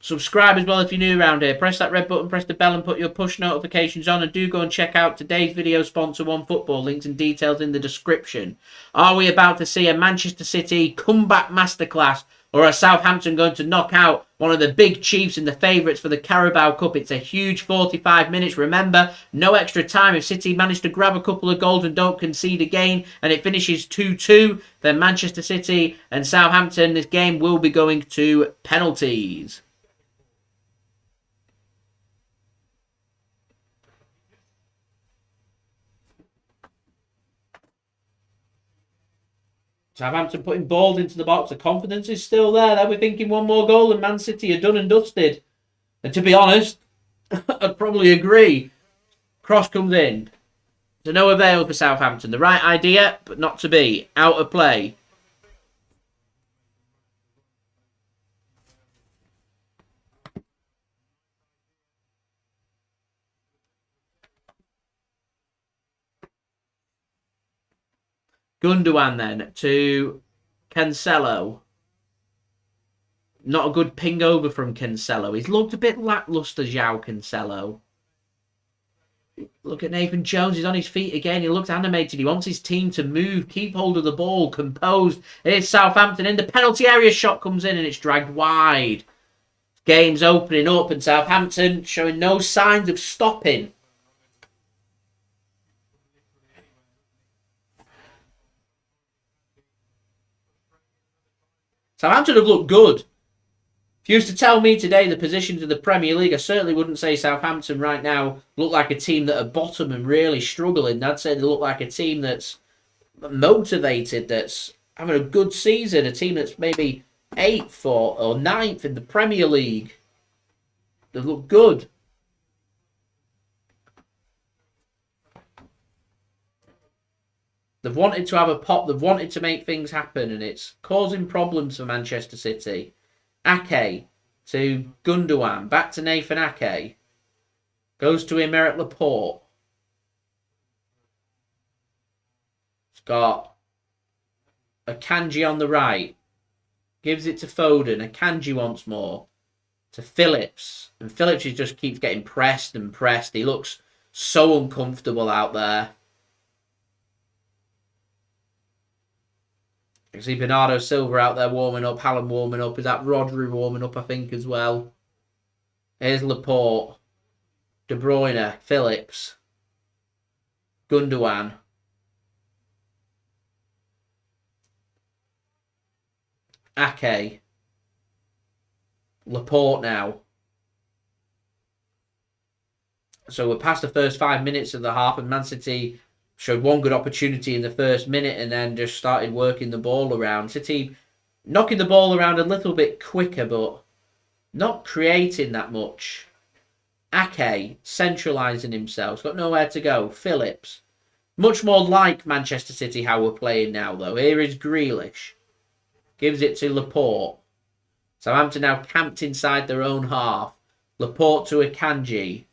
Subscribe as well if you're new around here. Press that red button, press the bell and put your push notifications on. And do go and check out today's video sponsor, OneFootball. Links and details in the description. Are we about to see a Manchester City comeback masterclass? Or are Southampton going to knock out one of the big chiefs and the favourites for the Carabao Cup? It's a huge 45 minutes. Remember, no extra time. If City manage to grab a couple of goals and don't concede again, and it finishes 2-2, then Manchester City and Southampton, this game will be going to penalties. Southampton putting balls into the box. The confidence is still there. They'll be thinking one more goal and Man City are done and dusted. And to be honest, I'd probably agree. Cross comes in. To no avail for Southampton. The right idea, but not to be. Out of play. Gundogan then to Cancelo. Not a good ping over from Cancelo. He's looked a bit lacklustre, Joao Cancelo. Look at Nathan Jones. He's on his feet again. He looks animated. He wants his team to move. Keep hold of the ball. Composed. Here's Southampton in the penalty area. Shot comes in and it's dragged wide. Game's opening up and Southampton showing no signs of stopping. Southampton have looked good. If you used to tell me today the positions of the Premier League, I certainly wouldn't say Southampton right now look like a team that are bottom and really struggling. I'd say they look like a team that's motivated, that's having a good season, a team that's maybe 8th or 9th in the Premier League. They look good. They've wanted to have a pop. They've wanted to make things happen, and it's causing problems for Manchester City. Ake to Gundogan. Back to Nathan Ake. Goes to Aymeric Laporte. It's got Akanji on the right. Gives it to Foden. Akanji once more. To Phillips. And Phillips just keeps getting pressed and pressed. He looks so uncomfortable out there. I see Bernardo Silva out there warming up. Haaland warming up. Is that Rodri warming up, I think, as well? Here's Laporte. De Bruyne. Phillips. Gundogan. Ake. Laporte now. So we're past the first 5 minutes of the half, and Man City showed one good opportunity in the first minute and then just started working the ball around. City knocking the ball around a little bit quicker, but not creating that much. Ake centralising himself. Got nowhere to go. Phillips. Much more like Manchester City how we're playing now, though. Here is Grealish. Gives it to Laporte. Southampton now camped inside their own half. Laporte to Akanji.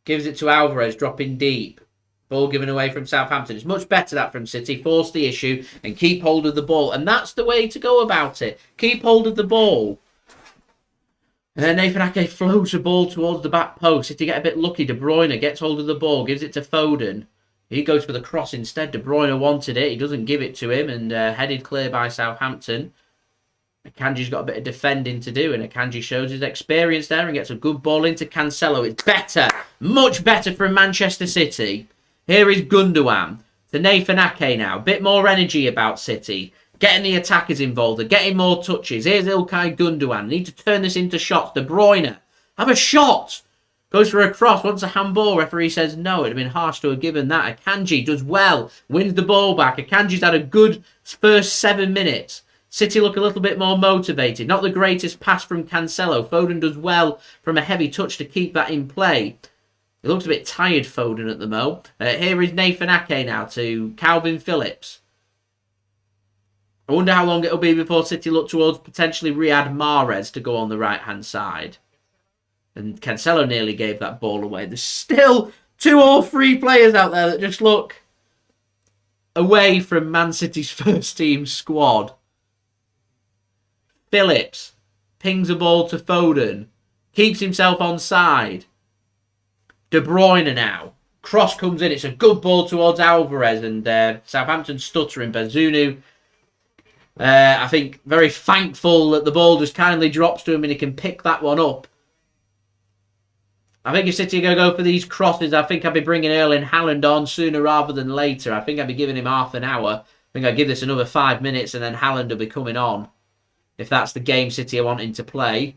Gives it to Alvarez, dropping deep. Ball given away from Southampton. It's much better that from City. Force the issue and keep hold of the ball. And that's the way to go about it. Keep hold of the ball. And then Nathan Ake floats the ball towards the back post. City get a bit lucky. De Bruyne gets hold of the ball, gives it to Foden. He goes for the cross instead. De Bruyne wanted it. He doesn't give it to him, and headed clear by Southampton. Akanji's got a bit of defending to do, and Akanji shows his experience there and gets a good ball into Cancelo. It's better, much better from Manchester City. Here is Gundogan to Nathan Ake now. Bit more energy about City. Getting the attackers involved. They're getting more touches. Here's Ilkay Gundogan. Need to turn this into shots. De Bruyne. Have a shot. Goes for a cross. Wants a handball. Referee says no. It'd have been harsh to have given that. Akanji does well. Wins the ball back. Akanji's had a good first 7 minutes. City look a little bit more motivated. Not the greatest pass from Cancelo. Foden does well from a heavy touch to keep that in play. He looks a bit tired, Foden, at the mo. Here is Nathan Ake now to Kalvin Phillips. I wonder how long it'll be before City look towards potentially Riyad Mahrez to go on the right-hand side. And Cancelo nearly gave that ball away. There's still 2 or 3 players out there that just look away from Man City's first team squad. Phillips pings a ball to Foden. Keeps himself onside. De Bruyne now. Cross comes in. It's a good ball towards Alvarez. And Southampton stuttering. Bazunu, I think, very thankful that the ball just kindly drops to him and he can pick that one up. I think if City are going to go for these crosses, I think I'd be bringing Erling Haaland on sooner rather than later. I think I'd be giving him half an hour. I think I'd give this another 5 minutes and then Haaland will be coming on. If that's the game City are wanting to play.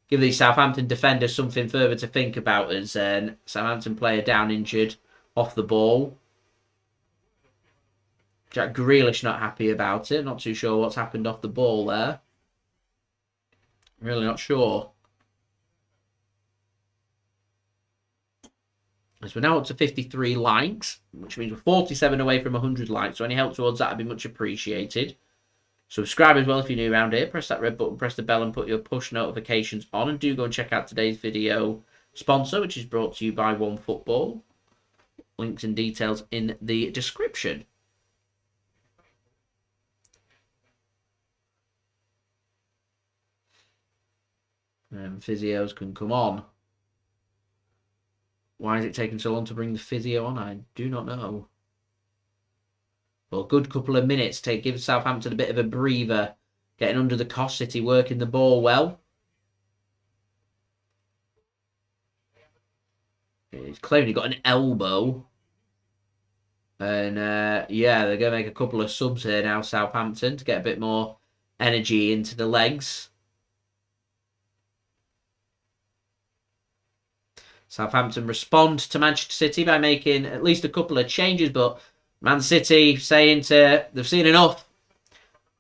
Give these Southampton defenders something further to think about as Southampton player down injured off the ball. Jack Grealish not happy about it. Not too sure what's happened off the ball there. Really not sure. As we're now up to 53 likes, which means we're 47 away from 100 likes. So any help towards that would be much appreciated. Subscribe as well if you're new around here. Press that red button, press the bell and put your push notifications on. And do go and check out today's video sponsor, which is brought to you by OneFootball. Links and details in the description. And physios can come on. Why is it taking so long to bring the physio on? I do not know. Well, a good couple of minutes to give Southampton a bit of a breather. Getting under the cost. City working the ball well. He's claiming he got an elbow. And yeah, they're going to make a couple of subs here now, Southampton, to get a bit more energy into the legs. Southampton respond to Manchester City by making at least a couple of changes, but Man City saying they've seen enough.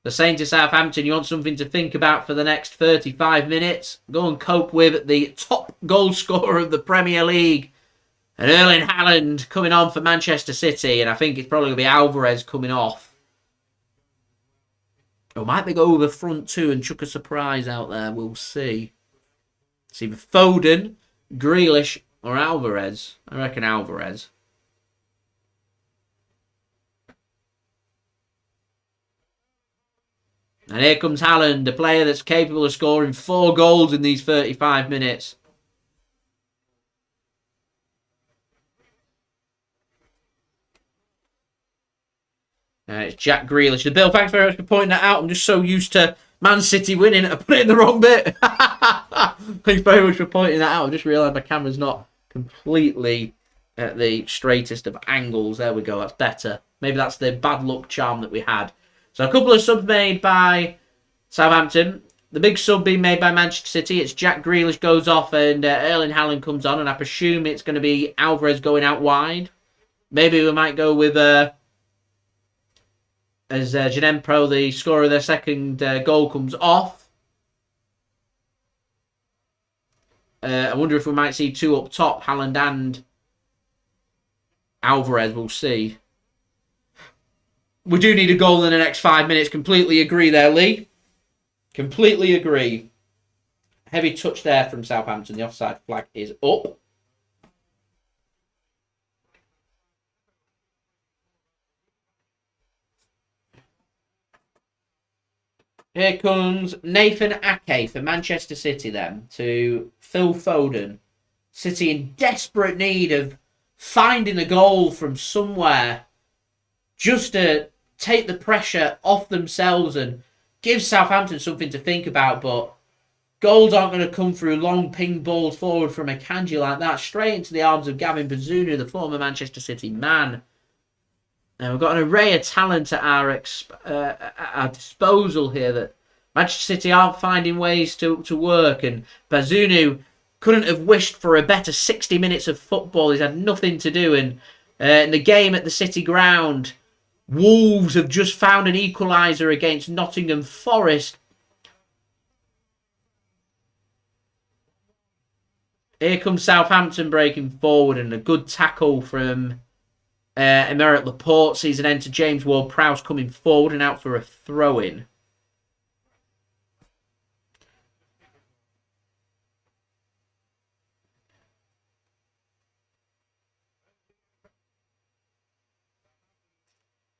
They're saying to Southampton, you want something to think about for the next 35 minutes? Go and cope with the top goal scorer of the Premier League. And Erling Haaland coming on for Manchester City. And I think it's probably going to be Alvarez coming off. Or might they go over front too and chuck a surprise out there? We'll see. It's either Foden, Grealish or Alvarez. I reckon Alvarez. And here comes Haaland, a player that's capable of scoring 4 goals in these 35 minutes. It's Jack Grealish. The Bill, thanks very much for pointing that out. I'm just so used to Man City winning, I put it in the wrong bit. Thanks very much for pointing that out. I just realised my camera's not completely at the straightest of angles. There we go, that's better. Maybe that's the bad luck charm that we had. So a couple of subs made by Southampton. The big sub being made by Manchester City. It's Jack Grealish goes off and Erling Haaland comes on. And I presume it's going to be Alvarez going out wide. Maybe we might go with... as Janempro, the scorer of their second goal, comes off. I wonder if we might see 2 up top, Haaland and Alvarez. We'll see. We do need a goal in the next 5 minutes. Completely agree there, Lee. Completely agree. Heavy touch there from Southampton. The offside flag is up. Here comes Nathan Ake for Manchester City then to Phil Foden. City in desperate need of finding a goal from somewhere just to take the pressure off themselves and give Southampton something to think about. But goals aren't going to come through long ping balls forward from Akanji like that. Straight into the arms of Gavin Bazunu, the former Manchester City man. And we've got an array of talent at our disposal here that Manchester City aren't finding ways to work. And Bazunu couldn't have wished for a better 60 minutes of football. He's had nothing to do. And in the game at the City ground, Wolves have just found an equaliser against Nottingham Forest. Here comes Southampton breaking forward, and a good tackle from Aymeric Laporte sees an end to James Ward-Prowse coming forward and out for a throw-in.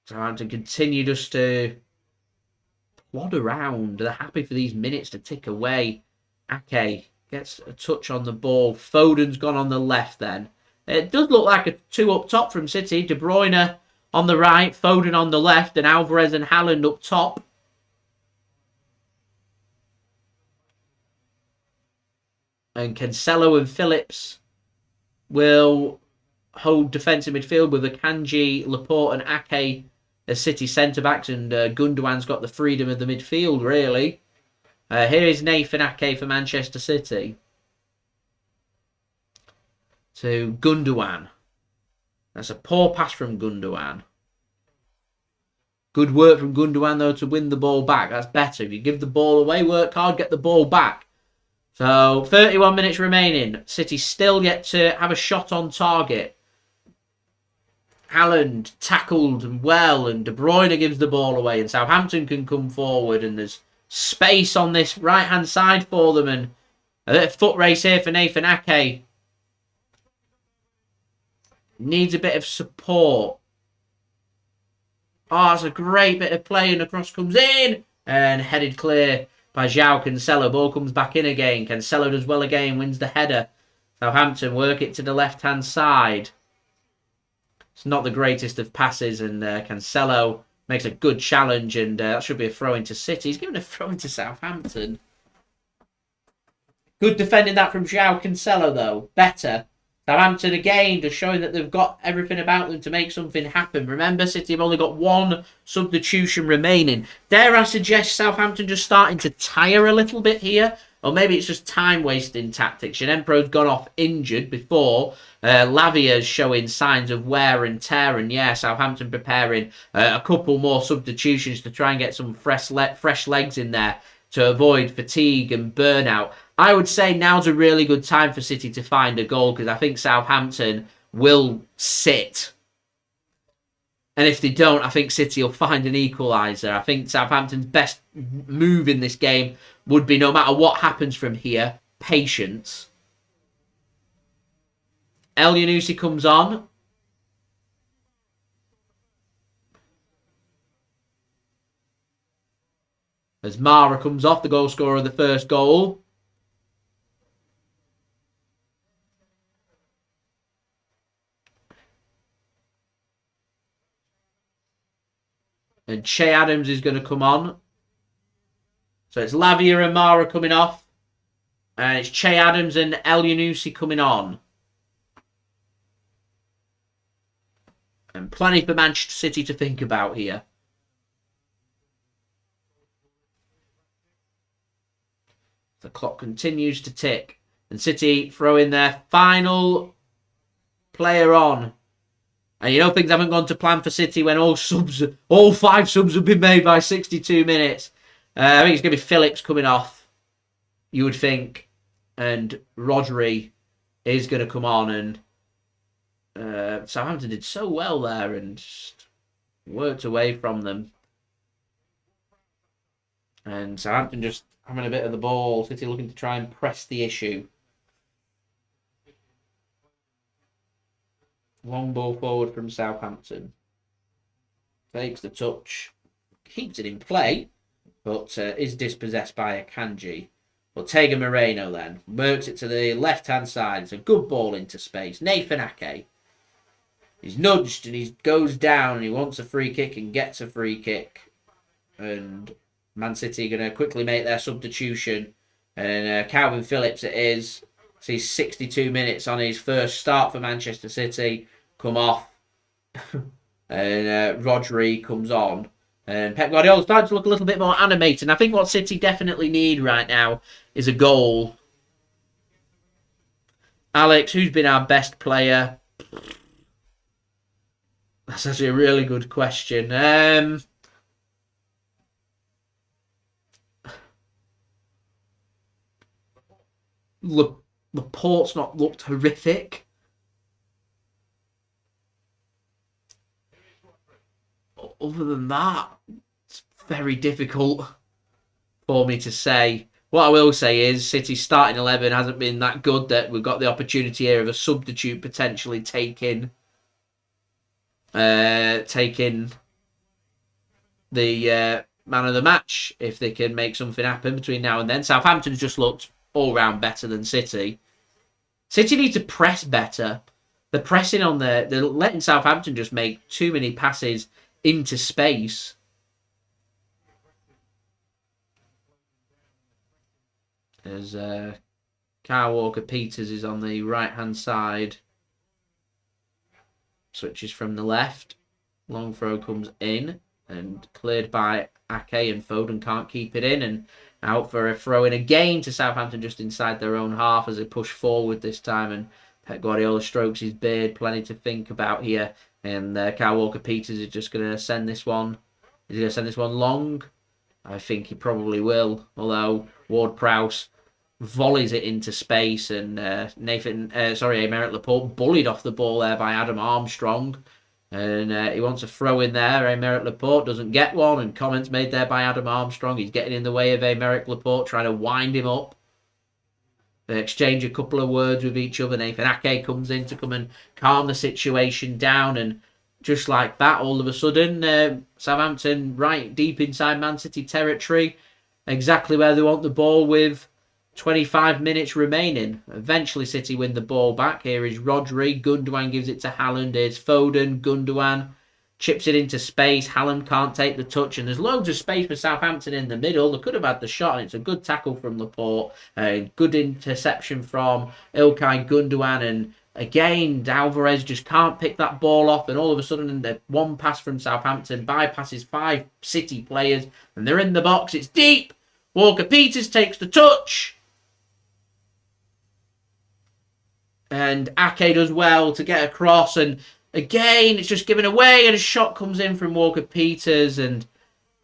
Southampton continue just to plod around. They're happy for these minutes to tick away. Ake gets a touch on the ball. Foden's gone on the left then. It does look like a two up top from City. De Bruyne on the right, Foden on the left, and Alvarez and Haaland up top. And Cancelo and Phillips will hold defensive midfield with Akanji, Laporte and Ake as City centre-backs, and Gundogan's got the freedom of the midfield, really. Here is Nathan Ake for Manchester City. To Gundogan. That's a poor pass from Gundogan. Good work from Gundogan, though, to win the ball back. That's better. If you give the ball away, work hard, get the ball back. So, 31 minutes remaining. City still yet to have a shot on target. Haaland tackled well, and De Bruyne gives the ball away, and Southampton can come forward, and there's space on this right-hand side for them, and a bit of foot race here for Nathan Ake. Needs a bit of support. Oh, that's a great bit of play, and the cross comes in, and headed clear by Joao Cancelo. Ball comes back in again. Cancelo does well again, wins the header. Southampton work it to the left-hand side. It's not the greatest of passes, and Cancelo makes a good challenge, and that should be a throw into City. He's given a throw into Southampton. Good defending that from Joao Cancelo, though. Better. Southampton again, just showing that they've got everything about them to make something happen. Remember, City have only got one substitution remaining. Dare I suggest Southampton just starting to tire a little bit here? Or maybe it's just time-wasting tactics. Janenpro's gone off injured before. Lavia's showing signs of wear and tear. And yeah, Southampton preparing a couple more substitutions to try and get some fresh legs in there to avoid fatigue and burnout. I would say now's a really good time for City to find a goal, because I think Southampton will sit. And if they don't, I think City will find an equaliser. I think Southampton's best move in this game would be, no matter what happens from here, patience. Elyounoussi comes on. As Mara comes off, the goal scorer of the first goal. And Che Adams is going to come on. So it's Lavia and Mara coming off. And it's Che Adams and Elyounoussi coming on. And plenty for Manchester City to think about here. The clock continues to tick. And City throw in their final player on. And you know things haven't gone to plan for City when all 5 subs have been made by 62 minutes. I think it's going to be Phillips coming off, you would think. And Rodri is going to come on. And Southampton did so well there and just worked away from them. And Southampton just having a bit of the ball. City looking to try and press the issue. Long ball forward from Southampton. Takes the touch. Keeps it in play. but is dispossessed by Akanji. Ortega-Moreno then works it to the left-hand side. It's a good ball into space. Nathan Ake. He's nudged and he goes down and he wants a free kick and gets a free kick. And Man City are going to quickly make their substitution. And Kalvin Phillips it is. So he's 62 minutes on his first start for Manchester City. Come off. And Rodri comes on. And Pep Guardiola starting to look a little bit more animated. And I think what City definitely need right now is a goal. Alex, who's been our best player? That's actually a really good question. Laporte's not looked horrific. Other than that, it's very difficult for me to say. What I will say is City's starting 11 hasn't been that good that we've got the opportunity here of a substitute potentially taking the man of the match if they can make something happen between now and then. Southampton's just looked all round better than City. City need to press better. They're pressing on they're letting Southampton just make too many passes into space. As Kyle Walker-Peters is on the right-hand side. Switches from the left. Long throw comes in and cleared by Ake, and Foden can't keep it in. And out for a throw in again to Southampton just inside their own half as they push forward this time. And Pep Guardiola strokes his beard. Plenty to think about here. And Kyle Walker-Peters is just going to send this one. Is he going to send this one long? I think he probably will. Although Ward-Prowse volleys it into space, and Aymeric Laporte bullied off the ball there by Adam Armstrong. And he wants a throw in there. Aymeric Laporte doesn't get one, and comments made there by Adam Armstrong. He's getting in the way of Aymeric Laporte, trying to wind him up. They exchange a couple of words with each other. Nathan Ake comes in to come and calm the situation down, and just like that, all of a sudden, Southampton right deep inside Man City territory, exactly where they want the ball with 25 minutes remaining. Eventually City win the ball back. Here is Rodri. Gundogan gives it to Haaland. Here's Foden. Gundogan chips it into space. Haaland can't take the touch, and there's loads of space for Southampton in the middle. They could have had the shot, and it's a good tackle from Laporte. Good interception from Ilkay Gundogan, and again, Alvarez just can't pick that ball off, and all of a sudden, the one pass from Southampton bypasses 5 City players, and they're in the box. It's deep. Walker-Peters takes the touch. And Ake does well to get across, and again, it's just given away, and a shot comes in from Walker-Peters, and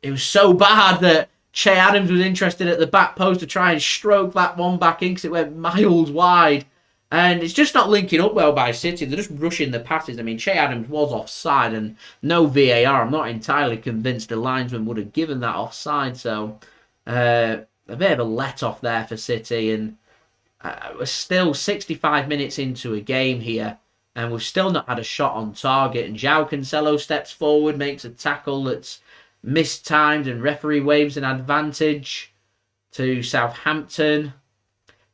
it was so bad that Che Adams was interested at the back post to try and stroke that one back in because it went miles wide. And it's just not linking up well by City. They're just rushing the passes. I mean, Che Adams was offside, and no VAR. I'm not entirely convinced the linesman would have given that offside. So, a bit of a let-off there for City, and we're still 65 minutes into a game here, and we've still not had a shot on target. And Joao Cancelo steps forward, makes a tackle that's mistimed, and referee waves an advantage to Southampton.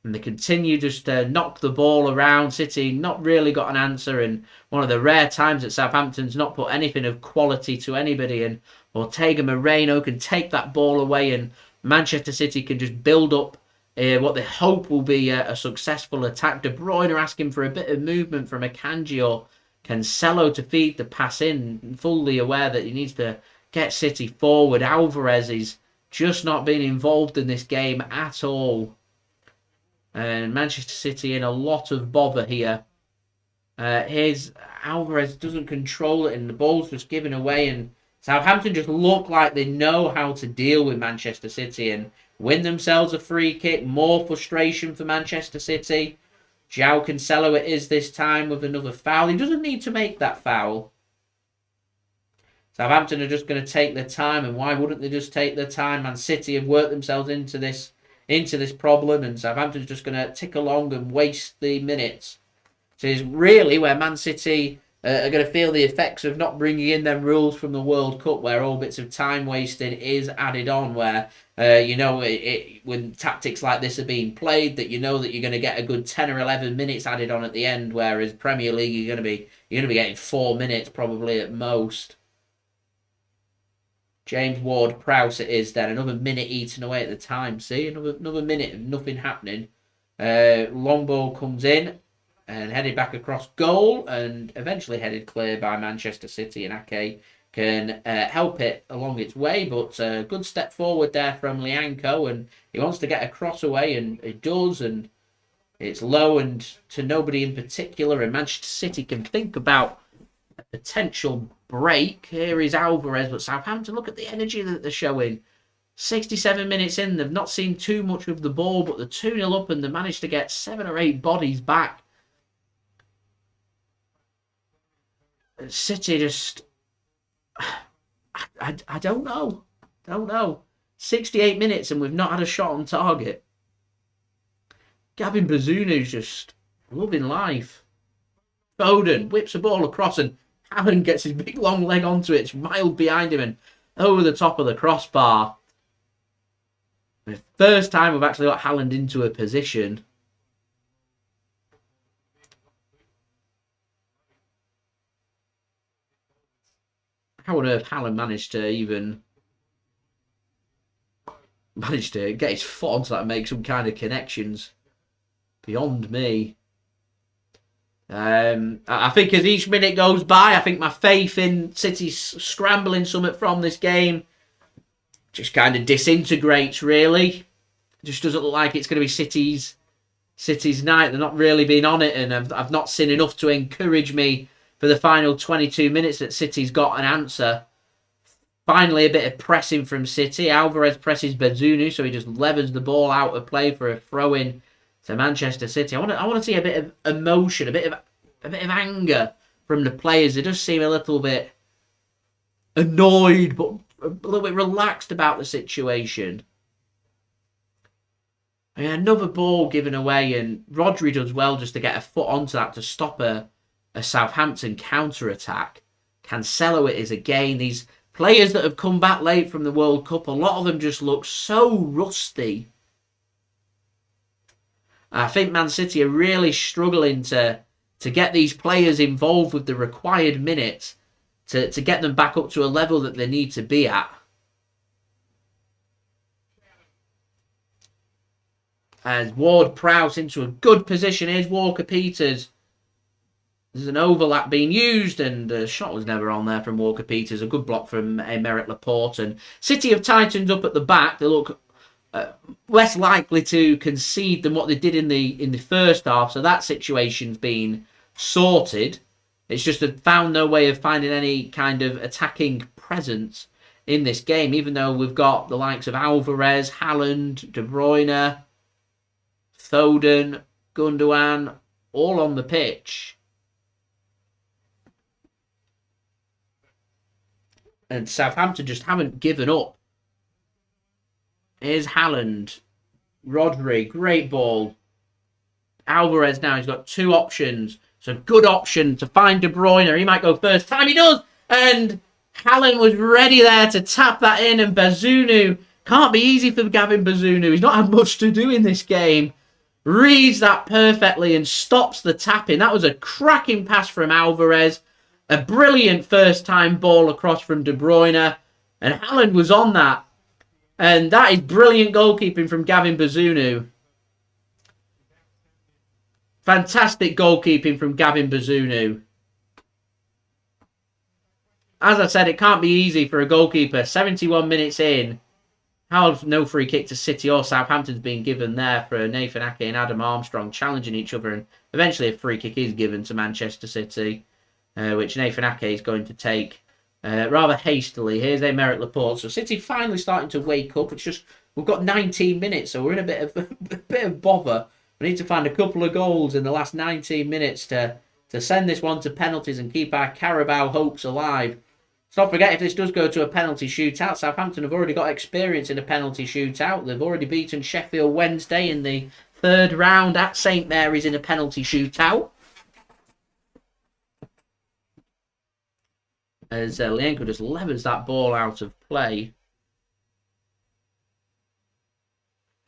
And they continue just to knock the ball around. City not really got an answer, and one of the rare times that Southampton's not put anything of quality to anybody. And Ortega-Moreno can take that ball away, and Manchester City can just build up what they hope will be a successful attack. De Bruyne are asking for a bit of movement from Akanji or Cancelo to feed the pass in, fully aware that he needs to get City forward. Alvarez is just not being involved in this game at all. And Manchester City in a lot of bother here. Here's Alvarez doesn't control it, and the ball's just given away, and Southampton just look like they know how to deal with Manchester City and win themselves a free kick. More frustration for Manchester City. Joao Cancelo it is this time with another foul. He doesn't need to make that foul. Southampton are just going to take their time, and why wouldn't they just take their time? Man City have worked themselves into this problem, and Southampton's just going to tick along and waste the minutes. So it's really where Man City are going to feel the effects of not bringing in them rules from the World Cup where all bits of time wasted is added on, where when tactics like this are being played, that you know that you're going to get a good 10 or 11 minutes added on at the end, whereas Premier League you're going to be getting 4 minutes probably at most. James Ward-Prowse it is then, another minute eaten away at the time. See, another minute of nothing happening. Long ball comes in and headed back across goal and eventually headed clear by Manchester City, and Ake can help it along its way, but a good step forward there from Lianco, and he wants to get a cross away, and it does, and it's low and to nobody in particular, and Manchester City can think about a potential break. Here is Alvarez, but Southampton, look at the energy that they're showing. 67 minutes in, they've not seen too much of the ball, but they're 2-0 up and they managed to get 7 or 8 bodies back. City just... I don't know. 68 minutes and we've not had a shot on target. Gavin Bazunu's just loving life. Foden whips a ball across and Haaland gets his big long leg onto it. It's miles behind him and over the top of the crossbar. The first time we've actually got Haaland into a position. How on earth Haaland managed to get his foot onto that and make some kind of connections? Beyond me. I think as each minute goes by, I think my faith in City scrambling something from this game just kind of disintegrates, really. It just doesn't look like it's going to be City's night. They're not really being on it, and I've not seen enough to encourage me for the final 22 minutes that City's got an answer. Finally, a bit of pressing from City. Alvarez presses Bazunu, so he just levers the ball out of play for a throw-in to Manchester City. I want to see a bit of emotion, a bit of anger from the players. They just seem a little bit annoyed, but a little bit relaxed about the situation. I mean, another ball given away, and Rodri does well just to get a foot onto that to stop a Southampton counter-attack. Cancelo it is again. These players that have come back late from the World Cup, a lot of them just look so rusty. I think Man City are really struggling to get these players involved with the required minutes to get them back up to a level that they need to be at. As Ward-Prowse into a good position. Here's Walker-Peters. There's an overlap being used, and the shot was never on there from Walker-Peters. A good block from Aymeric Laporte. And City have tightened up at the back. They look less likely to concede than what they did in the first half. So that situation's been sorted. It's just they've found no way of finding any kind of attacking presence in this game, even though we've got the likes of Alvarez, Haaland, De Bruyne, Foden, Gundogan, all on the pitch. And Southampton just haven't given up. Here's Haaland. Rodri, great ball. Alvarez now, he's got 2 options. It's a good option to find De Bruyne. He might go first time. He does! And Haaland was ready there to tap that in. And Bazunu, can't be easy for Gavin Bazunu. He's not had much to do in this game. Reads that perfectly and stops the tapping. That was a cracking pass from Alvarez. A brilliant first-time ball across from De Bruyne. And Haaland was on that. And that is brilliant goalkeeping from Gavin Bazunu. Fantastic goalkeeping from Gavin Bazunu. As I said, it can't be easy for a goalkeeper. 71 minutes in. How no free kick to City or Southampton's being given there for Nathan Ake and Adam Armstrong challenging each other. And eventually a free kick is given to Manchester City, which Nathan Ake is going to take rather hastily. Here's Aymeric Laporte. So City finally starting to wake up. It's just, we've got 19 minutes, so we're in a bit of bother. We need to find a couple of goals in the last 19 minutes to send this one to penalties and keep our Carabao hopes alive. Let's not forget, if this does go to a penalty shootout, Southampton have already got experience in a penalty shootout. They've already beaten Sheffield Wednesday in the 3rd round at St Mary's in a penalty shootout. as Lienko just levers that ball out of play.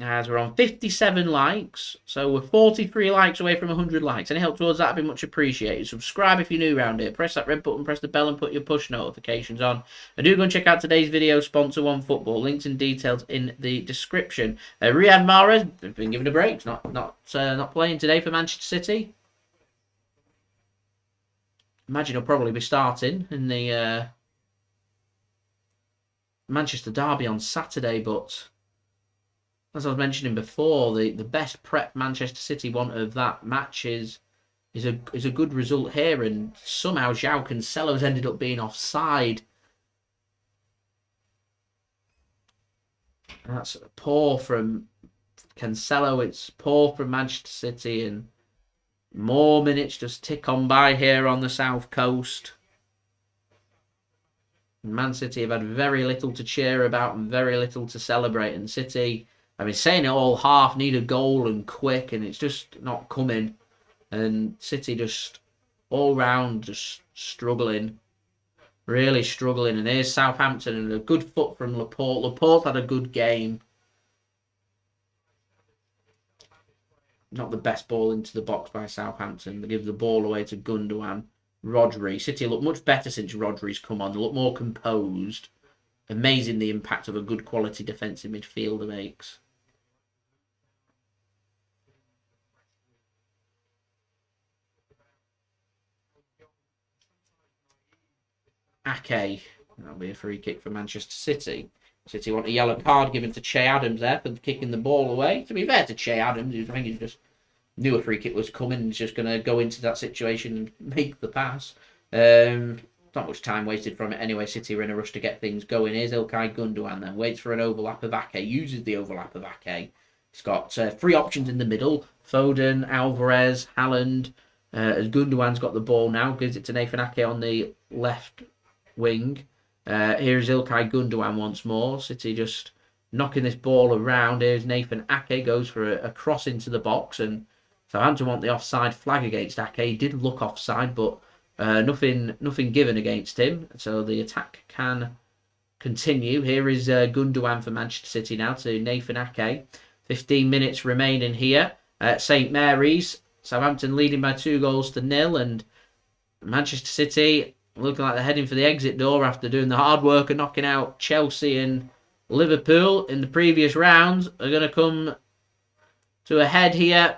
As we're on 57 likes, so we're 43 likes away from 100 likes. Any help towards that would be much appreciated. Subscribe if you're new around here. Press that red button, press the bell, and put your push notifications on. And do go and check out today's video sponsor, OneFootball. Links and details in the description. Riyad Mahrez has been given a break. Not playing today for Manchester City. Imagine he'll probably be starting in the Manchester derby on Saturday, but as I was mentioning before, the best prep Manchester City want of that match is a good result here, and somehow Joao Cancelo has ended up being offside. And that's poor from Cancelo. It's poor from Manchester City, and more minutes just tick on by here on the south coast. Man City have had very little to cheer about and very little to celebrate, and City, I've been saying it all half, need a goal and quick, and it's just not coming. And City just all round just struggling. Really struggling. And here's Southampton, and a good foot from Laporte. Laporte had a good game. Not the best ball into the box by Southampton. They give the ball away to Gundogan. Rodri. City look much better since Rodri's come on. They look more composed. Amazing the impact of a good quality defensive midfielder makes. Ake. That'll be a free kick for Manchester City. City want a yellow card given to Che Adams there for kicking the ball away. To be fair to Che Adams, I think he just knew a free kick was coming and he's just going to go into that situation and make the pass. Not much time wasted from it anyway. City are in a rush to get things going. Here's Ilkay Gundogan then. Waits for an overlap of Ake. Uses the overlap of Ake. He's got three options in the middle. Foden, Alvarez, Haaland. As Gundogan's got the ball now. Gives it to Nathan Ake on the left wing. Here's Ilkay Gundogan once more. City just knocking this ball around. Here's Nathan Ake. Goes for a cross into the box. And Southampton want the offside flag against Ake. He did look offside, but nothing given against him. So the attack can continue. Here is Gundogan for Manchester City now to Nathan Ake. 15 minutes remaining here at St Mary's. Southampton leading by 2-0, and Manchester City looking like they're heading for the exit door after doing the hard work and knocking out Chelsea and Liverpool in the previous rounds. Are going to come to a head here,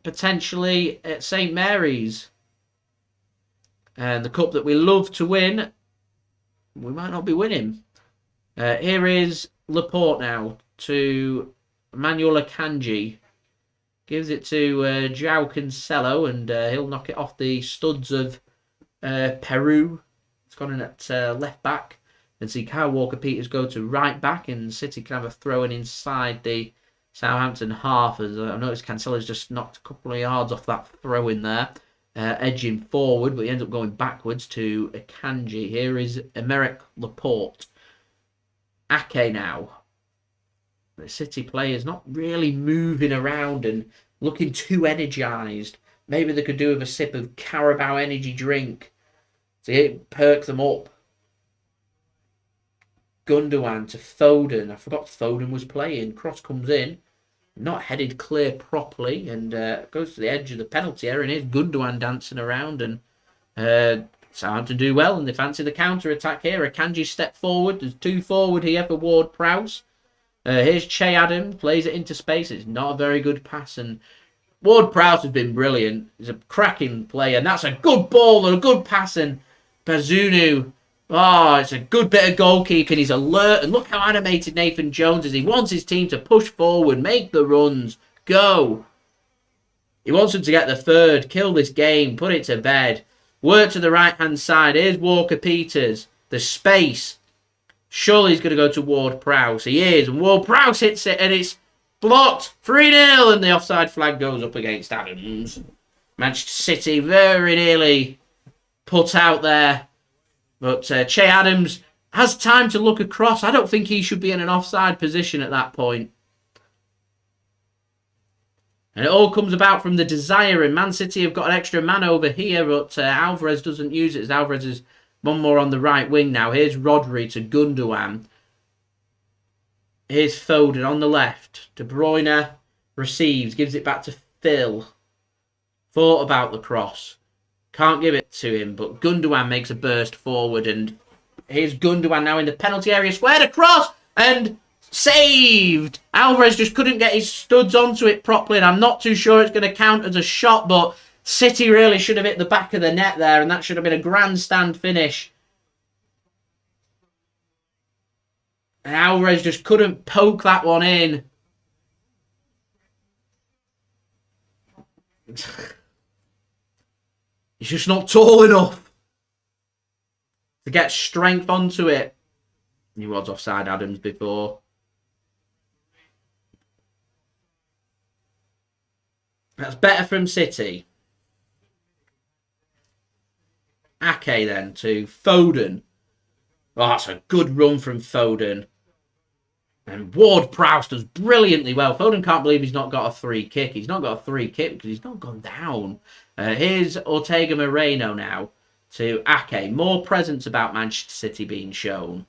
potentially at St Mary's. And the cup that we love to win, we might not be winning. Here is Laporte now to Manuel Akanji. Gives it to Joao Cancelo, and he'll knock it off the studs of Peru. It's gone in at left back. And see Kyle Walker-Peters go to right back, and City can have a throw in inside the Southampton half. As I noticed Cancelo's just knocked a couple of yards off that throw in there. Edging forward, but he ends up going backwards to Akanji. Here is Aymeric Laporte. Ake now. The City players not really moving around and looking too energised. Maybe they could do with a sip of Carabao energy drink to perk them up. Gundogan to Foden. I forgot Foden was playing. Cross comes in. Not headed clear properly, and goes to the edge of the penalty area, and here's Gundogan dancing around, and Southampton do well, and they fancy the counter-attack here. Akanji step forward. There's two forward here for Ward-Prowse. Here's Che Adams, plays it into space. It's not a very good pass, and Ward-Prowse has been brilliant. He's a cracking player, and that's a good ball and a good pass, and Bazunu, it's a good bit of goalkeeping. He's alert, and look how animated Nathan Jones is. He wants his team to push forward, make the runs, go. He wants them to get the third, kill this game, put it to bed. Work to the right-hand side. Here's Walker-Peters. The space. Surely he's going to go to Ward-Prowse. He is. And Ward-Prowse hits it, and it's blocked. 3-0, and the offside flag goes up against Adams. Manchester City very nearly put out there. But Che Adams has time to look across. I don't think he should be in an offside position at that point. And it all comes about from the desire. And Man City have got an extra man over here, but Alvarez doesn't use it, as Alvarez has One more on the right wing now. Here's Rodri to Gundogan. Here's Foden on the left. De Bruyne receives, gives it back to Phil. Thought about the cross. Can't give it to him, but Gundogan makes a burst forward, and here's Gundogan now in the penalty area, squared across, and saved! Alvarez just couldn't get his studs onto it properly, and I'm not too sure it's going to count as a shot, but City really should have hit the back of the net there, and that should have been a grandstand finish. And Alvarez just couldn't poke that one in. He's just not tall enough to get strength onto it. He was offside Adams before. That's better from City. Ake then to Foden. Oh, that's a good run from Foden. And Ward-Prowse does brilliantly well. Foden can't believe he's not got a free kick. He's not got a free kick because he's not gone down. Here's Ortega-Moreno now to Ake. More presence about Manchester City being shown.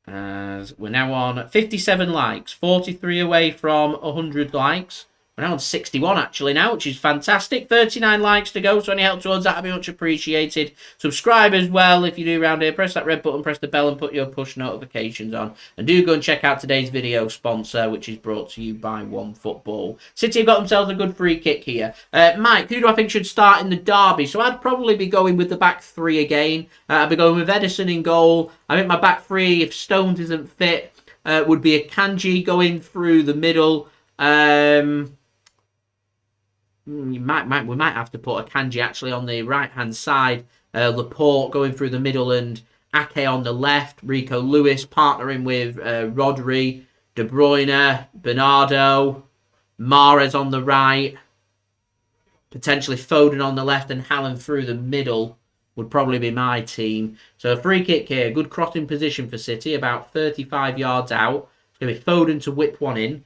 As we're now on 57 likes. 43 away from 100 likes. We're now on 61 actually now, which is fantastic. 39 likes to go, so any help towards that would be much appreciated. Subscribe as well if you do around here. Press that red button, press the bell and put your push notifications on. And do go and check out today's video sponsor, which is brought to you by OneFootball. City have got themselves a good free kick here. Mike, who do I think should start in the derby? So I'd probably be going with the back three again. I'd be going with Ederson in goal. I think my back three, if Stones isn't fit, would be Akanji going through the middle. We might have to put Akanji actually on the right-hand side. Laporte going through the middle and Ake on the left. Rico Lewis partnering with Rodri. De Bruyne, Bernardo, Mahrez on the right. Potentially Foden on the left and Haaland through the middle would probably be my team. So a free kick here. Good crossing position for City. About 35 yards out. It's going to be Foden to whip one in.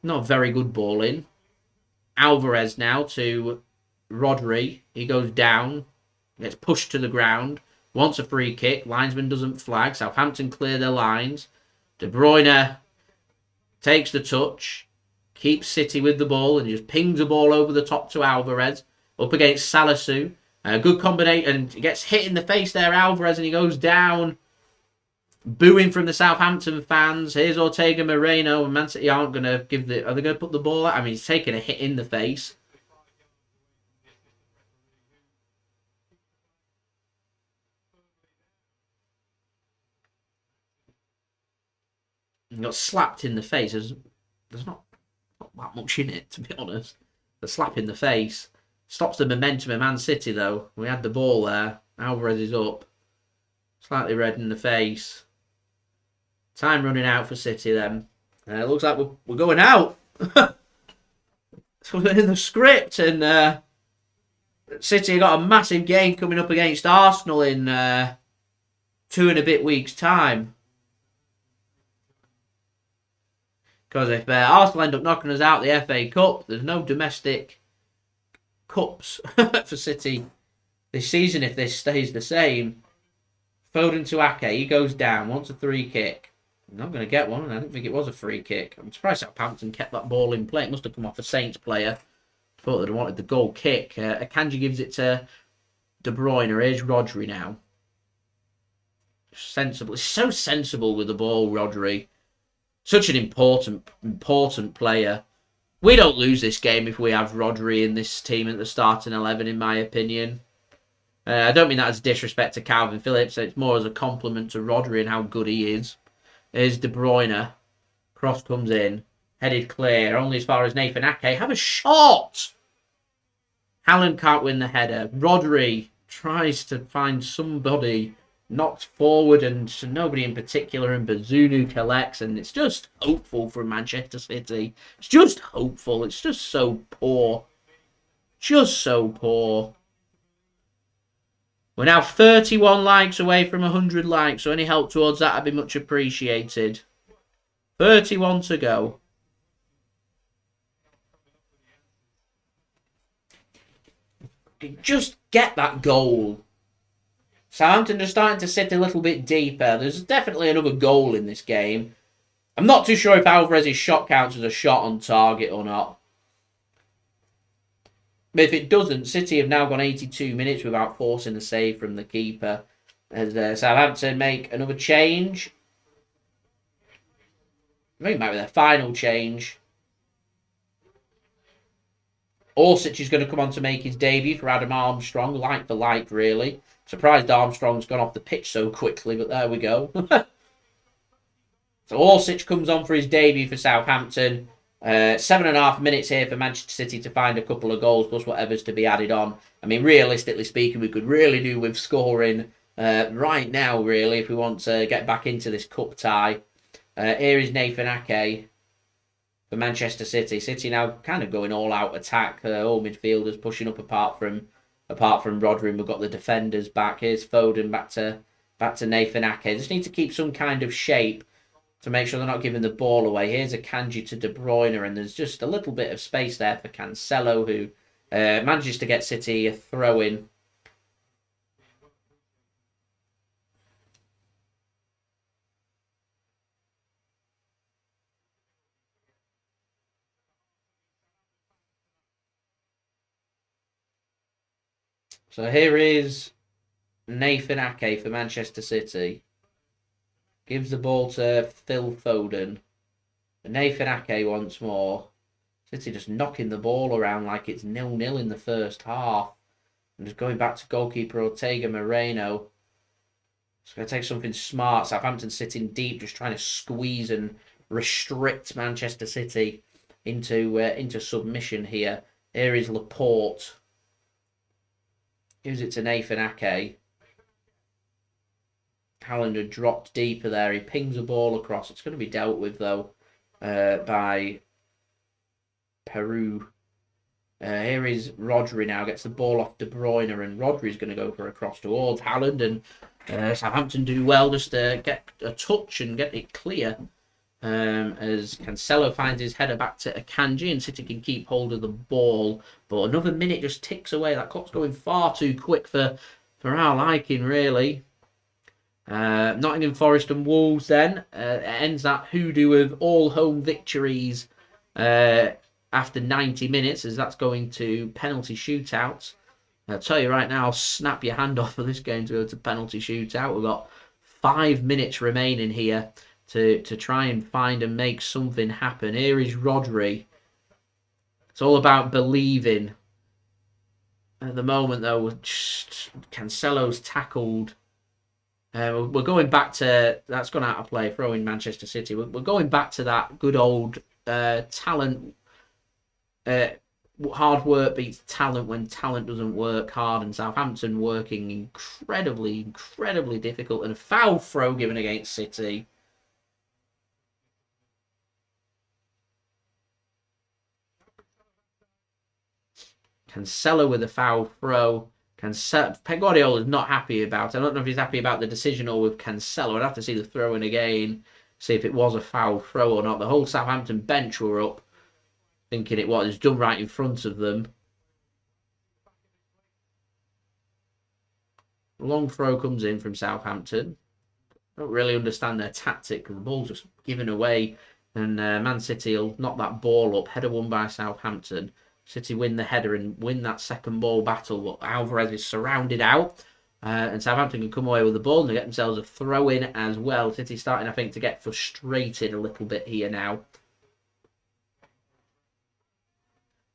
Not a very good ball in. Alvarez now to Rodri. He goes down. Gets pushed to the ground. Wants a free kick. Linesman doesn't flag. Southampton clear their lines. De Bruyne takes the touch. Keeps City with the ball and just pings the ball over the top to Alvarez. Up against Salisu. Good combination. And he gets hit in the face there, Alvarez, and he goes down. Booing from the Southampton fans. Here's Ortega-Moreno. And Man City aren't going to give the... Are they going to put the ball out? I mean, he's taking a hit in the face. He got slapped in the face. There's not that much in it, to be honest. The slap in the face. Stops the momentum of Man City, though. We had the ball there. Alvarez is up. Slightly red in the face. Time running out for City then. It looks like we're going out. So we're in the script, and City got a massive game coming up against Arsenal in 2 and a bit weeks' time. Because if Arsenal end up knocking us out the FA Cup, there's no domestic cups for City this season if this stays the same. Foden to Ake, he goes down, wants a free kick. Not going to get one, and I don't think it was a free kick. I'm surprised Southampton kept that ball in play. It must have come off a Saints player. Thought they'd wanted the goal kick. Akanji gives it to De Bruyne. Here's Rodri now. Sensible. He's so sensible with the ball, Rodri. Such an important player. We don't lose this game if we have Rodri in this team at the starting 11, in my opinion. I don't mean that as disrespect to Kalvin Phillips. It's more as a compliment to Rodri and how good he is. Here's De Bruyne. Cross comes in. Headed clear. Only as far as Nathan Ake. Have a shot! Haaland can't win the header. Rodri tries to find somebody. Knocks forward and nobody in particular. And Bazunu collects. And it's just hopeful for Manchester City. It's just hopeful. It's just so poor. Just so poor. We're now 31 likes away from 100 likes, so any help towards that would be much appreciated. 31 to go. Just get that goal. Southampton are starting to sit a little bit deeper. There's definitely another goal in this game. I'm not too sure if Alvarez's shot counts as a shot on target or not. But if it doesn't, City have now gone 82 minutes without forcing a save from the keeper. As Southampton make another change. I think it might be their final change. Orsic is going to come on to make his debut for Adam Armstrong, like for like, really. Surprised Armstrong's gone off the pitch so quickly, but there we go. So Orsic comes on for his debut for Southampton. 7.5 minutes here for Manchester City to find a couple of goals, plus whatever's to be added on. I mean, realistically speaking, we could really do with scoring right now, really, if we want to get back into this cup tie. Here is Nathan Ake for Manchester City. City now kind of going all-out attack. All midfielders pushing up apart from Rodri. We've got the defenders back. Here's Foden back to Nathan Ake. Just need to keep some kind of shape to make sure they're not giving the ball away. Here's Akanji to De Bruyne, and there's just a little bit of space there for Cancelo, who manages to get City a throw-in. So here is Nathan Ake for Manchester City. Gives the ball to Phil Foden. Nathan Ake once more. City just knocking the ball around like it's 0-0 in the first half. And just going back to goalkeeper Ortega-Moreno. It's going to take something smart. Southampton sitting deep, just trying to squeeze and restrict Manchester City into submission here. Here is Laporte. Gives it to Nathan Ake. Haaland had dropped deeper there. He pings the ball across. It's going to be dealt with, though, by Peru. Here is Rodri now. Gets the ball off De Bruyne, and Rodri's going to go for a cross towards Haaland. And Southampton do well just to get a touch and get it clear. As Cancelo finds his header back to Akanji, and City can keep hold of the ball. But another minute just ticks away. That clock's going far too quick for our liking, really. Nottingham Forest and Wolves then ends that hoodoo of all home victories after 90 minutes, as that's going to penalty shootouts. I'll tell you right now, I'll snap your hand off for this game to go to penalty shootout. We've got 5 minutes remaining here to try and find and make something happen. Here is Rodri. It's all about believing. At the moment, though, Cancelo's tackled. We're going back to... That's gone out of play, throwing Manchester City. We're going back to that good old talent... hard work beats talent when talent doesn't work hard, and Southampton working incredibly difficult, and a foul throw given against City. Cancelo with a foul throw. Pep Guardiola is not happy about it. I don't know if he's happy about the decision or with Cancelo. I'd have to see the throw in again, see if it was a foul throw or not. The whole Southampton bench were up, thinking it was done right in front of them. Long throw comes in from Southampton. Don't really understand their tactic. The ball's just given away, and Man City will knock that ball up. Header won by Southampton. City win the header and win that second ball battle, but Alvarez is surrounded out. And Southampton can come away with the ball and they get themselves a throw-in as well. City starting, I think, to get frustrated a little bit here now.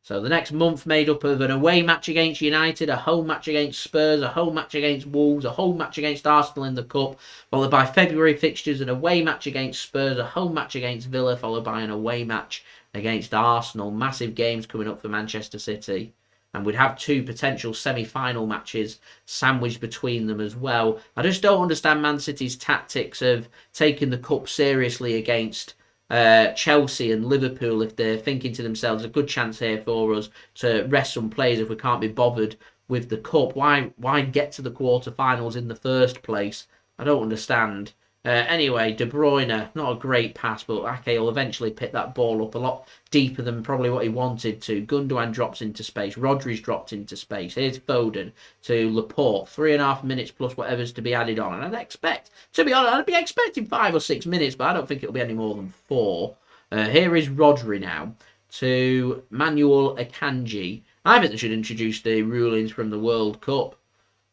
So the next month made up of an away match against United, a home match against Spurs, a home match against Wolves, a home match against Arsenal in the Cup, followed by February fixtures, an away match against Spurs, a home match against Villa, followed by an away match against Arsenal. Massive games coming up for Manchester City. And we'd have 2 potential semi-final matches sandwiched between them as well. I just don't understand Man City's tactics of taking the Cup seriously against Chelsea and Liverpool, if they're thinking to themselves, a good chance here for us to rest some players if we can't be bothered with the Cup. Why get to the quarterfinals in the first place? I don't understand. Anyway, De Bruyne, not a great pass, but Ake will eventually pick that ball up a lot deeper than probably what he wanted to. Gundogan drops into space. Rodri's dropped into space. Here's Foden to Laporte. 3.5 minutes plus whatever's to be added on. And I'd expect, to be honest, I'd be expecting 5 or 6 minutes, but I don't think it'll be any more than 4. Here is Rodri now to Manuel Akanji. I think they should introduce the rulings from the World Cup.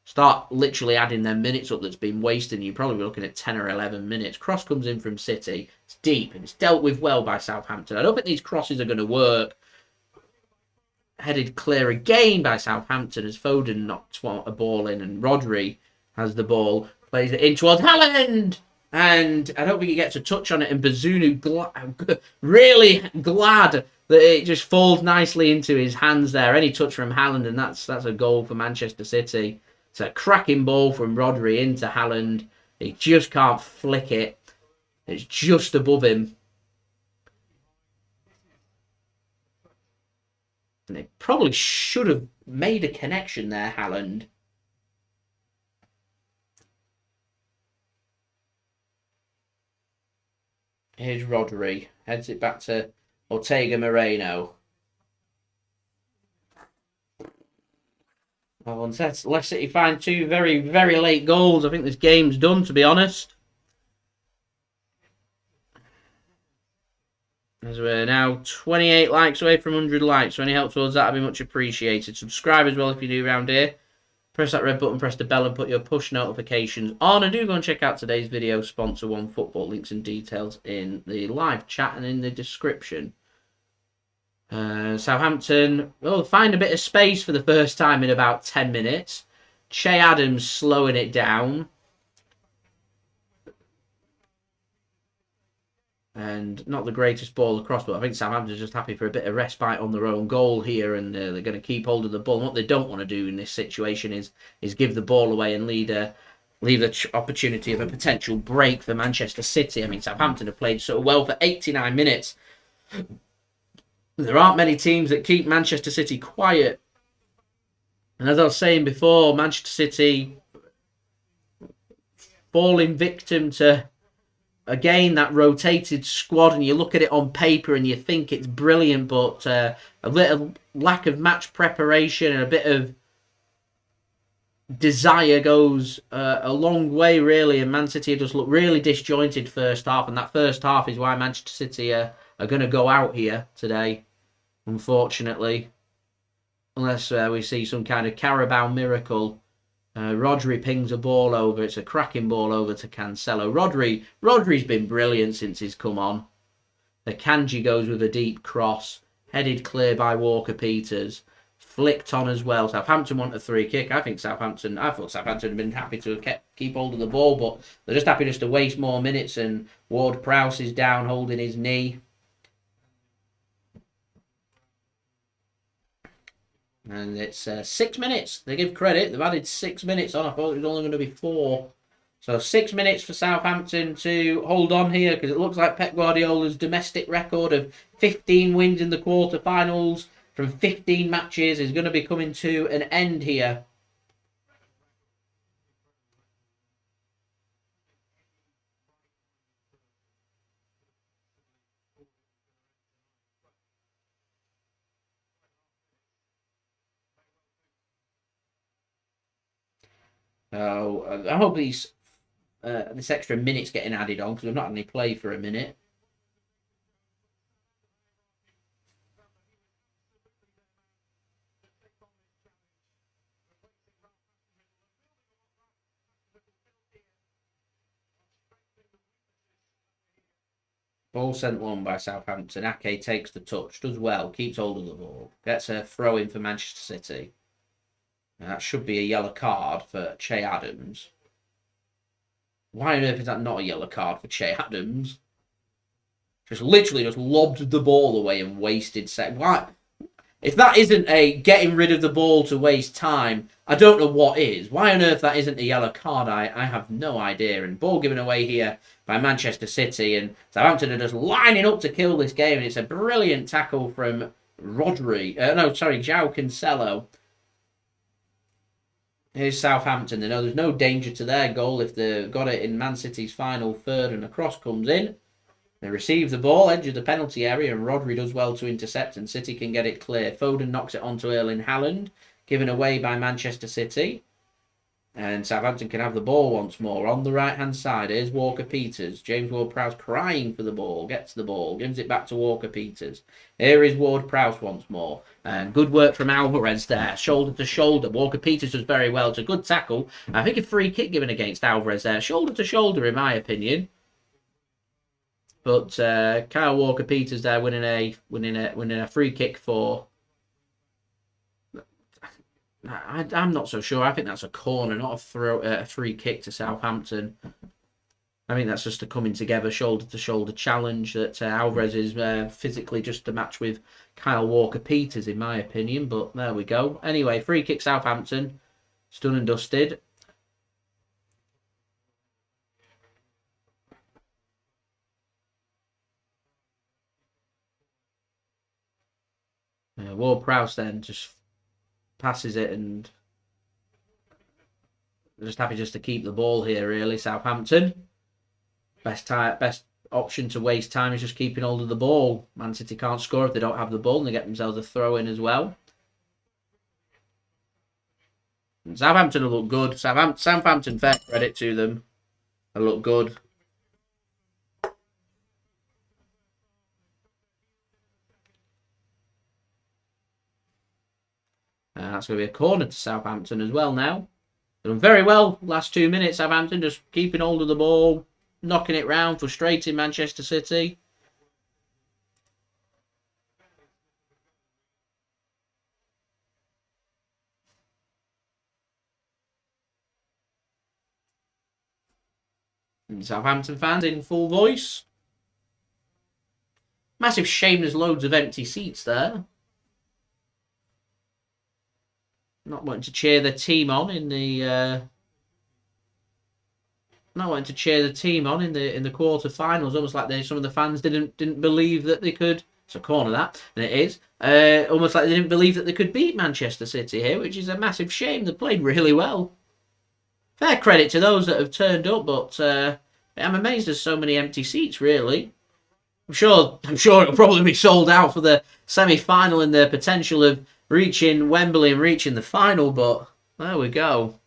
Start literally adding their minutes up that's been wasted. You're probably looking at 10 or 11 minutes. Cross comes in from City. It's deep and it's dealt with well by Southampton. I don't think these crosses are going to work. Headed clear again by Southampton as Foden knocks a ball in and Rodri has the ball. Plays it in towards Haaland. And I don't think he gets a touch on it. And Bazunu really glad that it just falls nicely into his hands there. Any touch from Haaland and that's a goal for Manchester City. It's a cracking ball from Rodri into Haaland. He just can't flick it. It's just above him. And they probably should have made a connection there, Haaland. Here's Rodri. Heads it back to Ortega-Moreno. Well, unless City find 2 very, very late goals, I think this game's done, to be honest. As we're now 28 likes away from 100 likes, so any help towards that would be much appreciated. Subscribe as well if you're new around here. Press that red button, press the bell and put your push notifications on. And do go and check out today's video sponsor, OneFootball. Links and details in the live chat and in the description. Southampton will find a bit of space for the first time in about 10 minutes. Che Adams slowing it down. And not the greatest ball across, but I think Southampton's just happy for a bit of respite on their own goal here, and they're going to keep hold of the ball. And what they don't want to do in this situation is give the ball away and leave the opportunity of a potential break for Manchester City. I mean, Southampton have played so well for 89 minutes. There aren't many teams that keep Manchester City quiet. And as I was saying before, Manchester City falling victim to, again, that rotated squad. And you look at it on paper and you think it's brilliant, but a little lack of match preparation and a bit of desire goes a long way, really. And Man City just look really disjointed first half. And that first half is why Manchester City are going to go out here today, unfortunately. Unless we see some kind of Carabao miracle. Rodri pings a ball over. It's a cracking ball over to Cancelo. Rodri's been brilliant since he's come on. Akanji goes with a deep cross. Headed clear by Walker-Peters. Flicked on as well. Southampton want a free kick. I thought Southampton had been happy to keep hold of the ball, but they're just happy just to waste more minutes, and Ward-Prowse is down holding his knee. And it's 6 minutes. They give credit. They've added 6 minutes on. I thought it was only going to be 4. So 6 minutes for Southampton to hold on here, because it looks like Pep Guardiola's domestic record of 15 wins in the quarterfinals from 15 matches is going to be coming to an end here. So I hope this extra minute's getting added on, because we've not only played for a minute. Ball sent long by Southampton. Ake takes the touch, does well, keeps hold of the ball, gets a throw in for Manchester City. That should be a yellow card for Che Adams. Why on earth is that not a yellow card for Che Adams? Just literally just lobbed the ball away and wasted Why? If that isn't a getting rid of the ball to waste time, I don't know what is. Why on earth that isn't a yellow card, I have no idea. And ball given away here by Manchester City, and Southampton are just lining up to kill this game. And it's a brilliant tackle from Joao Cancelo. Here's Southampton. They know there's no danger to their goal if they've got it in Man City's final third and a cross comes in. They receive the ball, edge of the penalty area, and Rodri does well to intercept, and City can get it clear. Foden knocks it onto Erling Haaland, given away by Manchester City. And Southampton can have the ball once more. On the right-hand side, here's Walker-Peters. James Ward-Prowse crying for the ball, gets the ball, gives it back to Walker-Peters. Here is Ward-Prowse once more. And good work from Alvarez there, shoulder to shoulder. Walker-Peters does very well. It's a good tackle. I think a free kick given against Alvarez there. Shoulder to shoulder, in my opinion. But Kyle Walker-Peters there winning a free kick for... I'm not so sure. I think that's a corner, not a free kick to Southampton. I think that's just a coming together, shoulder-to-shoulder challenge that Alvarez is physically just a match with Kyle Walker-Peters, in my opinion. But there we go. Anyway, free kick Southampton. It's done and dusted. Ward-Prowse then just passes it and just happy just to keep the ball here, really. Southampton. Best option to waste time is just keeping hold of the ball. Man City can't score if they don't have the ball, and they get themselves a throw in as well. And Southampton will look good. Southampton, fair credit to them. They look good. That's going to be a corner to Southampton as well now. They've done very well last 2 minutes, Southampton, just keeping hold of the ball, knocking it round, frustrating Manchester City. And Southampton fans in full voice. Massive shame there's loads of empty seats there. Not wanting to cheer the team on in the quarter-finals. Almost like some of the fans didn't believe that they could. It's a corner that, and it is. Almost like they didn't believe that they could beat Manchester City here, which is a massive shame. They played really well. Fair credit to those that have turned up, but I'm amazed there's so many empty seats. Really, I'm sure it'll probably be sold out for the semi-final and the potential of reaching Wembley and reaching the final, but there we go.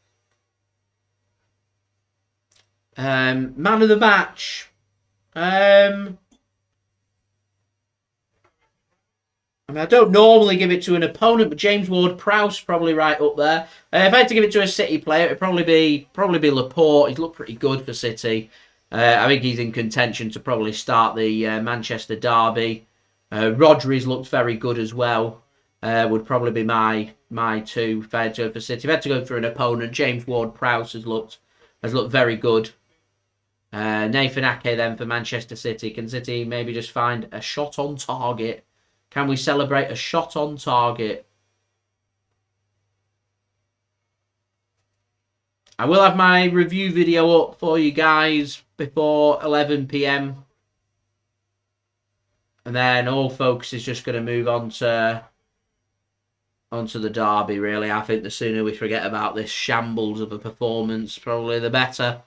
Man of the match. I don't normally give it to an opponent, but James Ward-Prowse probably right up there. If I had to give it to a City player, it'd probably be Laporte. He's looked pretty good for City. I think he's in contention to probably start the Manchester derby. Rodri's looked very good as well. Would probably be my two if I had to go for City. If I had to go for an opponent, James Ward-Prowse has looked very good. Nathan Ake then for Manchester City. Can City maybe just find a shot on target? Can we celebrate a shot on target? I will have my review video up for you guys before 11 PM. And then all focus is just going to move onto the derby, really. I think the sooner we forget about this shambles of a performance, probably the better.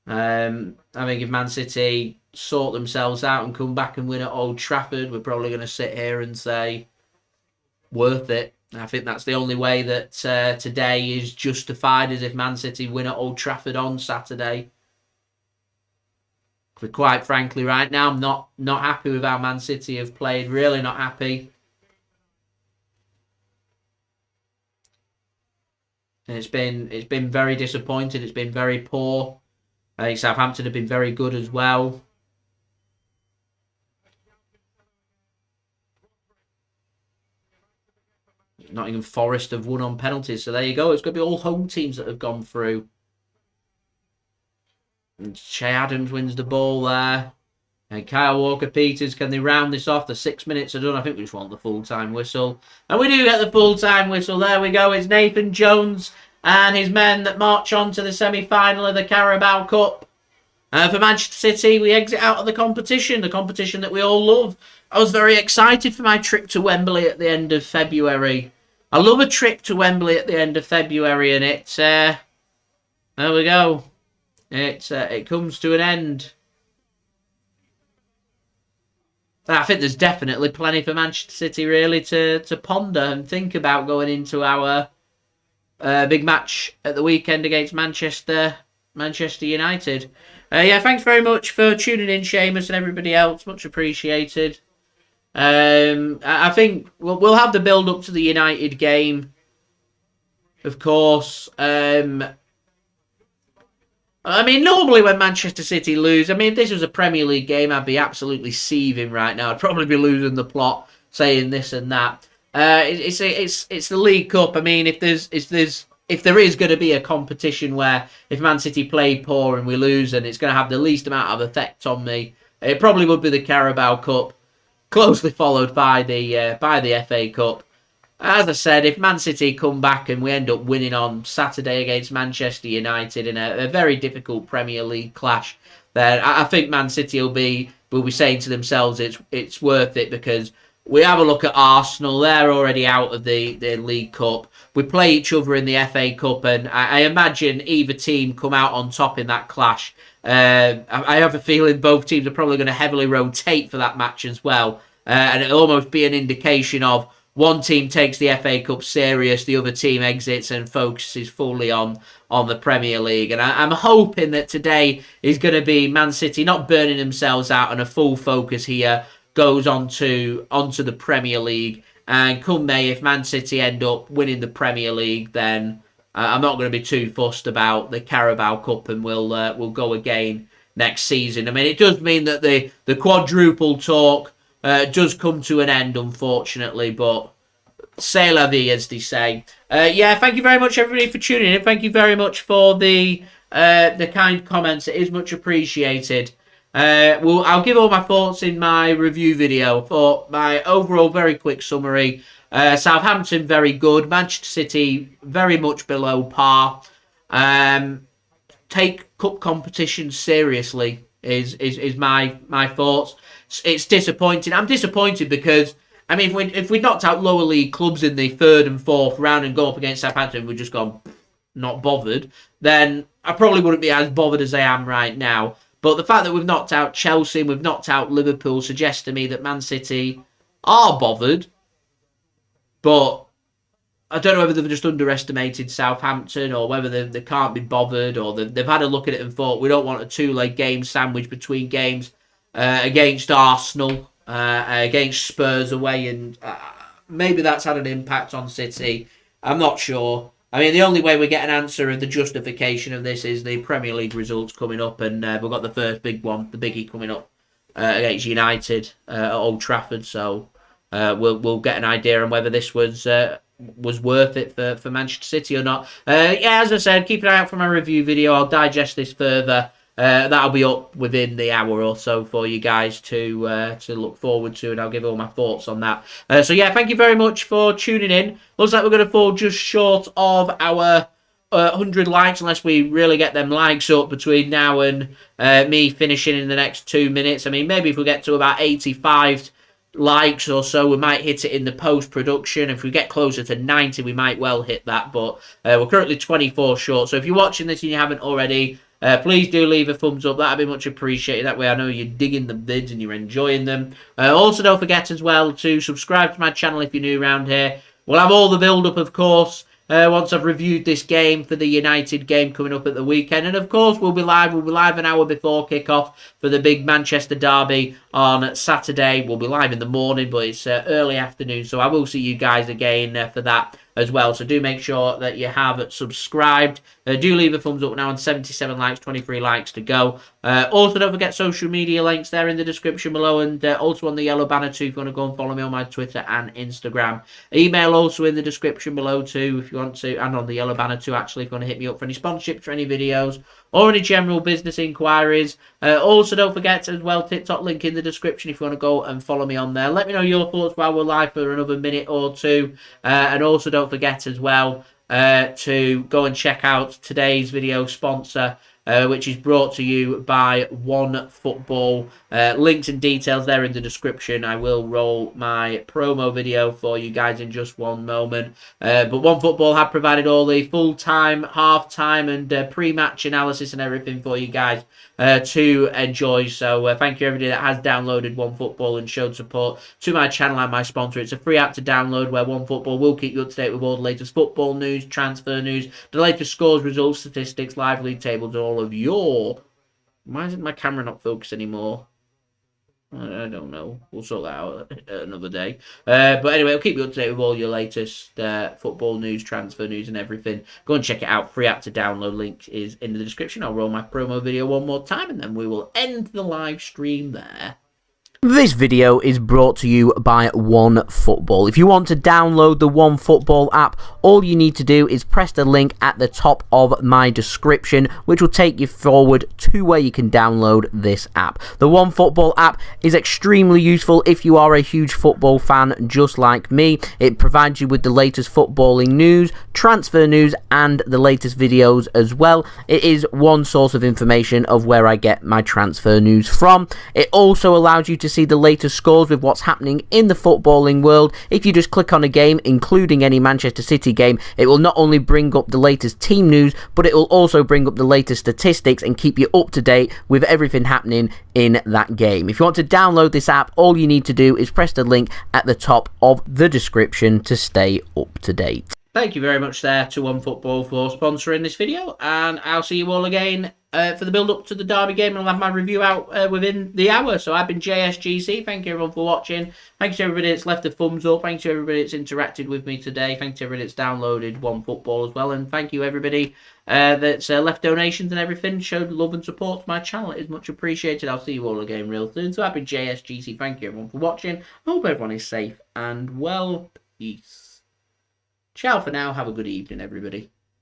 I think if Man City sort themselves out and come back and win at Old Trafford, we're probably going to sit here and say, worth it. I think that's the only way that today is justified, is if Man City win at Old Trafford on Saturday. But quite frankly, right now, I'm not happy with how Man City have played. Really not happy. And it's been very disappointing. It's been very poor. I think Southampton have been very good as well. Nottingham Forest have won on penalties, so there you go. It's going to be all home teams that have gone through. And Che Adams wins the ball there. And Kyle Walker-Peters, can they round this off? The 6 minutes are done. I think we just want the full-time whistle. And we do get the full-time whistle. There we go. It's Nathan Jones and his men that march on to the semi-final of the Carabao Cup. For Manchester City, we exit out of the competition that we all love. I was very excited for my trip to Wembley at the end of February. I love a trip to Wembley at the end of February, and it's there we go. It comes to an end. I think there's definitely plenty for Manchester City really to ponder and think about going into our big match at the weekend against Manchester United. Yeah, thanks very much for tuning in, Seamus, and everybody else. Much appreciated. I think we'll have the build up to the United game, of course. I mean, normally when Manchester City lose, I mean, if this was a Premier League game, I'd be absolutely seething right now. I'd probably be losing the plot, saying this and that. It's the League Cup. I mean, if there is going to be a competition where if Man City play poor and we lose, and it's going to have the least amount of effect on me, it probably would be the Carabao Cup, closely followed by the FA Cup. As I said, if Man City come back and we end up winning on Saturday against Manchester United in a very difficult Premier League clash, then I think Man City will be saying to themselves it's worth it, because we have a look at Arsenal. They're already out of the League Cup. We play each other in the FA Cup, and I imagine either team come out on top in that clash. I have a feeling both teams are probably going to heavily rotate for that match as well, and it'll almost be an indication of one team takes the FA Cup serious, the other team exits and focuses fully on the Premier League. And I'm hoping that today is going to be Man City not burning themselves out, and a full focus here goes onto the Premier League. And come May, if Man City end up winning the Premier League, then I'm not going to be too fussed about the Carabao Cup, and we'll go again next season. I mean, it does mean that the quadruple talk does come to an end, unfortunately, but c'est la vie, as they say. Yeah, thank you very much, everybody, for tuning in. Thank you very much for the kind comments. It is much appreciated. I'll give all my thoughts in my review video. For my overall very quick summary, Southampton very good, Manchester City very much below par. Take cup competition seriously is my thoughts. It's disappointing. I'm disappointed because, I mean, if we knocked out lower league clubs in the third and fourth round and go up against Southampton, we've just gone not bothered, then I probably wouldn't be as bothered as I am right now. But the fact that we've knocked out Chelsea and we've knocked out Liverpool suggests to me that Man City are bothered. But I don't know whether they've just underestimated Southampton, or whether they can't be bothered, or they've had a look at it and thought, we don't want a two-leg game sandwich between games. Against Arsenal, against Spurs away, and maybe that's had an impact on City. I'm not sure. I mean, the only way we get an answer of the justification of this is the Premier League results coming up, and we've got the first big one, the biggie, coming up against United at Old Trafford. So we'll get an idea on whether this was worth it for Manchester City or not. Yeah, as I said, keep an eye out for my review video. I'll digest this further. That'll be up within the hour or so for you guys to look forward to, and I'll give all my thoughts on that. So yeah, thank you very much for tuning in. Looks like we're going to fall just short of our 100 likes, unless we really get them likes up between now and me finishing in the next 2 minutes. I mean, maybe if we get to about 85 likes or so, we might hit it in the post-production. If we get closer to 90, we might well hit that, but we're currently 24 short. So if you're watching this and you haven't already, please do leave a thumbs up. That'd be much appreciated. That way I know you're digging the vids and you're enjoying them. Also, don't forget as well to subscribe to my channel if you're new around here. We'll have all the build-up, of course, once I've reviewed this game for the United game coming up at the weekend. And, of course, we'll be live an hour before kick-off for the big Manchester derby on Saturday. We'll be live in the morning, but it's early afternoon, so I will see you guys again for that as well. So do make sure that you have subscribed. Do leave a thumbs up now on 77 likes, 23 likes to go. Also, don't forget social media links there in the description below, and also on the yellow banner too if you want to go and follow me on my Twitter and Instagram. Email also in the description below too if you want to, and on the yellow banner too actually if you want to hit me up for any sponsorships for any videos or any general business inquiries. Also, don't forget as well, TikTok link in the description if you want to go and follow me on there. Let me know your thoughts while we're live for another minute or two. And also, don't forget as well to go and check out today's video sponsor, which is brought to you by One Football. Links and details there in the description. I will roll my promo video for you guys in just one moment. But One Football have provided all the full-time, half-time and pre-match analysis and everything for you guys to enjoy. So thank you everybody that has downloaded One Football and showed support to my channel and my sponsor. It's a free app to download where One Football will keep you up to date with all the latest football news, transfer news, the latest scores, results, statistics, live league tables, and all of your... Why isn't my camera not focused anymore? I don't know. We'll sort that out another day. But anyway, I'll keep you up to date with all your latest football news, transfer news, and everything. Go and check it out. Free app to download. Link is in the description. I'll roll my promo video one more time, and then we will end the live stream there. This video is brought to you by One Football. If you want to download the One Football app, all you need to do is press the link at the top of my description, which will take you forward to where you can download this app. The One Football app is extremely useful if you are a huge football fan just like me. It provides you with the latest footballing news, transfer news, and the latest videos as well. It is one source of information of where I get my transfer news from. It also allows you to see the latest scores with what's happening in the footballing world. If you just click on a game, including any Manchester City game, it will not only bring up the latest team news, but it will also bring up the latest statistics and keep you up to date with everything happening in that game. If you want to download this app, all you need to do is press the link at the top of the description to stay up to date. Thank you very much there to One Football for sponsoring this video, and I'll see you all again for the build-up to the Derby game, and I'll have my review out within the hour. So I've been JSGC. Thank you everyone for watching. Thank you to everybody that's left a thumbs up. Thank you to everybody that's interacted with me today. Thank you to everybody that's downloaded One Football as well. And thank you everybody that's left donations and everything, showed love and support to my channel. It is much appreciated. I'll see you all again real soon. So I've been JSGC. Thank you everyone for watching. I hope everyone is safe and well. Peace. Ciao for now. Have a good evening, everybody.